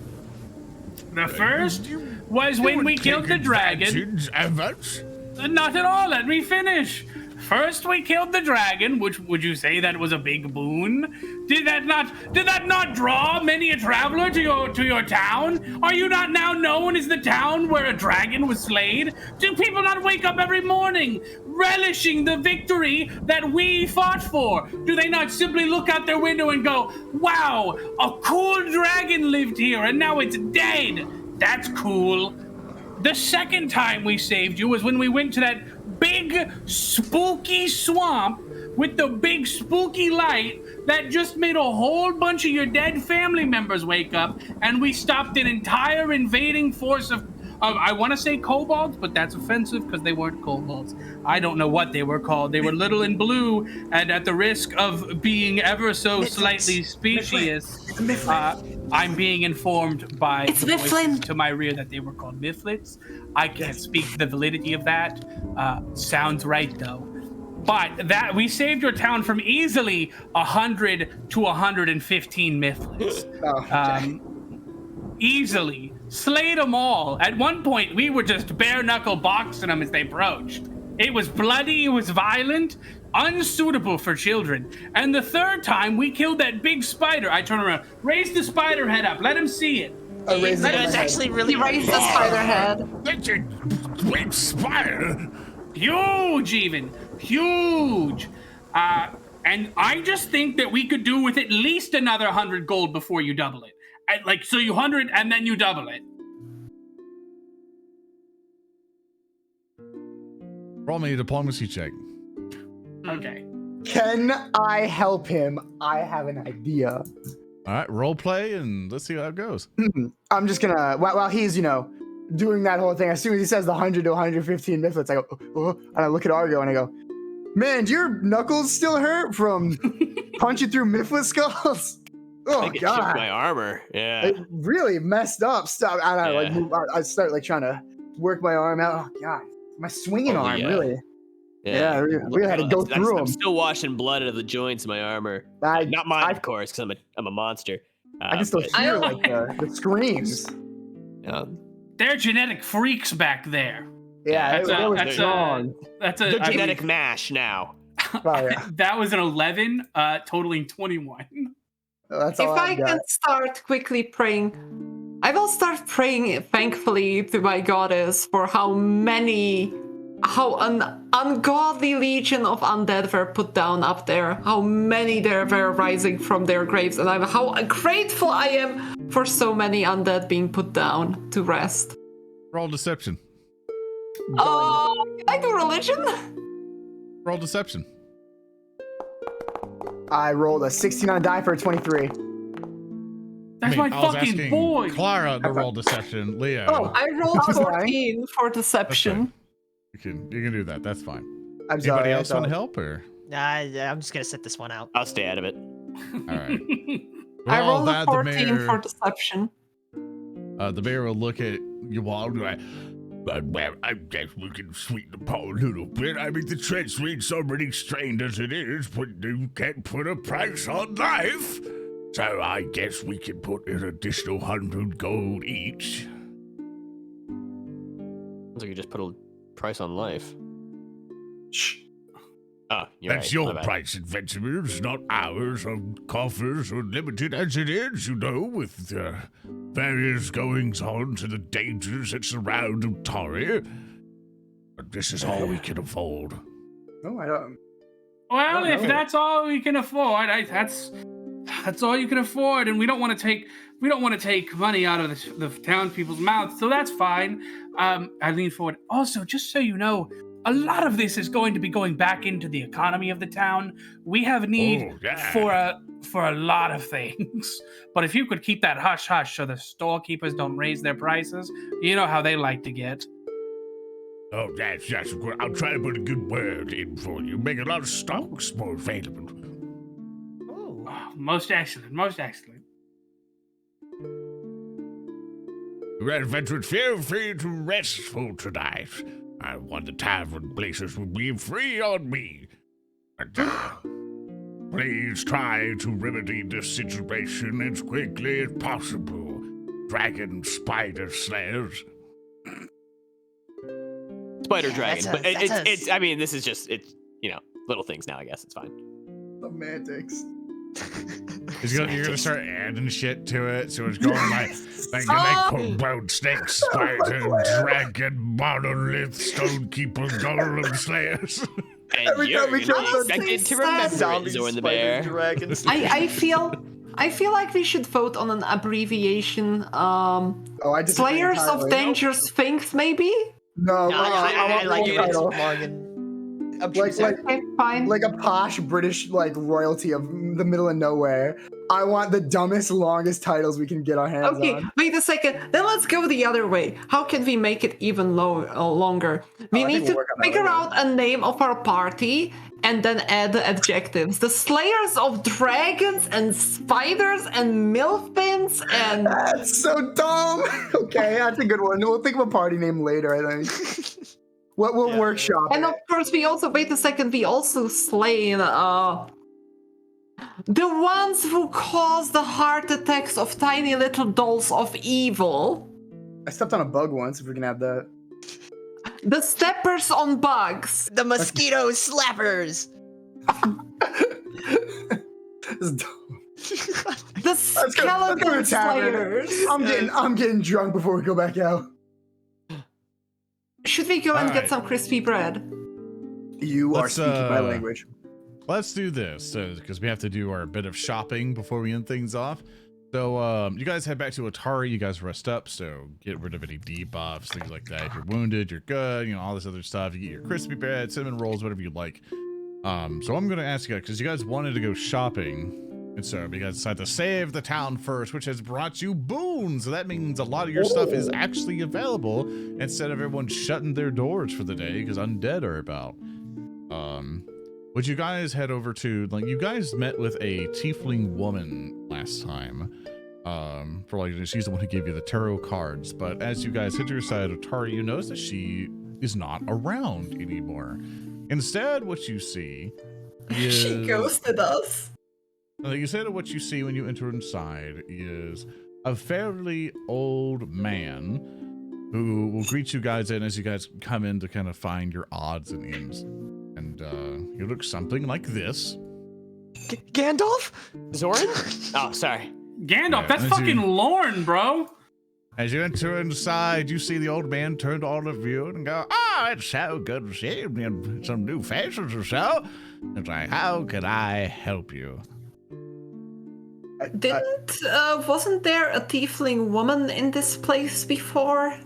The first was when we killed the dragon. Advantage of us? Not at all. Let me finish. First, we killed the dragon, which would you say that was a big boon? Did that not draw many a traveler to your town? Are you not now known as the town where a dragon was slain? Do people not wake up every morning relishing the victory that we fought for? Do they not simply look out their window and go, "Wow, a cool dragon lived here and now it's dead. That's cool." The second time we saved you was when we went to that big spooky swamp with the big spooky light that just made a whole bunch of your dead family members wake up, and we stopped an entire invading force of I want to say kobolds, but that's offensive because they weren't kobolds. I don't know what they were called. They were little and blue, and at the risk of being ever so slightly specious, I'm being informed by It's the voices Mifflin. to my rear that they were called Mifflins. I can't speak to the validity of that. Sounds right though. But that we saved your town from easily 100 to 115 Mifflins. Easily. Slayed them all. At one point, we were just bare-knuckle boxing them as they approached. It was bloody, it was violent, unsuitable for children. And the third time, we killed that big spider. I turn around. Raise the spider head up. Let him see it. Raise it It's up. actually really. He raised the spider head. That's a great spider. Huge, even. Huge. And I just think that we could do with at least another 100 gold before you double it. So you 100 and then you double it. Roll me a diplomacy check. Okay. Can I help him? I have an idea. All right, role play, and let's see how it goes. I'm just gonna while he's doing that whole thing. As soon as he says the 100 to 115 Mifflins, I go, oh, and I look at Argo and I go, "Man, do your knuckles still hurt from punching through Mifflin skulls?" Oh I get chipped god, my armor. Yeah. it really messed up stuff. And I Yeah. I start trying to work my arm out. Oh god, my swinging Oh, arm yeah. really. Yeah, I really had to go through I'm them. still washing blood out of the joints of my armor. Not mine, of course, because I'm a monster. I can still but, hear like the screams. They're genetic freaks back there. Yeah, That's it was that's strong. That's They're a genetic mash now. Oh, yeah. That was an 11, totaling 21. That's If all I I've got. can start quickly praying, I will start praying thankfully to my goddess for how many how an ungodly legion of undead were put down up there, how many there were rising from their graves, and how grateful I am for so many undead being put down to rest. Roll deception. Can I do religion? Roll deception. I rolled a 16 on a die for a 23. That's I was my fucking asking boy. Clara to roll deception. Leo. Oh, I rolled I'm sorry. 14 for deception. You can do that. That's fine. I'm Anybody sorry. else want to help or? I'm just gonna sit this one out. I'll stay out of it. All right. I Well, rolled a that, 14 for deception. The bear will look at you all and be like, well, I guess we can sweeten the pot a little bit. I mean, the trench read's already strained as it is, but you can't put a price on life. So I guess we can put an additional 100 gold each. So you just put a price on life. Shh. Oh, you're That's right. your My bad. price, adventurers, not ours. Our coffers are limited as it is, you know, with the various goings on to the dangers that surround Otari. But this is all we can afford. No, I don't. Well, Oh, if no. that's all we can afford, that's all you can afford, and we don't want to take money out of the townspeople's mouths, so that's fine. I lean forward. Also, just so you know, a lot of this is going to be going back into the economy of the town. We have need Oh, yeah. for a lot of things. But if you could keep that hush hush so the storekeepers don't raise their prices, you know how they like to get. Oh, yes. I'll try to put a good word in for you. Make a lot of stocks more available. Ooh. Oh, most excellent, most excellent. Well, adventurers, feel free to rest for tonight. I want the tavern places will be free on me. But, please try to remedy this situation as quickly as possible. Dragon spider slayers. Spider dragon, but that's it's. I mean, this is just little things now. I guess it's fine. Semantics. You're gonna start adding shit to it, so it's going like bone snake, spider, dragon, monolith, stonekeeper, golem slayers. And Every you're time we gonna kill be expected to something, remember it, Zombies, Zoran the spiders, Bear. dragons. I feel like we should vote on an abbreviation. Oh, I disagree Slayers of entirely. Dangerous Things, maybe? No, No, I like the it. title. Morgan. Like Okay, fine. like a posh British like royalty of the middle of nowhere. I want the dumbest, longest titles we can get our hands Okay, on. wait a second. Then let's go the other way. How can we make it even longer? We I need think to we'll work on that figure later. out a name of our party and then add the adjectives. The Slayers of Dragons and Spiders and Milfins and... That's so dumb. Okay, that's a good one. We'll think of a party name later, I think. We'll workshop. And of course, we also, wait a second, we also slay the ones who cause the heart attacks of tiny little dolls of evil. I stepped on a bug once, if we can add that. The steppers on bugs. The mosquito slappers. This is dumb. The Let's go to skeleton the tavern. slayers. I'm getting drunk before we go back out. Should we go and get Alright. some crispy bread? You are Let's, speaking my language. Let's do this because we have to do our bit of shopping before we end things off. So you guys head back to Atari. You guys rest up, so get rid of any debuffs, things like that. If you're wounded, you're good. You know, all this other stuff. You get your crispy bread, cinnamon rolls, whatever you like. So I'm gonna ask you guys because you guys wanted to go shopping. And so you guys decided to save the town first, which has brought you boons. So that means a lot of your stuff is actually available instead of everyone shutting their doors for the day because undead are about. Would you guys head over to, like, you guys met with a tiefling woman last time. For like, she's the one who gave you the tarot cards. But as you guys hit to your side of Atari, you notice that she is not around anymore. Instead, what you see is... She ghosted us. You said what you see when you enter inside is a fairly old man who will greet you guys in as you guys come in to kind of find your odds and ends. And he looks something like this. Gandalf? Zoran? Oh, sorry. Gandalf, Yeah, that's as fucking you- Lorne, bro. As you enter inside, you see the old man turn to all of you and go, it's so good to see you in some new faces or so. It's like, how can I help you? Wasn't there a tiefling woman in this place before?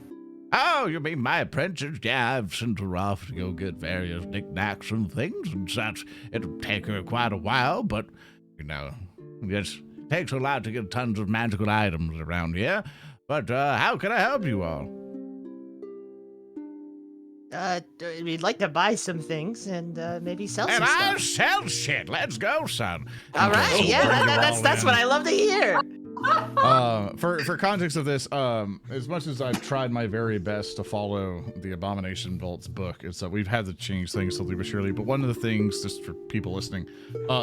Oh, you mean my apprentice? Yeah, I've sent her off to go get various knickknacks and things and such. It'll take her quite a while, but, it takes a lot to get tons of magical items around here. But how can I help you all? We'd like to buy some things and maybe sell some And I'll stuff. sell shit. Let's go, son. All right, that's what I love to hear. For context of this, as much as I've tried my very best to follow the Abomination Vault's book, it's we've had to change things slowly but surely. But one of the things, just for people listening,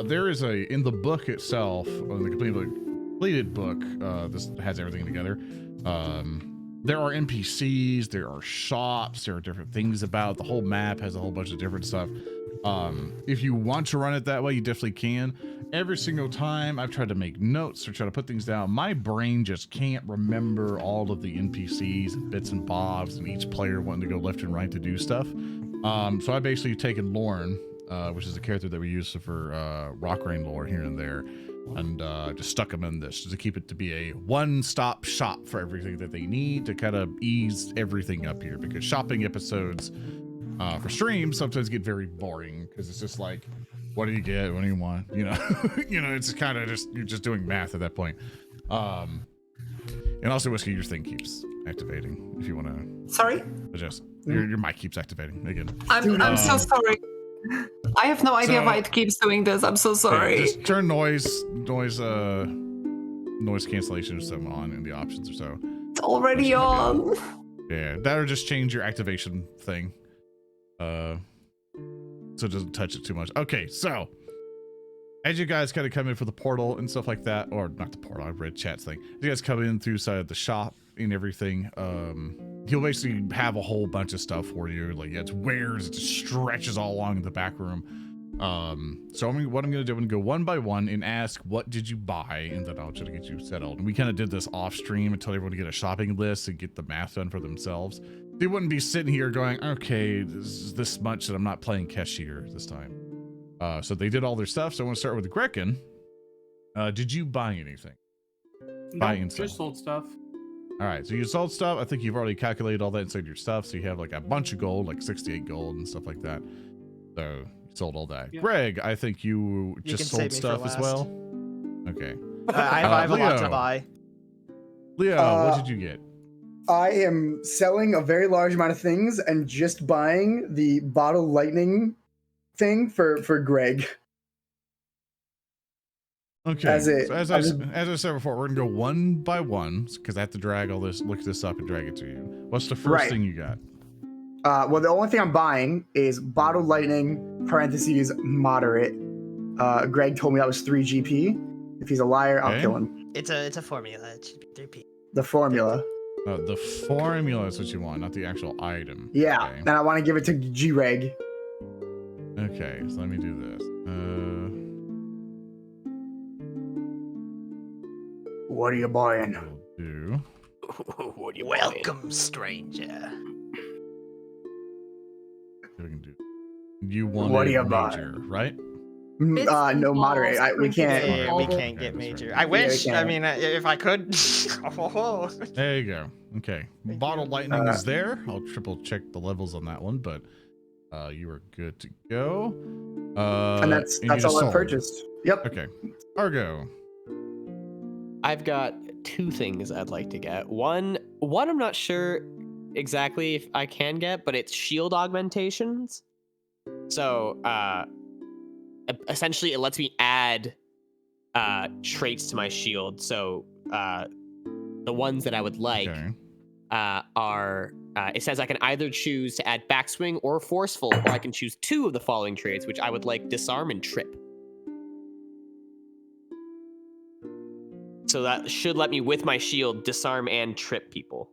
there is in the book itself, in the completed book, this has everything together. There are NPCs, there are shops, there are different things about. The whole map has a whole bunch of different stuff. If you want to run it that way, you definitely can. Every single time I've tried to make notes or try to put things down, my brain just can't remember all of the NPCs and bits and bobs and each player wanting to go left and right to do stuff. So I basically taken Lauren, which is the character that we use for Rotgrind lore here and there, and just stuck them in this just to keep it to be a one-stop shop for everything that they need to kind of ease everything up here, because shopping episodes for streams sometimes get very boring because it's just like, what do you get? What do you want? It's kind of you're just doing math at that point. And also, Whiskey, your thing keeps activating if you want to. Sorry? Adjust. Your mic keeps activating again. I'm so sorry. I have no idea why it keeps doing this. I'm so sorry. Yeah, just turn noise cancellation or something on in the options or so. It's already on. Yeah, that or just change your activation thing. So it doesn't touch it too much. Okay, so as you guys kind of come in for the portal and stuff like that, or not the portal, I've read chat's thing. As you guys come in through side of the shop and everything, he'll basically have a whole bunch of stuff for you. Like it's wares, it just stretches all along the back room. So what I'm gonna do, I'm gonna go one by one and ask, what did you buy? And then I'll try to get you settled. And we kind of did this off stream and told everyone to get a shopping list and get the math done for themselves. They wouldn't be sitting here going, okay, this is this much that I'm not playing cashier this time. So they did all their stuff. So I want to start with Grekin. Did you buy anything? No, just sold stuff. All right, so you sold stuff. I think you've already calculated all that inside your stuff. So you have like a bunch of gold, like 68 gold and stuff like that. So you sold all that. Yeah. Greg, I think you just sold stuff as well. Okay. I have a lot to buy. Leo, what did you get? I am selling a very large amount of things and just buying the bottle lightning thing for Greg. Okay. As I said before, we're gonna go one by one because I have to drag all this, look this up, and drag it to you. What's the first thing you got? Well, the only thing I'm buying is bottle lightning (parentheses moderate). Greg told me that was 3 GP. If he's a liar, I'll kill him. It's a formula. It should be 3P. The formula. The formula is what you want, not the actual item. Yeah, okay. And I want to give it to Gereg. Okay, so let me do this. What are you buying? What are you Welcome, stranger. You want what are you major, right? No, moderate. We can't. We can't get major. I wish. I mean, if I could. There you go. Okay. Bottle lightning is there. I'll triple check the levels on that one, but you are good to go. And that's all I purchased. Yep. Okay. Argo. I've got 2 things I'd like to get. One I'm not sure exactly if I can get, but it's shield augmentations. So, essentially, it lets me add traits to my shield. So the ones that I would like are, it says I can either choose to add backswing or forceful, or I can choose 2 of the following traits, which I would like disarm and trip. So that should let me, with my shield, disarm and trip people.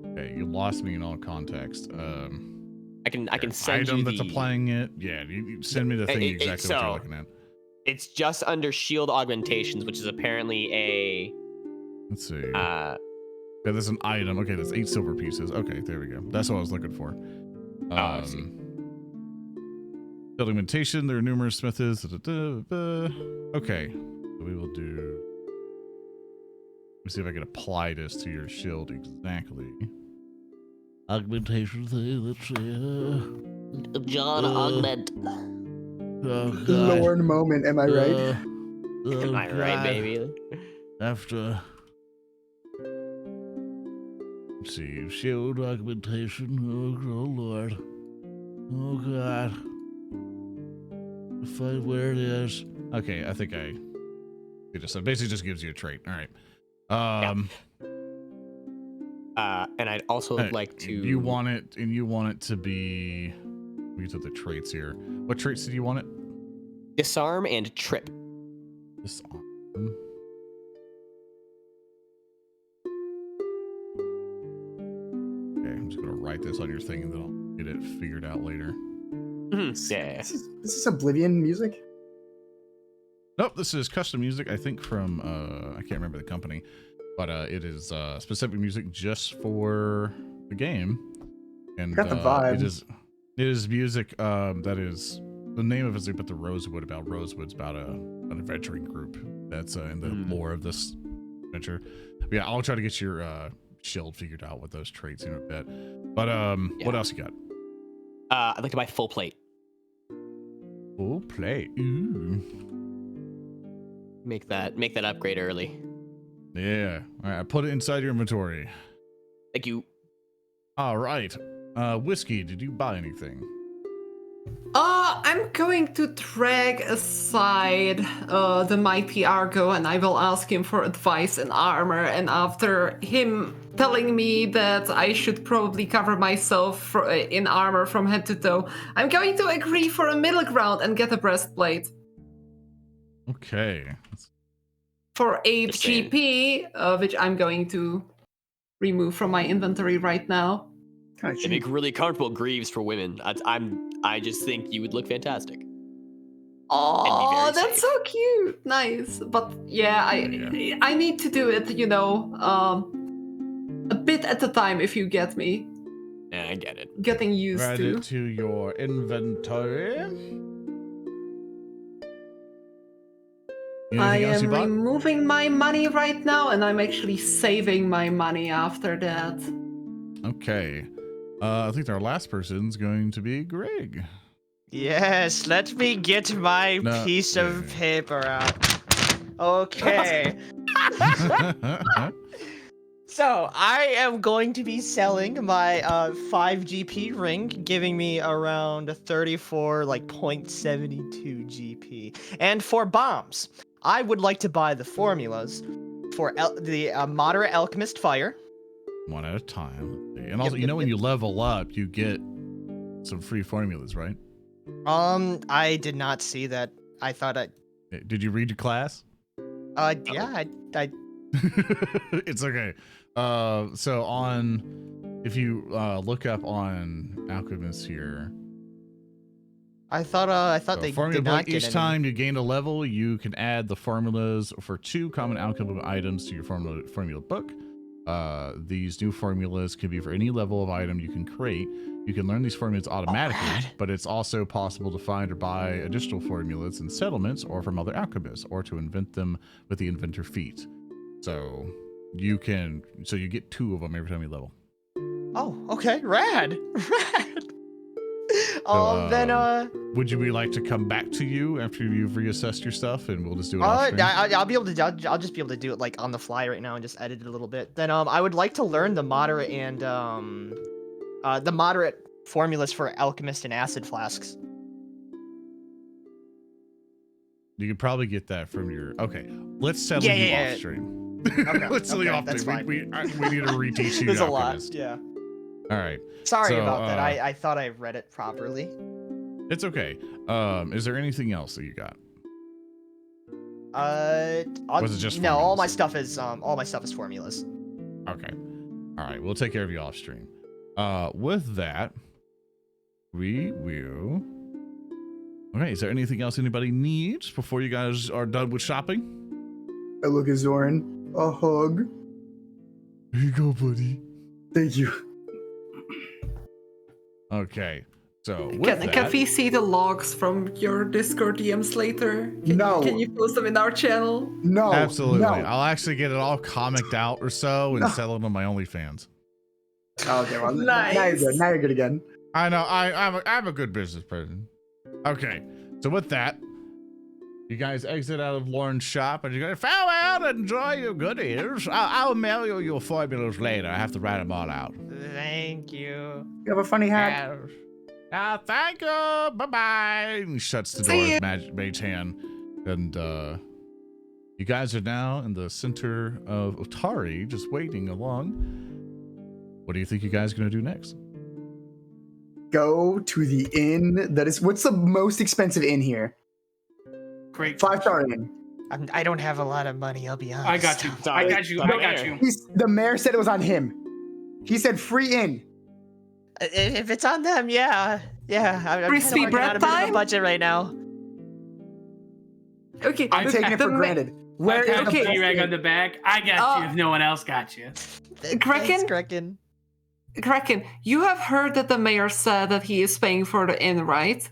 Okay, you lost me in all context. I can send item you that's applying it. Yeah, you send me the thing exactly what you're looking at. It's just under shield augmentations, which is apparently a. Let's see. Yeah, there's an item. Okay, that's 8 silver pieces. Okay, there we go. That's what I was looking for. I see. Building imitation. There are numerous methods. Okay, so we will do. Let me see if I can apply this to your shield exactly. Augmentation thing. Let's see. John Augment. Oh, God. Lorne moment, am I right? Am I right, God. baby? After. Let's see. Shield augmentation. Oh, Lord. Oh, God. Find where it is. Okay, I think I. It just basically just gives you a trait. All right. And I'd also like to. You want it, and you want it to be. These are the traits here. What traits did you want it? Disarm and trip. Disarm. Okay, I'm just gonna write this on your thing, and then I'll get it figured out later. Yeah. This is Oblivion music? Nope, this is custom music. I think from I can't remember the company, but it is specific music just for the game. And Got the vibe. It is music that is the name of it is about the Rosewood. Rosewood's about an adventuring group that's in the lore of this adventure. But yeah, I'll try to get your shield figured out with those traits in a bit. But what else you got? I'd like to buy full plate. Full plate. Ooh. Make that upgrade early. Yeah. All right, put it inside your inventory. Thank you. All right. Whiskey, did you buy anything? I'm going to drag aside the mighty Argo, and I will ask him for advice and armor. And after him telling me that I should probably cover myself in armor from head to toe, I'm going to agree for a middle ground and get a breastplate. Okay. For 8 Understand. GP, which I'm going to remove from my inventory right now. Kind of They make really comfortable greaves for women. I just think you would look fantastic. Oh, very that's safe. so cute. Nice. But yeah, I need to do it, a bit at a time, if you get me. Yeah, I get it. Getting used Add to. it to your inventory. I Anything else am you bought? removing my money right now, and I'm actually saving my money after that. Okay. I think our last person's going to be Greg. Yes, let me get my No, piece yeah. of paper out. Okay. So I am going to be selling my 5 GP ring, giving me around 34, like 0.72 GP. And for bombs, I would like to buy the formulas for the moderate alchemist fire. One at a time. And also, Yep, when yep. you level up, you get some free formulas, right? I did not see that. I thought Did you read your class? yeah, I It's okay. So if you look up on Alchemist here, I thought so they formula did not book, get each any. time you gain a level, you can add the formulas for 2 common alchemical items to your formula book. These new formulas can be for any level of item you can create. You can learn these formulas automatically, but it's also possible to find or buy additional formulas in settlements or from other alchemists, or to invent them with the inventor feat. So you get 2 of them every time you level. Oh, okay, rad. Would you like to come back to you after you've reassessed your stuff, and we'll just do it off screen? I'll be able to. I'll just be able to do it like on the fly right now and just edit it a little bit. Then I would like to learn the moderate and the moderate formulas for alchemist and acid flasks. You could probably get that from your. Okay, let's settle you off stream. Okay, Let's settle you off that's stream. fine. We need to reteach you. There's a lot. Alchemist. Yeah. All right. Sorry So, about that. I thought I read it properly. It's okay. Is there anything else that you got? Was it just no? All my formulas? stuff is formulas. Okay. All right. We'll take care of you off stream. With that, we will. Okay. Is there anything else anybody needs before you guys are done with shopping? I look at Zoran. A hug. Here you go, buddy. Thank you. Okay. So with that, Can we see the logs from your Discord DMs later? No. Can you post them in our channel? No. absolutely, No. I'll actually get it all comicked out or so and sell it on my OnlyFans. Okay, well, Nice. now you're good. Now you're good again. I know. I'm a good business person. Okay. So with that, you guys exit out of Lauren's shop and you go, farewell, enjoy your goodies. I'll mail you your formulas later. I have to write them all out. Thank you. You have a funny hat. Thank you. Bye-bye. And he shuts the door See with mage hand. And you guys are now in the center of Otari, just waiting along. What do you think you guys are going to do next? Go to the inn that is. What's the most expensive inn here? Great. 5-star inn. I don't have a lot of money, I'll be honest. I got you. Sorry. I got you. I got you. The mayor said it was on him. He said free inn. If it's on them, yeah. I'm Crispy working bread on a bit of time? a budget right now. Okay, I'm taking it for granted. Where? I got okay. the Gereg on the back. I got you if no one else got you. Grekin? Grekin. Grekin, you have heard that the mayor said that he is paying for the inn, right?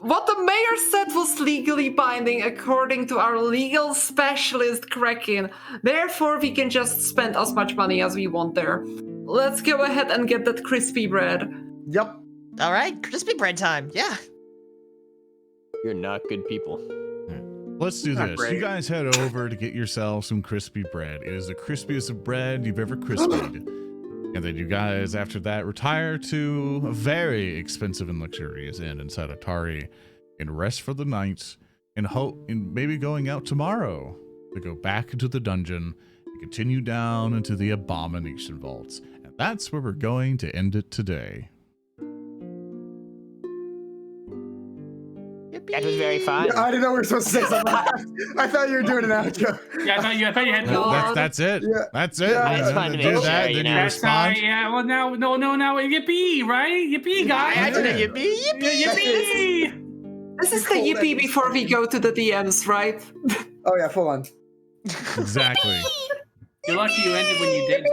What the mayor said was legally binding according to our legal specialist, Grekin. Therefore, we can just spend as much money as we want there. Let's go ahead and get that crispy bread. Yep. All right, crispy bread time. Yeah. You're not good people. Let's do Not this. great. You guys head over to get yourself some crispy bread. It is the crispiest of bread you've ever crispied. And then you guys, after that, retire to a very expensive and luxurious inn inside Atari and rest for the night and hope in maybe going out tomorrow to go back into the dungeon and continue down into the Abomination vaults. And that's where we're going to end it today. That was very fun. I didn't know we were supposed to say something. I thought you were doing an outro. Yeah, I thought you had to. God. That's it. Yeah. That's it. Yeah, And it's then fun to to do make that, sure, then you you know. respond. Yeah, well, now, yippee, right? Yippee, guys. I did a Yeah. yippee. Yippee! This is the Cool, yippee that- before we go to the DMs, right? Oh yeah, full on. Exactly. You're lucky you ended when you did.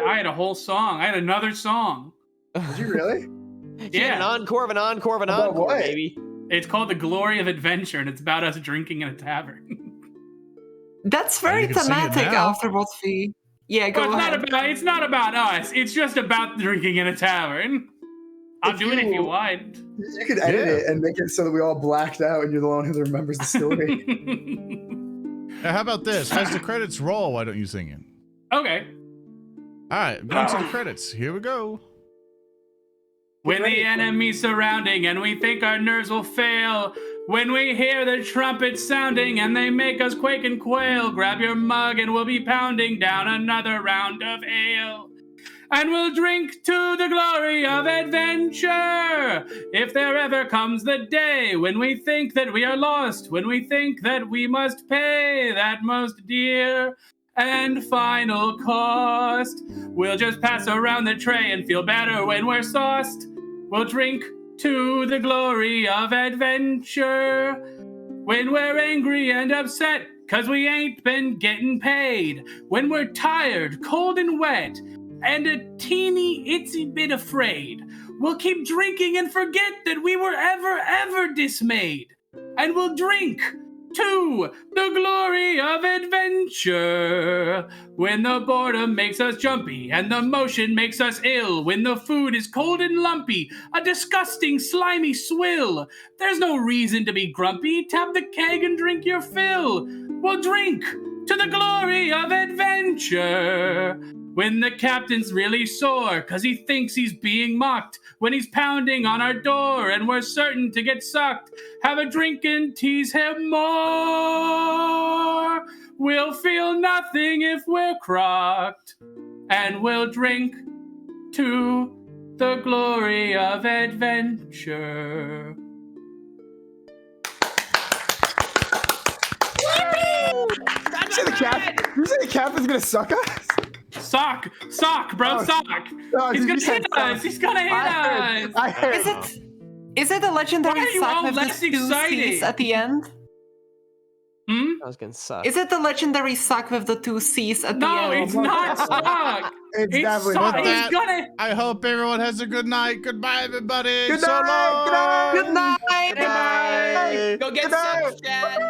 I had a whole song. I had another song. Did you really? Yeah. An encore of an encore of an About encore, what? baby. It's called The Glory of Adventure, and it's about us drinking in a tavern. That's Oh, very you can sing it thematic now. after what we... Yeah, But go ahead. it's not about us. It's just about drinking in a tavern. I'll If do it if you- you want. You could edit it and make it so that we all blacked out and you're the one who remembers the story. Now, how about this? As the credits roll, why don't you sing it? Okay. All right, going to the credits. Here we go. When the enemy's surrounding and we think our nerves will fail, when we hear the trumpets sounding and they make us quake and quail, grab your mug and we'll be pounding down another round of ale. And we'll drink to the glory of adventure. If there ever comes the day when we think that we are lost, when we think that we must pay that most dear and final cost, we'll just pass around the tray and feel better when we're sauced. We'll drink to the glory of adventure. When we're angry and upset, 'cause we ain't been getting paid. When we're tired, cold and wet, and a teeny itsy bit afraid, we'll keep drinking and forget that we were ever dismayed. And we'll drink to the glory of adventure. When the boredom makes us jumpy and the motion makes us ill, when the food is cold and lumpy, a disgusting slimy swill, there's no reason to be grumpy. Tap the keg and drink your fill. We'll drink to the glory of adventure. When the captain's really sore 'cause he thinks he's being mocked, when he's pounding on our door and we're certain to get sucked, have a drink and tease him more. We'll feel nothing if we're crocked, and we'll drink to the glory of adventure. You say the cap is gonna suck us? Sock, bro, Oh, sock. Oh, He's you gonna said hit suck. us. He's gonna hit us. I heard. Is it a legendary Why are you sack all with less the two excited? C's at the end? Hmm? That was gonna suck. Is it the legendary suck with the 2 C's at the No, end? it's not suck. It's It's definitely suck. not. He's gonna. I hope everyone has a good night. Goodbye, everybody. Good So night. long. Good night. Good night. Go get Good night. subs, chat.